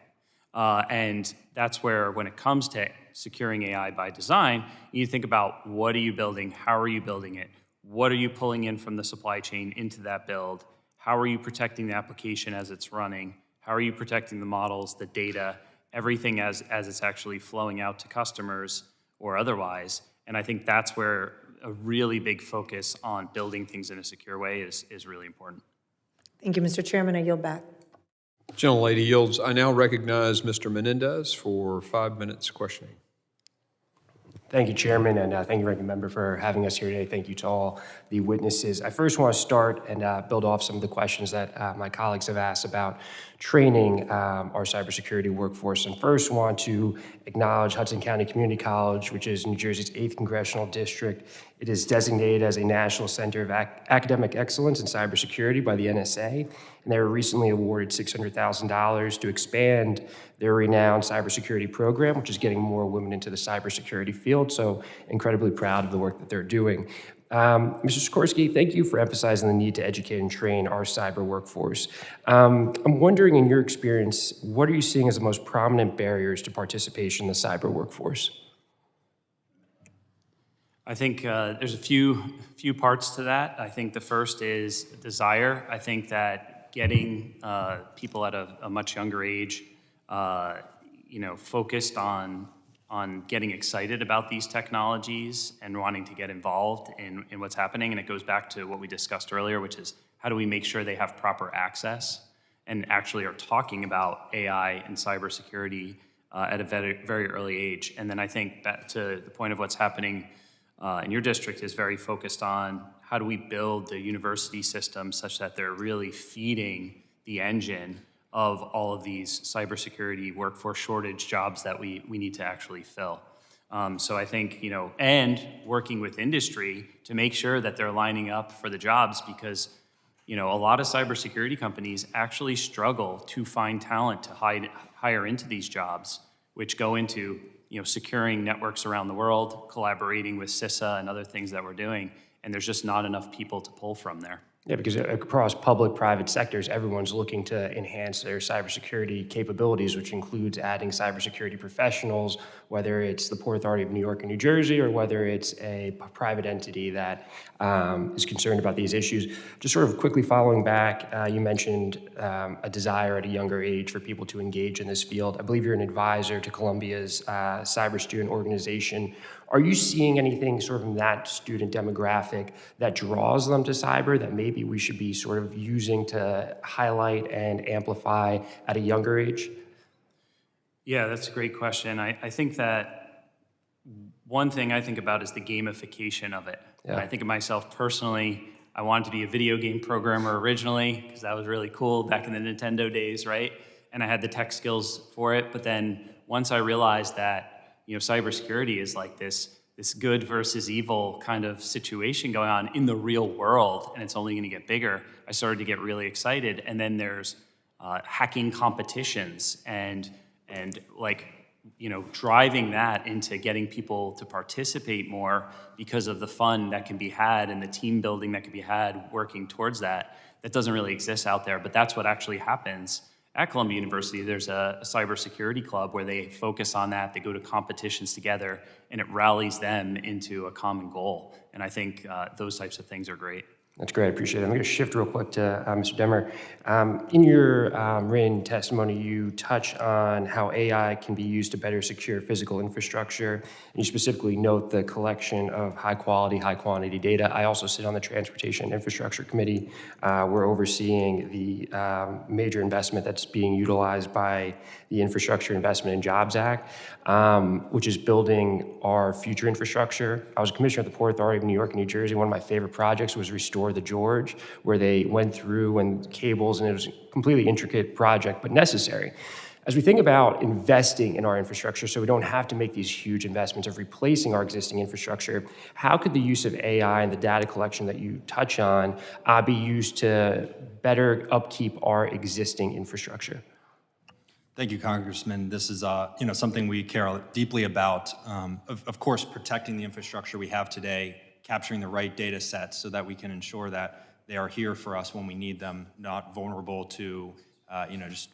And that's where, when it comes to securing AI by design, you think about what are you building, how are you building it, what are you pulling in from the supply chain into that build, how are you protecting the application as it's running, how are you protecting the models, the data, everything as it's actually flowing out to customers or otherwise. And I think that's where a really big focus on building things in a secure way is really important. Thank you, Mr. Chairman. I yield back. Gentlelady yields. I now recognize Mr. Menendez for 5 minutes questioning. Thank you, Chairman, and thank you, Ranking Member, for having us here today. Thank you to all the witnesses. I first want to start and build off some of the questions that my colleagues have asked about training our cybersecurity workforce. And first want to acknowledge Hudson County Community College, which is New Jersey's 8th Congressional District. It is designated as a National Center of Academic Excellence in Cybersecurity by the NSA, and they were recently awarded $600,000 to expand their renowned cybersecurity program, which is getting more women into the cybersecurity field. So incredibly proud of the work that they're doing. Mr. Sikorsky, thank you for emphasizing the need to educate and train our cyber workforce. I'm wondering, in your experience, what are you seeing as the most prominent barriers to participation in the cyber workforce? I think there's a few parts to that. I think the first is desire. I think that getting people at a much younger age, focused on getting excited about these technologies and wanting to get involved in what's happening. And it goes back to what we discussed earlier, which is how do we make sure they have proper access and actually are talking about AI and cybersecurity at a very, very early age. And then I think back to the point of what's happening in your district is very focused on how do we build the university system such that they're really feeding the engine of all of these cybersecurity workforce shortage jobs that we need to actually fill. So I think, and working with industry to make sure that they're lining up for the jobs, because, a lot of cybersecurity companies actually struggle to find talent to hire into these jobs, which go into, securing networks around the world, collaborating with CISA and other things that we're doing, and there's just not enough people to pull from there. Yeah, because across public, private sectors, everyone's looking to enhance their cybersecurity capabilities, which includes adding cybersecurity professionals, whether it's the Port Authority of New York and New Jersey, or whether it's a private entity that is concerned about these issues. Just sort of quickly following back, you mentioned a desire at a younger age for people to engage in this field. I believe you're an advisor to Columbia's cyber student organization. Are you seeing anything sort of in that student demographic that draws them to cyber that maybe we should be sort of using to highlight and amplify at a younger age? Yeah, that's a great question. I think that one thing I think about is the gamification of it. Yeah. I think of myself personally, I wanted to be a video game programmer originally because that was really cool back in the Nintendo days, right? And I had the tech skills for it. But then once I realized that cybersecurity is like this good versus evil kind of situation going on in the real world, and it's only going to get bigger, I started to get really excited. And then there's hacking competitions and driving that into getting people to participate more because of the fun that can be had and the team building that can be had working towards that. That doesn't really exist out there, but that's what actually happens. At Columbia University, there's a cybersecurity club where they focus on that. They go to competitions together, and it rallies them into a common goal. And I think those types of things are great. That's great. I appreciate it. I'm going to shift real quick to Mr. Demmer. In your written testimony, you touch on how AI can be used to better secure physical infrastructure. And you specifically note the collection of high quantity data. I also sit on the Transportation and Infrastructure Committee. We're overseeing the major investment that's being utilized by the Infrastructure Investment and Jobs Act, which is building our future infrastructure. I was a commissioner at the Port Authority of New York and New Jersey. One of my favorite projects was Restore the George, where they went through and cables, and it was a completely intricate project, but necessary. As we think about investing in our infrastructure so we don't have to make these huge investments of replacing our existing infrastructure, how could the use of AI and the data collection that you touch on be used to better upkeep our existing infrastructure? Thank you, Congressman. This is something we care deeply about. Of course, protecting the infrastructure we have today, capturing the right data sets so that we can ensure that they are here for us when we need them, not vulnerable to just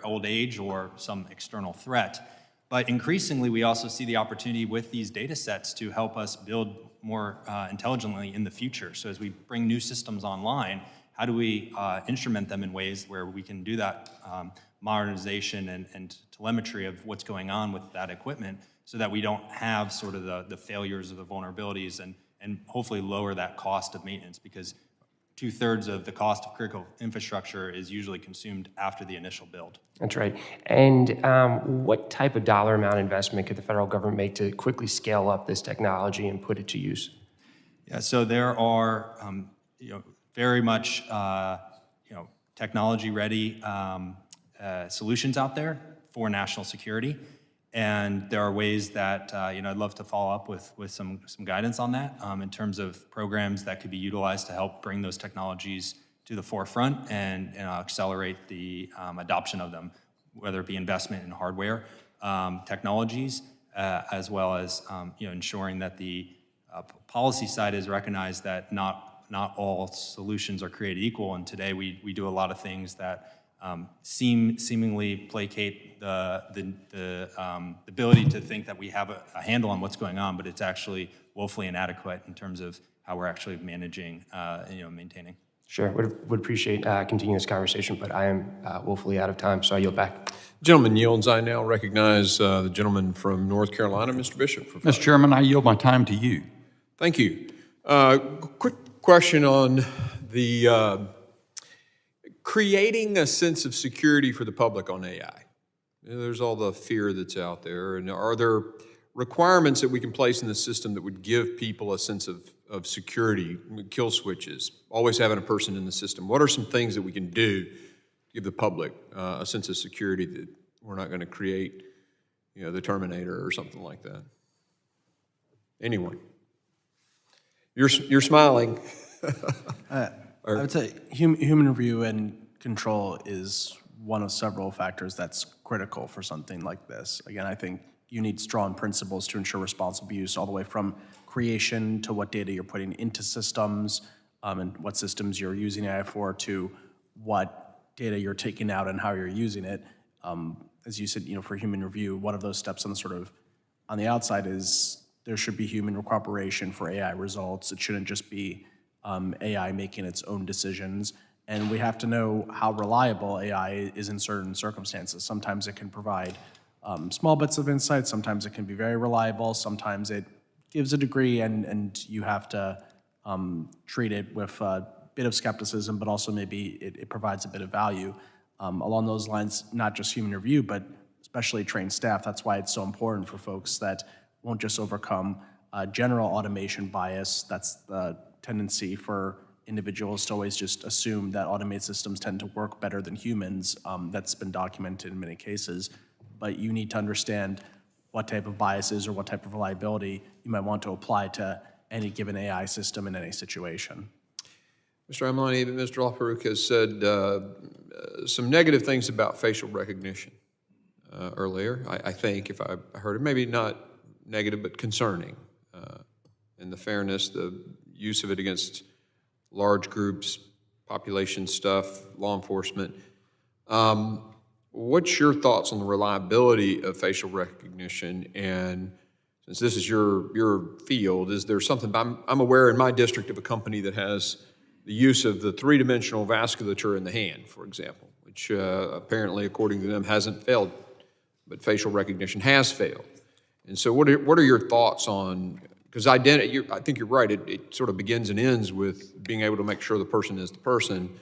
old age or some external threat. But increasingly, we also see the opportunity with these data sets to help us build more intelligently in the future. So as we bring new systems online, how do we instrument them in ways where we can do that modernization and telemetry of what's going on with that equipment so that we don't have sort of the failures or the vulnerabilities and hopefully lower that cost of maintenance, because 2/3 of the cost of critical infrastructure is usually consumed after the initial build. That's right. And what type of dollar amount investment could the federal government make to quickly scale up this technology and put it to use? Yeah, so there are, very much, technology-ready solutions out there for national security, and there are ways that I'd love to follow up with some guidance on that in terms of programs that could be utilized to help bring those technologies to the forefront and accelerate the adoption of them, whether it be investment in hardware technologies, as well as ensuring that the policy side is recognized that not all solutions are created equal, and today we do a lot of things that seemingly placate the ability to think that we have a handle on what's going on, but it's actually woefully inadequate in terms of how we're actually managing, maintaining. Sure, would appreciate continuing this conversation, but I am woefully out of time, so I yield back. Gentleman yields. I now recognize the gentleman from North Carolina, Mr. Bishop. Mr. Chairman, I yield my time to you. Thank you. Quick question on the creating a sense of security for the public on AI. There's all the fear that's out there, and are there requirements that we can place in the system that would give people a sense of security, kill switches, always having a person in the system? What are some things that we can do to give the public a sense of security that we're not going to create, the Terminator or something like that? Anyone? You're smiling. I would say human review and control is one of several factors that's critical for something like this. Again, I think you need strong principles to ensure responsible use all the way from creation to what data you're putting into systems and what systems you're using AI for to what data you're taking out and how you're using it. As you said, for human review, one of those steps on the outside is there should be human cooperation for AI results. It shouldn't just be AI making its own decisions. And we have to know how reliable AI is in certain circumstances. Sometimes it can provide small bits of insight, sometimes it can be very reliable, sometimes it gives a degree and you have to treat it with a bit of skepticism, but also maybe it provides a bit of value. Along those lines, not just human review, but especially trained staff. That's why it's so important for folks that won't just overcome general automation bias. That's the tendency for individuals to always just assume that automated systems tend to work better than humans. That's been documented in many cases. But you need to understand what type of biases or what type of reliability you might want to apply to any given AI system in any situation. Mr. Amlani, Mr. Alfarouk has said some negative things about facial recognition earlier, I think, if I heard it. Maybe not negative, but concerning. And the fairness, the use of it against large groups, population stuff, law enforcement. What's your thoughts on the reliability of facial recognition? And since this is your field, is there something, I'm aware in my district of a company that has the use of the three-dimensional vasculature in the hand, for example, which apparently, according to them, hasn't failed, but facial recognition has failed. And so what are your thoughts on, because identity, I think you're right, it sort of begins and ends with being able to make sure the person is the person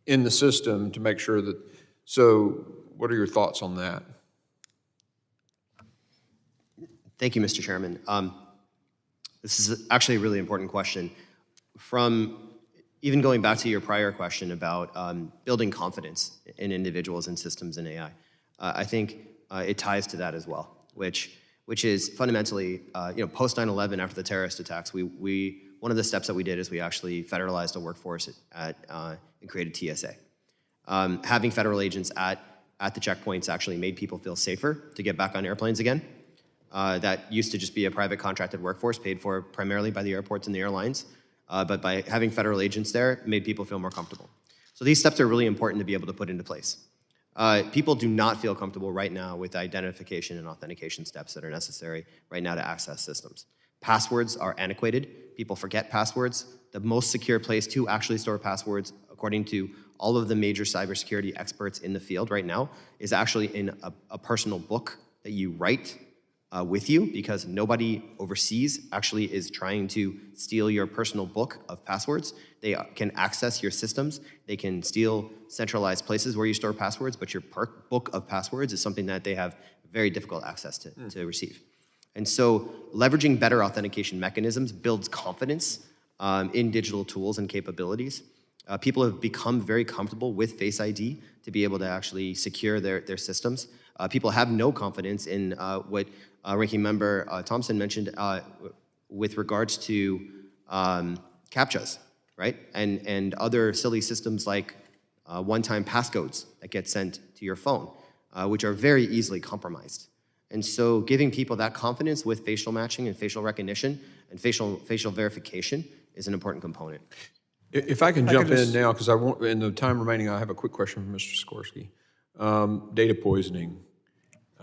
in the system to make sure that, so what are your thoughts on that? Thank you, Mr. Chairman. This is actually a really important question. From even going back to your prior question about building confidence in individuals and systems in AI, I think it ties to that as well, which is fundamentally, post 9/11, after the terrorist attacks, one of the steps that we did is we actually federalized a workforce and created TSA. Having federal agents at the checkpoints actually made people feel safer to get back on airplanes again. That used to just be a private contracted workforce paid for primarily by the airports and the airlines. But by having federal agents there, it made people feel more comfortable. So these steps are really important to be able to put into place. People do not feel comfortable right now with the identification and authentication steps that are necessary right now to access systems. Passwords are antiquated. People forget passwords. The most secure place to actually store passwords, according to all of the major cybersecurity experts in the field right now, is actually in a personal book that you write with you, because nobody overseas actually is trying to steal your personal book of passwords. They can access your systems. They can steal centralized places where you store passwords, but your book of passwords is something that they have very difficult access to receive. And so leveraging better authentication mechanisms builds confidence in digital tools and capabilities. People have become very comfortable with Face ID to be able to actually secure their systems. People have no confidence in what Ranking Member Thompson mentioned with regards to CAPTCHAs, right? And other silly systems like one-time passcodes that get sent to your phone, which are very easily compromised. And so giving people that confidence with facial matching and facial recognition and facial verification is an important component. If I can jump in now, because in the time remaining, I have a quick question for Mr. Sikorsky. Data poisoning,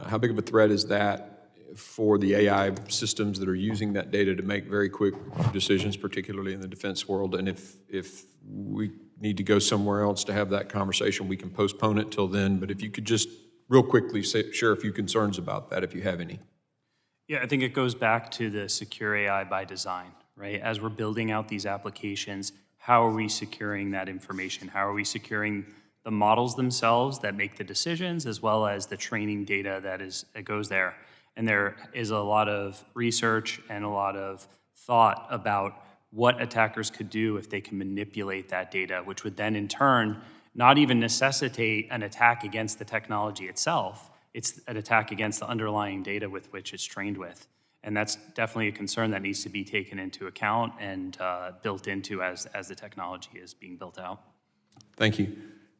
how big of a threat is that for the AI systems that are using that data to make very quick decisions, particularly in the defense world? And if we need to go somewhere else to have that conversation, we can postpone it till then. But if you could just real quickly share a few concerns about that, if you have any. Yeah, I think it goes back to the secure AI by design, right? As we're building out these applications, how are we securing that information? How are we securing the models themselves that make the decisions, as well as the training data that goes there? And there is a lot of research and a lot of thought about what attackers could do if they can manipulate that data, which would then in turn not even necessitate an attack against the technology itself. It's an attack against the underlying data with which it's trained with. And that's definitely a concern that needs to be taken into account and built into as the technology is being built out. Thank you.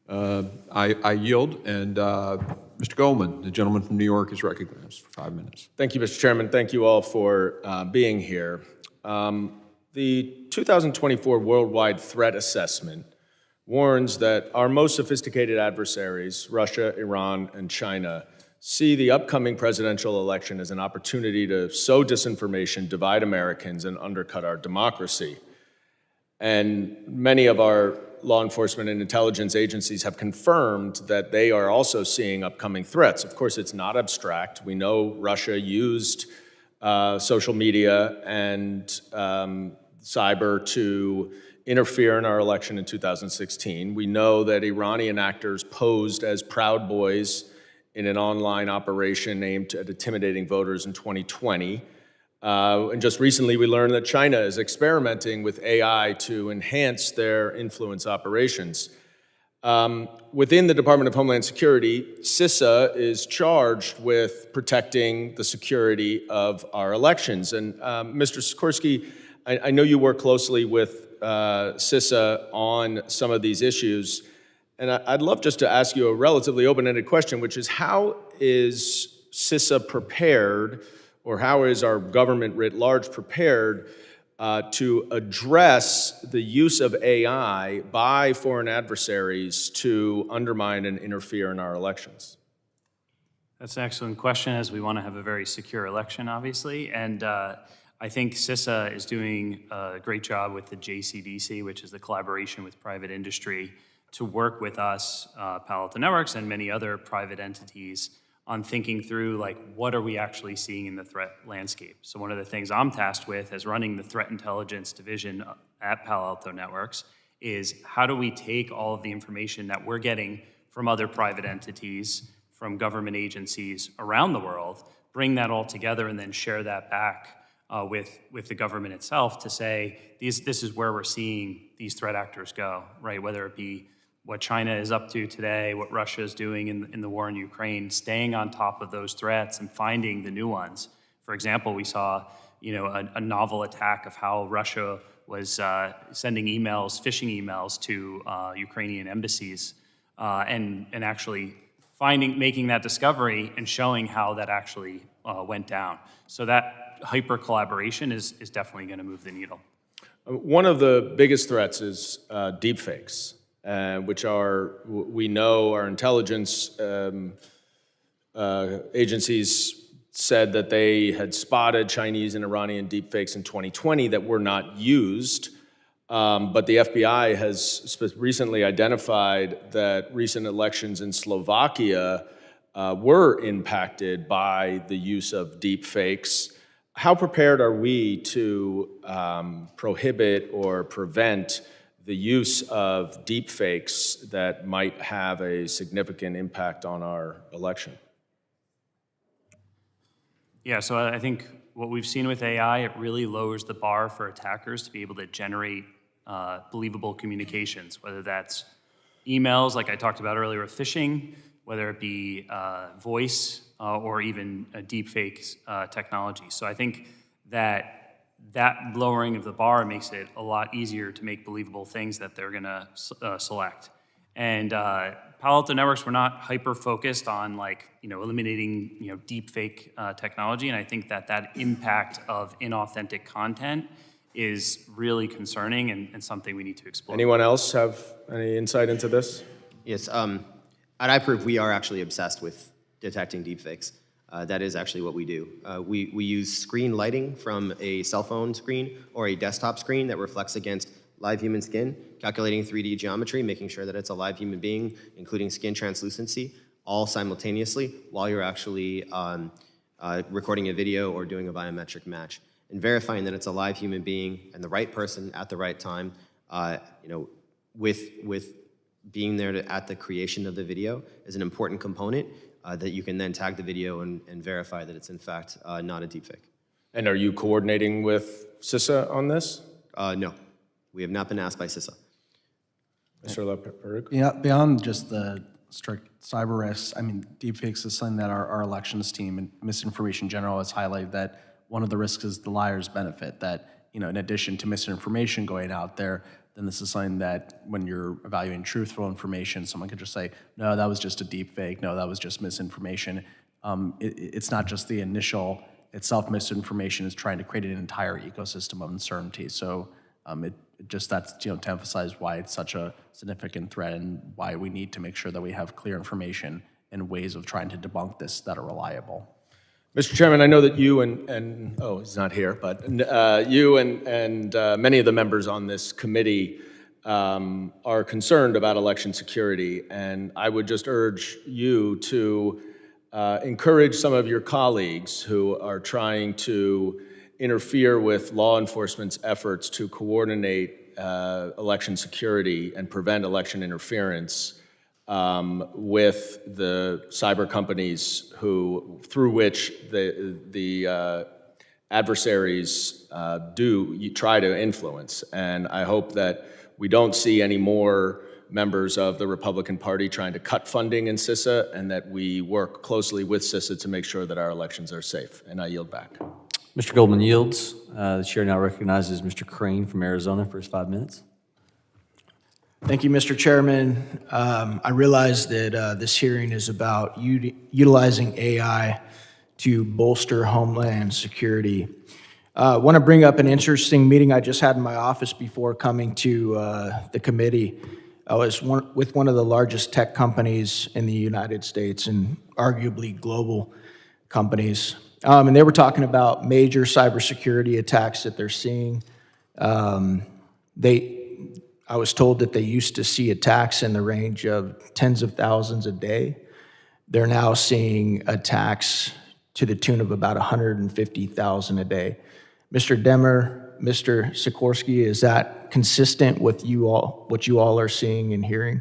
I yield, and Mr. Goldman, the gentleman from New York, is recognized for 5 minutes. Thank you, Mr. Chairman. Thank you all for being here. The 2024 Worldwide Threat Assessment warns that our most sophisticated adversaries, Russia, Iran, and China, see the upcoming presidential election as an opportunity to sow disinformation, divide Americans, and undercut our democracy. And many of our law enforcement and intelligence agencies have confirmed that they are also seeing upcoming threats. Of course, it's not abstract. We know Russia used social media and cyber to interfere in our election in 2016. We know that Iranian actors posed as Proud Boys in an online operation aimed at intimidating voters in 2020. And just recently, we learned that China is experimenting with AI to enhance their influence operations. Within the Department of Homeland Security, CISA is charged with protecting the security of our elections. And Mr. Sikorsky, I know you work closely with CISA on some of these issues. And I'd love just to ask you a relatively open-ended question, which is how is CISA prepared, or how is our government writ large prepared to address the use of AI by foreign adversaries to undermine and interfere in our elections? That's an excellent question, as we want to have a very secure election, obviously. And I think CISA is doing a great job with the JCDC, which is the collaboration with private industry, to work with us, Palo Alto Networks, and many other private entities on thinking through, like, what are we actually seeing in the threat landscape? So one of the things I'm tasked with as running the threat intelligence division at Palo Alto Networks is how do we take all of the information that we're getting from other private entities, from government agencies around the world, bring that all together and then share that back with the government itself to say, this is where we're seeing these threat actors go, right? Whether it be what China is up to today, what Russia is doing in the war in Ukraine, staying on top of those threats and finding the new ones. For example, we saw a novel attack of how Russia was sending emails, phishing emails to Ukrainian embassies, and actually making that discovery and showing how that actually went down. So that hyper collaboration is definitely going to move the needle. One of the biggest threats is deepfakes. Which we know our intelligence agencies said that they had spotted Chinese and Iranian deepfakes in 2020 that were not used. But the FBI has recently identified that recent elections in Slovakia were impacted by the use of deep fakes. How prepared are we to prohibit or prevent the use of deep fakes that might have a significant impact on our election? Yeah, so I think what we've seen with AI, it really lowers the bar for attackers to be able to generate believable communications, whether that's emails, like I talked about earlier with phishing, whether it be voice or even deepfake technology. So I think that lowering of the bar makes it a lot easier to make believable things that they're going to select. And Palo Alto Networks, we're not hyper-focused on eliminating deepfake technology, and I think that impact of inauthentic content is really concerning and something we need to explore. Anyone else have any insight into this? Yes, at iProof, we are actually obsessed with detecting deepfakes. That is actually what we do. We use screen lighting from a cell phone screen or a desktop screen that reflects against live human skin, calculating 3D geometry, making sure that it's a live human being, including skin translucency, all simultaneously while you're actually recording a video or doing a biometric match, and verifying that it's a live human being and the right person at the right time, with being there at the creation of the video is an important component that you can then tag the video and verify that it's in fact not a deepfake. And are you coordinating with CISA on this? No, we have not been asked by CISA. Mr. LaPerruque? Yeah, beyond just the strict cyber risks, I mean, deepfakes is something that our elections team and misinformation in general has highlighted that one of the risks is the liar's benefit, that, in addition to misinformation going out there, then this is something that when you're evaluating truthful information, someone could just say, no, that was just a deep fake, no, that was just misinformation. It's not just the initial itself misinformation, is trying to create an entire ecosystem of uncertainty. So that's to emphasize why it's such a significant threat and why we need to make sure that we have clear information and ways of trying to debunk this that are reliable. Mr. Chairman, I know that you he's not here, but you and many of the members on this committee are concerned about election security, and I would just urge you to encourage some of your colleagues who are trying to interfere with law enforcement's efforts to coordinate election security and prevent election interference with the cyber companies through which the adversaries try to influence. And I hope that we don't see any more members of the Republican Party trying to cut funding in CISA, and that we work closely with CISA to make sure that our elections are safe. And I yield back. Mr. Goldman yields. The chair now recognizes Mr. Crane from Arizona for his 5 minutes. Thank you, Mr. Chairman. I realize that this hearing is about utilizing AI to bolster homeland security. I want to bring up an interesting meeting I just had in my office before coming to the committee. I was with one of the largest tech companies in the United States and arguably global companies. And they were talking about major cybersecurity attacks that they're seeing. I was told that they used to see attacks in the range of tens of thousands a day. They're now seeing attacks to the tune of about 150,000 a day. Mr. Demmer, Mr. Sikorsky, is that consistent with what you all are seeing and hearing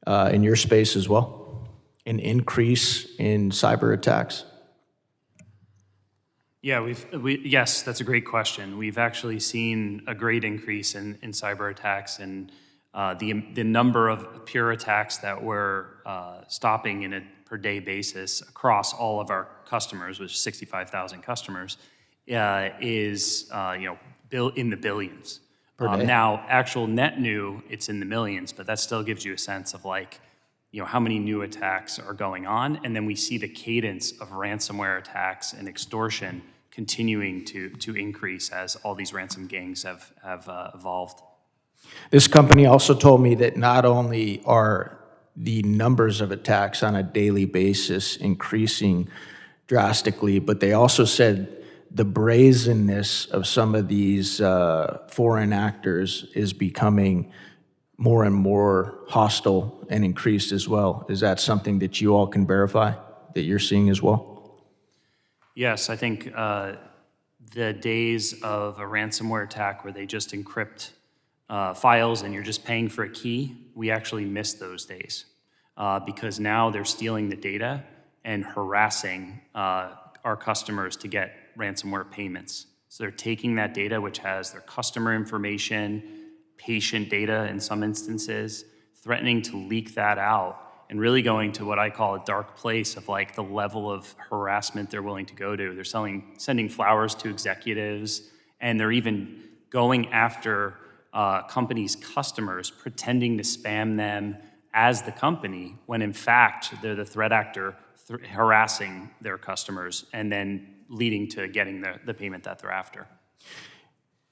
in your space as well? An increase in cyber attacks? Yeah, yes, that's a great question. We've actually seen a great increase in cyber attacks, and the number of pure attacks that we're stopping in a per day basis across all of our customers, which is 65,000 customers, is in the billions. Per day. Now, actual net new, it's in the millions, but that still gives you a sense of how many new attacks are going on, and then we see the cadence of ransomware attacks and extortion continuing to increase as all these ransom gangs have evolved. This company also told me that not only are the numbers of attacks on a daily basis increasing drastically, but they also said the brazenness of some of these foreign actors is becoming more and more hostile and increased as well. Is that something that you all can verify, that you're seeing as well? Yes, I think the days of a ransomware attack where they just encrypt files and you're just paying for a key, we actually miss those days because now they're stealing the data and harassing our customers to get ransomware payments. So they're taking that data, which has their customer information, patient data in some instances, threatening to leak that out and really going to what I call a dark place of like the level of harassment they're willing to go to. They're sending flowers to executives, and they're even going after companies' customers, pretending to spam them as the company, when in fact they're the threat actor harassing their customers and then leading to getting the payment that they're after.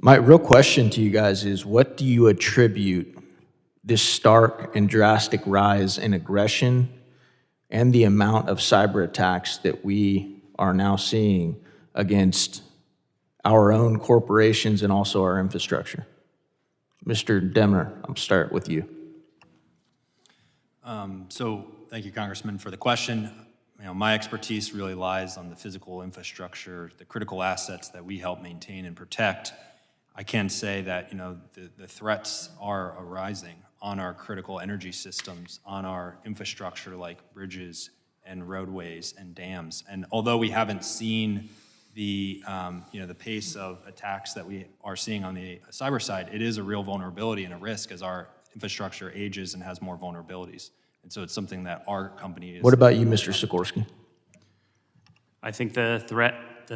My real question to you guys is, what do you attribute this stark and drastic rise in aggression and the amount of cyber attacks that we are now seeing against our own corporations and also our infrastructure? Mr. Demmer, I'll start with you. So thank you, Congressman, for the question. My expertise really lies on the physical infrastructure, the critical assets that we help maintain and protect. I can say that the threats are arising on our critical energy systems, on our infrastructure like bridges and roadways and dams. And although we haven't seen the pace of attacks that we are seeing on the cyber side, it is a real vulnerability and a risk as our infrastructure ages and has more vulnerabilities. And so it's something that our company is. What about you, Mr. Sikorsky? I think the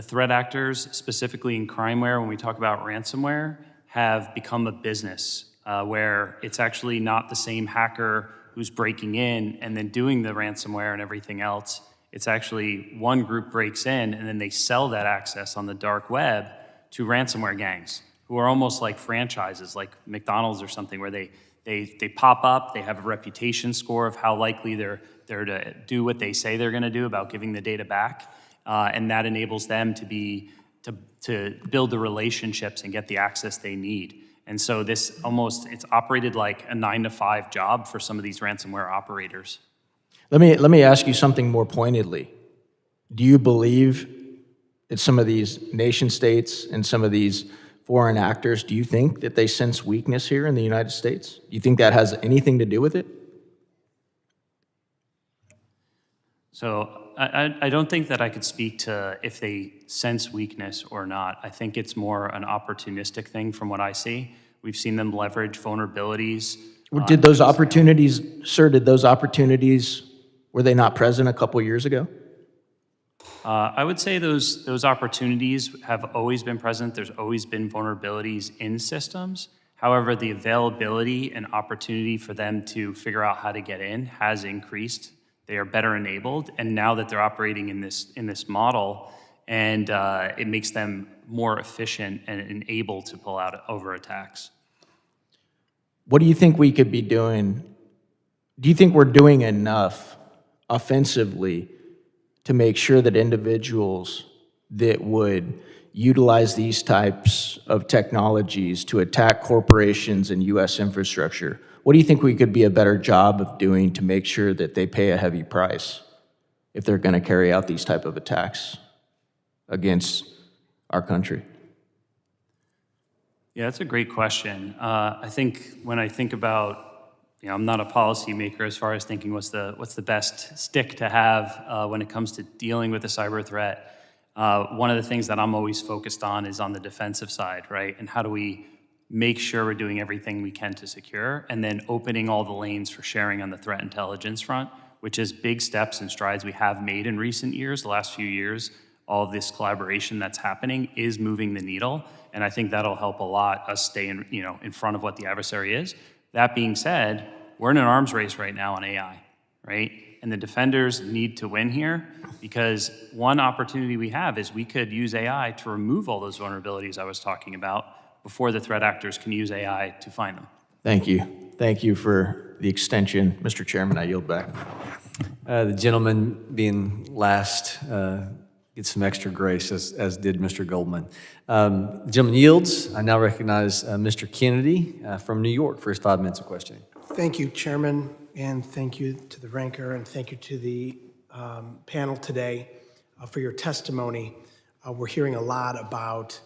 threat actors, specifically in crimeware, when we talk about ransomware, have become a business where it's actually not the same hacker who's breaking in and then doing the ransomware and everything else. It's actually one group breaks in and then they sell that access on the dark web to ransomware gangs who are almost like franchises, like McDonald's or something, where they pop up, they have a reputation score of how likely they're to do what they say they're going to do about giving the data back, and that enables them to build the relationships and get the access they need. And so it's operated like a 9-to-5 job for some of these ransomware operators. Let me ask you something more pointedly. Do you believe that some of these nation states and some of these foreign actors, do you think that they sense weakness here in the United States? Do you think that has anything to do with it? So I don't think that I could speak to if they sense weakness or not. I think it's more an opportunistic thing from what I see. We've seen them leverage vulnerabilities. Did those opportunities, sir, were they not present a couple years ago? I would say those opportunities have always been present. There's always been vulnerabilities in systems. However, the availability and opportunity for them to figure out how to get in has increased. They are better enabled, and now that they're operating in this model, and it makes them more efficient and able to pull out over attacks. What do you think we could be doing? Do you think we're doing enough offensively to make sure that individuals that would utilize these types of technologies to attack corporations and U.S. infrastructure, what do you think we could be a better job of doing to make sure that they pay a heavy price if they're going to carry out these type of attacks against our country? Yeah, that's a great question. I think when I think about, I'm not a policymaker as far as thinking what's the best stick to have when it comes to dealing with a cyber threat. One of the things that I'm always focused on is on the defensive side, right? And how do we make sure we're doing everything we can to secure, and then opening all the lanes for sharing on the threat intelligence front, which is big steps and strides we have made in recent years, the last few years. All of this collaboration that's happening is moving the needle, and I think that'll help a lot us stay in front of what the adversary is. That being said, we're in an arms race right now on AI, right? And the defenders need to win here, because one opportunity we have is we could use AI to remove all those vulnerabilities I was talking about before the threat actors can use AI to find them. Thank you. Thank you for the extension. Mr. Chairman, I yield back. The gentleman being last Get some extra grace, as did Mr. Goldman. The gentleman yields. I now recognize Mr. Kennedy from New York for his 5 minutes of questioning. Thank you, Chairman, and thank you to the ranker, and thank you to the panel today for your testimony. We're hearing a lot about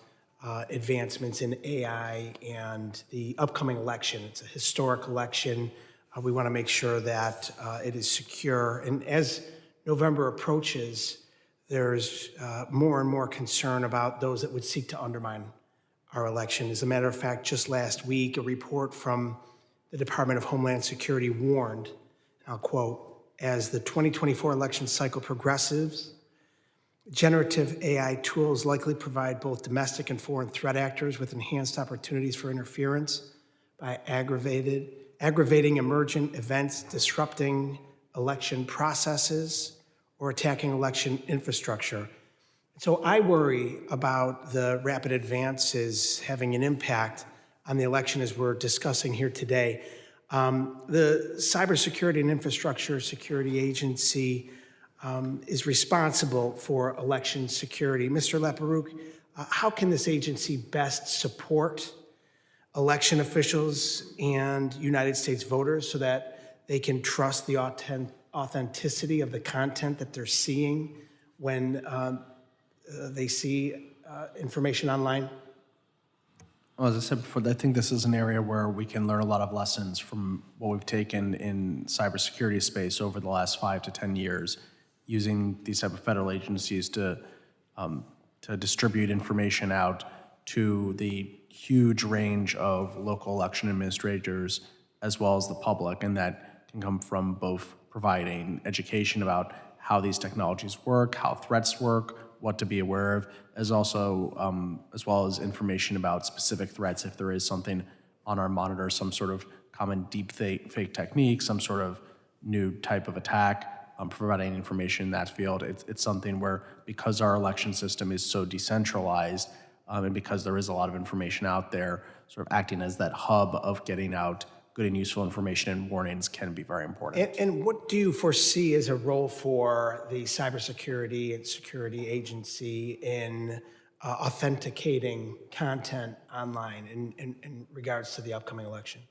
advancements in AI and the upcoming election. It's a historic election. We want to make sure that it is secure. And as November approaches, there's more and more concern about those that would seek to undermine our election. As a matter of fact, just last week, a report from the Department of Homeland Security warned, I'll quote, as the 2024 election cycle progresses, generative AI tools likely provide both domestic and foreign threat actors with enhanced opportunities for interference by aggravating emergent events, disrupting election processes, or attacking election infrastructure. So I worry about the rapid advances having an impact on the election as we're discussing here today. The Cybersecurity and Infrastructure Security Agency is responsible for election security. Mr. Laperouk, how can this agency best support election officials and United States voters so that they can trust the authenticity of the content that they're seeing when they see information online? Well, as I said before, I think this is an area where we can learn a lot of lessons from what we've taken in cybersecurity space over the last 5 to 10 years, using these type of federal agencies to distribute information out to the huge range of local election administrators as well as the public, and that can come from both providing education about how these technologies work, how threats work, what to be aware of, as well as information about specific threats if there is something on our monitor, some sort of common deep fake technique, some sort of new type of attack, providing information in that field. It's something where, because our election system is so decentralized, and because there is a lot of information out there, sort of acting as that hub of getting out good and useful information and warnings can be very important. And what do you foresee as a role for the Cybersecurity and Security Agency in authenticating content online in regards to the upcoming election?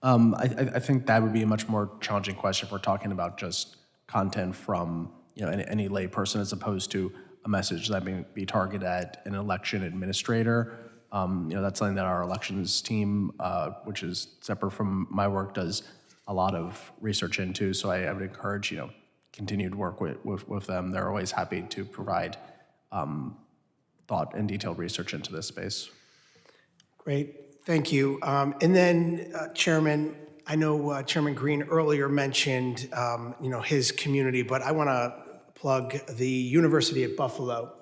I think that would be a much more challenging question if we're talking about just content from any lay person, as opposed to a message that may be targeted at an election administrator. That's something that our elections team, which is separate from my work, does a lot of research into. So I would encourage continued work with them. They're always happy to provide thought and detailed research into this space. Great, thank you. And then, Chairman, I know Chairman Green earlier mentioned his community, but I want to plug the University at Buffalo,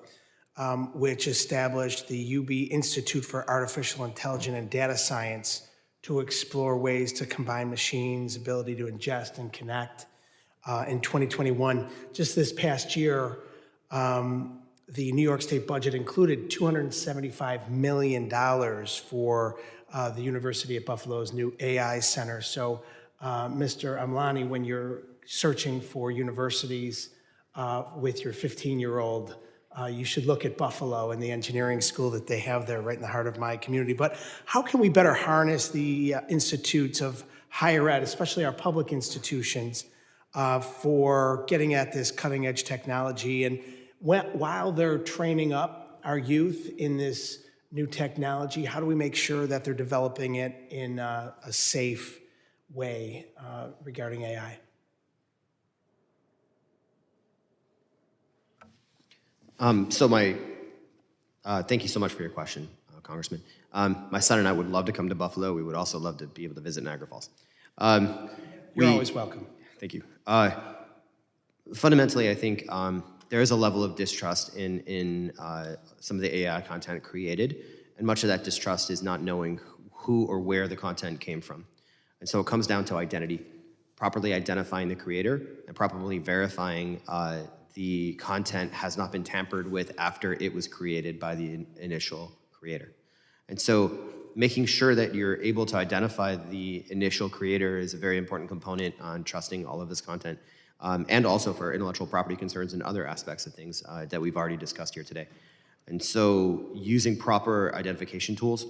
which established the UB Institute for Artificial Intelligence and Data Science to explore ways to combine machines' ability to ingest and connect. In 2021, just this past year, the New York State budget included $275 million for the University at Buffalo's new AI Center. So, Mr. Amlani, when you're searching for universities with your 15-year-old, you should look at Buffalo and the engineering school that they have there right in the heart of my community. But how can we better harness the institutes of higher ed, especially our public institutions, for getting at this cutting-edge technology? And while they're training up our youth in this new technology, how do we make sure that they're developing it in a safe way regarding AI? Thank you so much for your question, Congressman. My son and I would love to come to Buffalo. We would also love to be able to visit Niagara Falls. You're always welcome. Thank you. Fundamentally, I think there is a level of distrust in some of the AI content created, and much of that distrust is not knowing who or where the content came from. And so it comes down to identity, properly identifying the creator and properly verifying the content has not been tampered with after it was created by the initial creator. And so making sure that you're able to identify the initial creator is a very important component on trusting all of this content. and also for intellectual property concerns and other aspects of things that we've already discussed here today. And so using proper identification tools,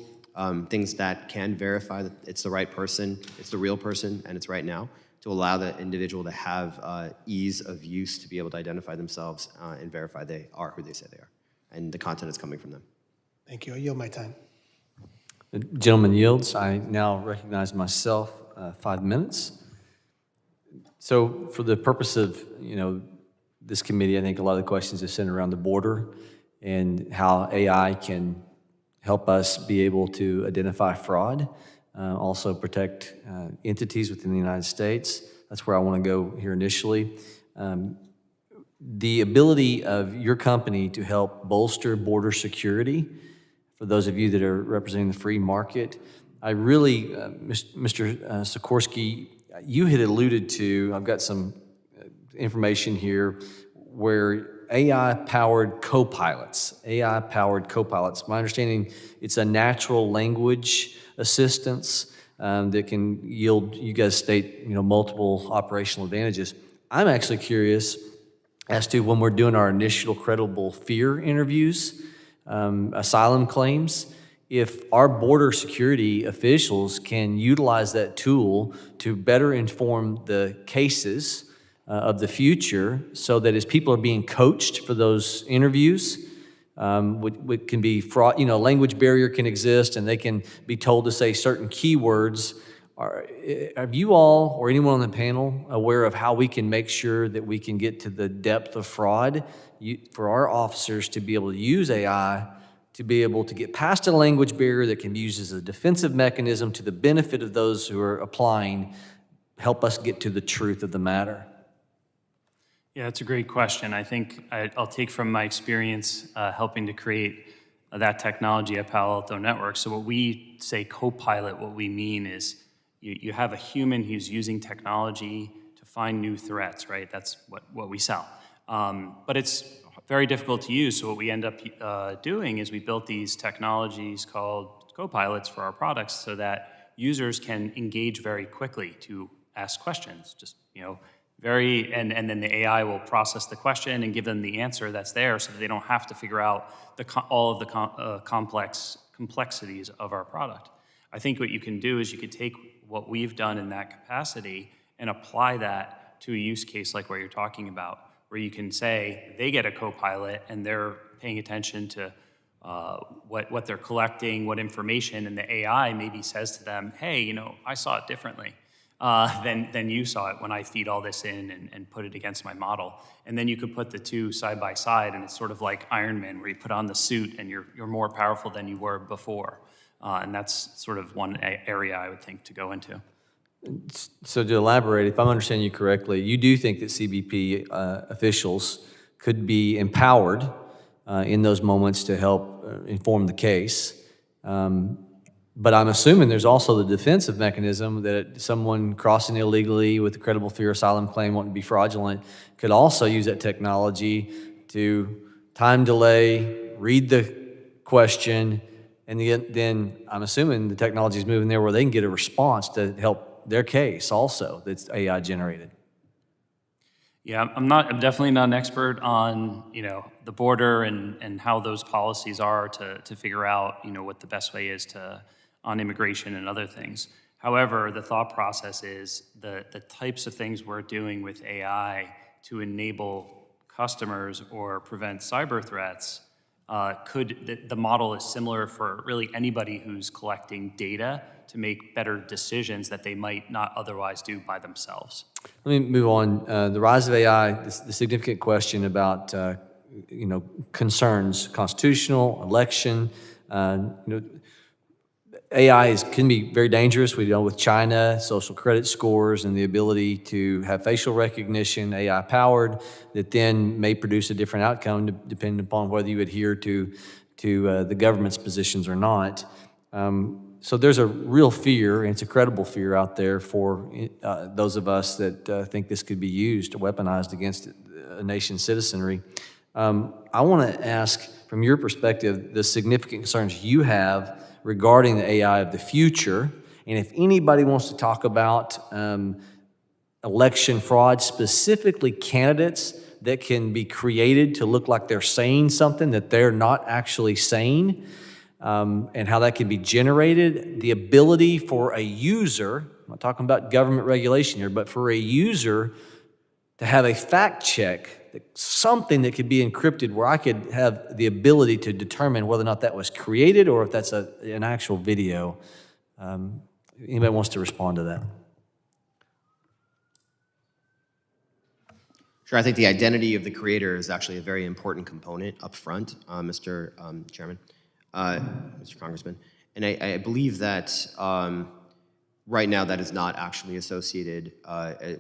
things that can verify that it's the right person, it's the real person, and it's right now, to allow the individual to have ease of use to be able to identify themselves and verify they are who they say they are, and the content is coming from them. Thank you. I yield my time. The gentleman yields. I now recognize myself 5 minutes. So for the purpose of, this committee, I think a lot of the questions are centered around the border and how AI can help us be able to identify fraud, also protect entities within the United States. That's where I want to go here initially. The ability of your company to help bolster border security, for those of you that are representing the free market, I really, Mr. Sikorsky, you had alluded to, I've got some information here, where AI-powered co-pilots, my understanding, it's a natural language assistance that can yield, you guys state, multiple operational advantages. I'm actually curious as to when we're doing our initial credible fear interviews, asylum claims, if our border security officials can utilize that tool to better inform the cases of the future, so that as people are being coached for those interviews, what can be fraud, language barrier can exist, and they can be told to say certain keywords. Are you all or anyone on the panel aware of how we can make sure that we can get to the depth of fraud for our officers to be able to use AI to be able to get past a language barrier that can be used as a defensive mechanism to the benefit of those who are applying, help us get to the truth of the matter? Yeah, it's a great question. I think I'll take from my experience helping to create that technology at Palo Alto Networks. So what we say co-pilot, what we mean is you have a human who's using technology to find new threats, right? That's what we sell. But it's very difficult to use. So what we end up doing is we built these technologies called co-pilots for our products so that users can engage very quickly to ask questions. Just, and then the AI will process the question and give them the answer that's there so that they don't have to figure out all of the complexities of our product. I think what you can do is you could take what we've done in that capacity and apply that to a use case like what you're talking about, where you can say they get a co-pilot and they're paying attention to what they're collecting, what information, and the AI maybe says to them, hey, I saw it differently than you saw it when I feed all this in and put it against my model. And then you could put the two side by side, and it's sort of like Iron Man, where you put on the suit and you're more powerful than you were before. And that's sort of one area I would think to go into. So to elaborate, if I'm understanding you correctly, you do think that CBP officials could be empowered in those moments to help inform the case. But I'm assuming there's also the defensive mechanism that someone crossing illegally with a credible fear asylum claim wanting to be fraudulent could also use that technology to time delay, read the question, and then I'm assuming the technology is moving there where they can get a response to help their case also that's AI generated. Yeah, I'm definitely not an expert on, the border and how those policies are to figure out, what the best way is on immigration and other things. However, the thought process is the types of things we're doing with AI to enable customers or prevent cyber threats, the model is similar for really anybody who's collecting data to make better decisions that they might not otherwise do by themselves. Let me move on. The rise of AI, the significant question about, concerns, constitutional, election, AI can be very dangerous. We know with China, social credit scores and the ability to have facial recognition, AI powered, that then may produce a different outcome depending upon whether you adhere to the government's positions or not. So there's a real fear, and it's a credible fear out there for those of us that think this could be used or weaponized against a nation's citizenry. I want to ask, from your perspective, the significant concerns you have regarding the AI of the future, and if anybody wants to talk about election fraud, specifically candidates that can be created to look like they're saying something that they're not actually saying, and how that can be generated. The ability for a user, I'm not talking about government regulation here, but for a user to have a fact check, something that could be encrypted where I could have the ability to determine whether or not that was created or if that's an actual video. Anybody wants to respond to that? Sure, I think the identity of the creator is actually a very important component up front, Mr. Chairman, Mr. Congressman. And I believe that right now that is not actually associated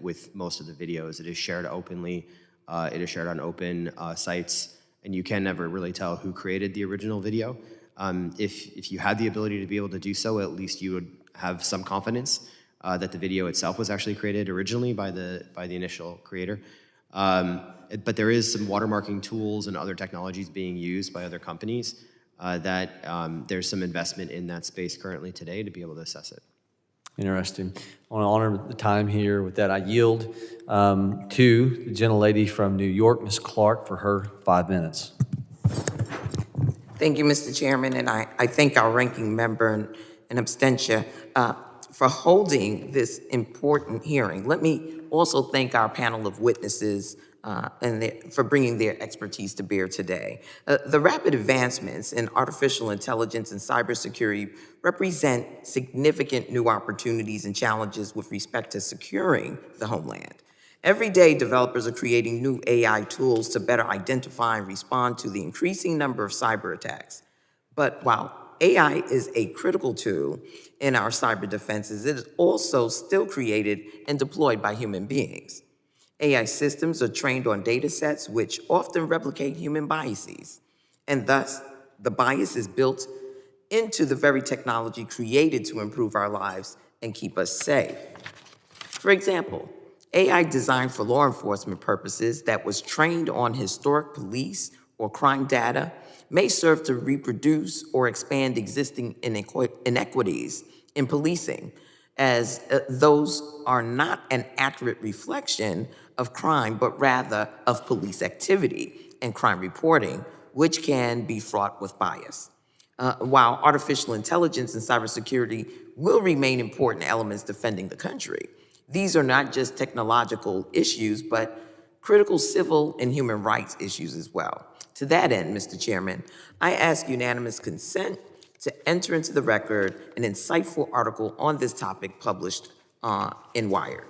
with most of the videos. It is shared openly. It is shared on open sites, and you can never really tell who created the original video. If you had the ability to be able to do so, at least you would have some confidence that the video itself was actually created originally by the initial creator. But there is some watermarking tools and other technologies being used by other companies that there's some investment in that space currently today to be able to assess it. Interesting. I want to honor the time here. With that, I yield to the gentlelady from New York, Ms. Clark, for her 5 minutes. Thank you, Mr. Chairman, and I thank our ranking member in absentia for holding this important hearing. Let me also thank our panel of witnesses for bringing their expertise to bear today. The rapid advancements in artificial intelligence and cybersecurity represent significant new opportunities and challenges with respect to securing the homeland. Every day, developers are creating new AI tools to better identify and respond to the increasing number of cyber attacks. But while AI is a critical tool in our cyber defenses, it is also still created and deployed by human beings. AI systems are trained on data sets which often replicate human biases, and thus the bias is built into the very technology created to improve our lives and keep us safe. For example, AI designed for law enforcement purposes that was trained on historic police or crime data may serve to reproduce or expand existing inequities in policing, as those are not an accurate reflection of crime, but rather of police activity and crime reporting, which can be fraught with bias. While artificial intelligence and cybersecurity will remain important elements defending the country, these are not just technological issues, but critical civil and human rights issues as well. To that end, Mr. Chairman, I ask unanimous consent to enter into the record an insightful article on this topic published in Wired.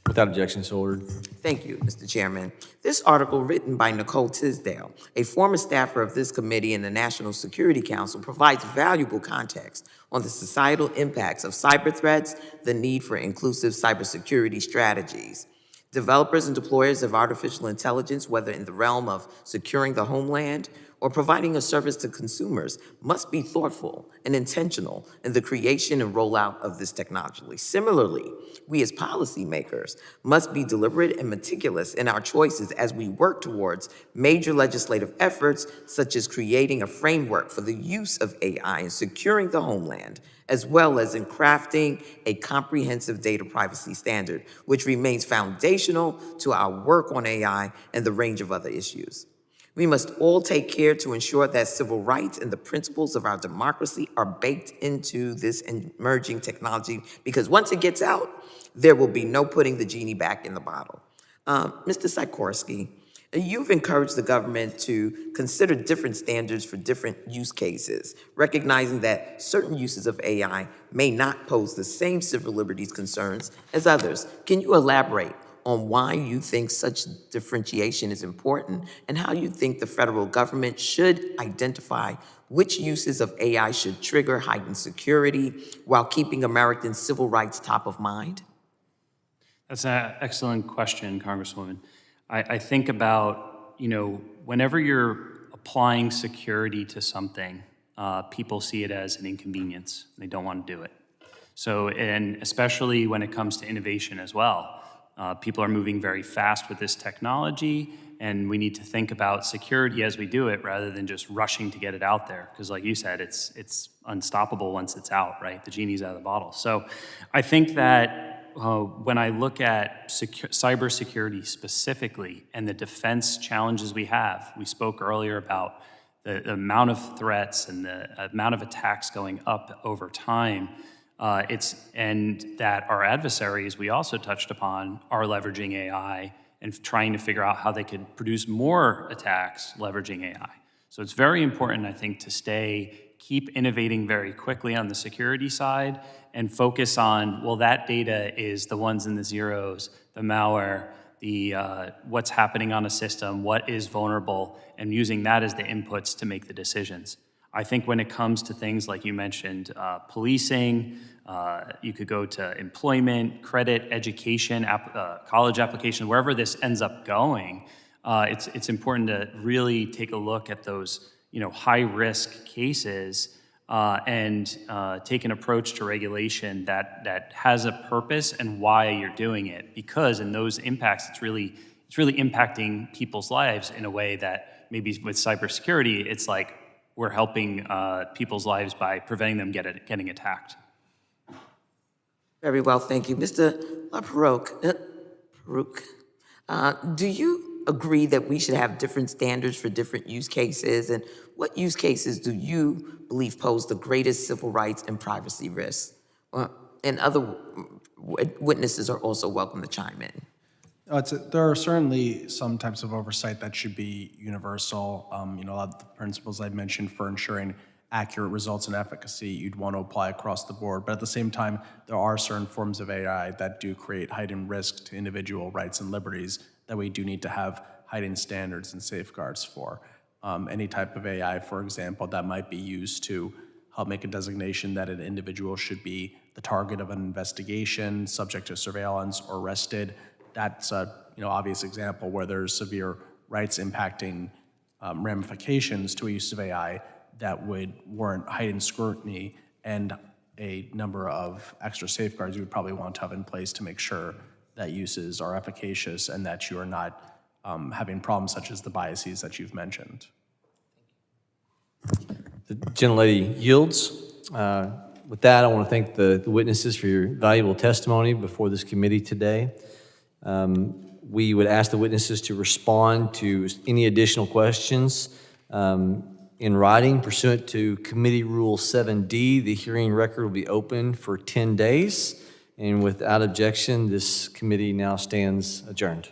Without objection, so ordered. Thank you, Mr. Chairman. This article, written by Nicole Tisdale, a former staffer of this committee and the National Security Council, provides valuable context on the societal impacts of cyber threats, the need for inclusive cybersecurity strategies. Developers and deployers of artificial intelligence, whether in the realm of securing the homeland or providing a service to consumers, must be thoughtful and intentional in the creation and rollout of this technology. Similarly, we as policymakers must be deliberate and meticulous in our choices as we work towards major legislative efforts, such as creating a framework for the use of AI and securing the homeland, as well as in crafting a comprehensive data privacy standard, which remains foundational to our work on AI and the range of other issues. We must all take care to ensure that civil rights and the principles of our democracy are baked into this emerging technology, because once it gets out, there will be no putting the genie back in the bottle. Mr. Sikorsky, you've encouraged the government to consider different standards for different use cases, recognizing that certain uses of AI may not pose the same civil liberties concerns as others. Can you elaborate on why you think such differentiation is important and how you think the federal government should identify which uses of AI should trigger heightened security while keeping American civil rights top of mind? That's an excellent question, Congresswoman. I think about, whenever you're applying security to something, people see it as an inconvenience. They don't want to do it. So, and especially when it comes to innovation as well. People are moving very fast with this technology, and we need to think about security as we do it rather than just rushing to get it out there. Because like you said, it's unstoppable once it's out, right? The genie's out of the bottle. So I think that when I look at cybersecurity specifically and the defense challenges we have, we spoke earlier about the amount of threats and the amount of attacks going up over time. And that our adversaries, we also touched upon, are leveraging AI and trying to figure out how they could produce more attacks leveraging AI. So it's very important, I think, to keep innovating very quickly on the security side and focus on, well, that data is the ones and the zeros, the malware, what's happening on a system, what is vulnerable, and using that as the inputs to make the decisions. I think when it comes to things like you mentioned, policing, you could go to employment, credit, education, college application, wherever this ends up going, it's important to really take a look at those high-risk cases and take an approach to regulation that has a purpose and why you're doing it. Because in those impacts, it's really impacting people's lives in a way that maybe with cybersecurity, it's like we're helping people's lives by preventing them getting attacked. Very well, thank you. Mr. Paruk, do you agree that we should have different standards for different use cases? And what use cases do you believe pose the greatest civil rights and privacy risks? And other witnesses are also welcome to chime in. There are certainly some types of oversight that should be universal. A lot of the principles I mentioned for ensuring accurate results and efficacy, you'd want to apply across the board. But at the same time, there are certain forms of AI that do create heightened risk to individual rights and liberties that we do need to have heightened standards and safeguards for. Any type of AI, for example, that might be used to help make a designation that an individual should be the target of an investigation, subject to surveillance, or arrested. That's a obvious example where there's severe rights impacting ramifications to a use of AI that would warrant heightened scrutiny and a number of extra safeguards you would probably want to have in place to make sure that uses are efficacious and that you are not having problems such as the biases that you've mentioned. The gentlelady yields. With that, I want to thank the witnesses for your valuable testimony before this committee today. We would ask the witnesses to respond to any additional questions in writing pursuant to Committee Rule 7D. The hearing record will be open for 10 days. And without objection, this committee now stands adjourned.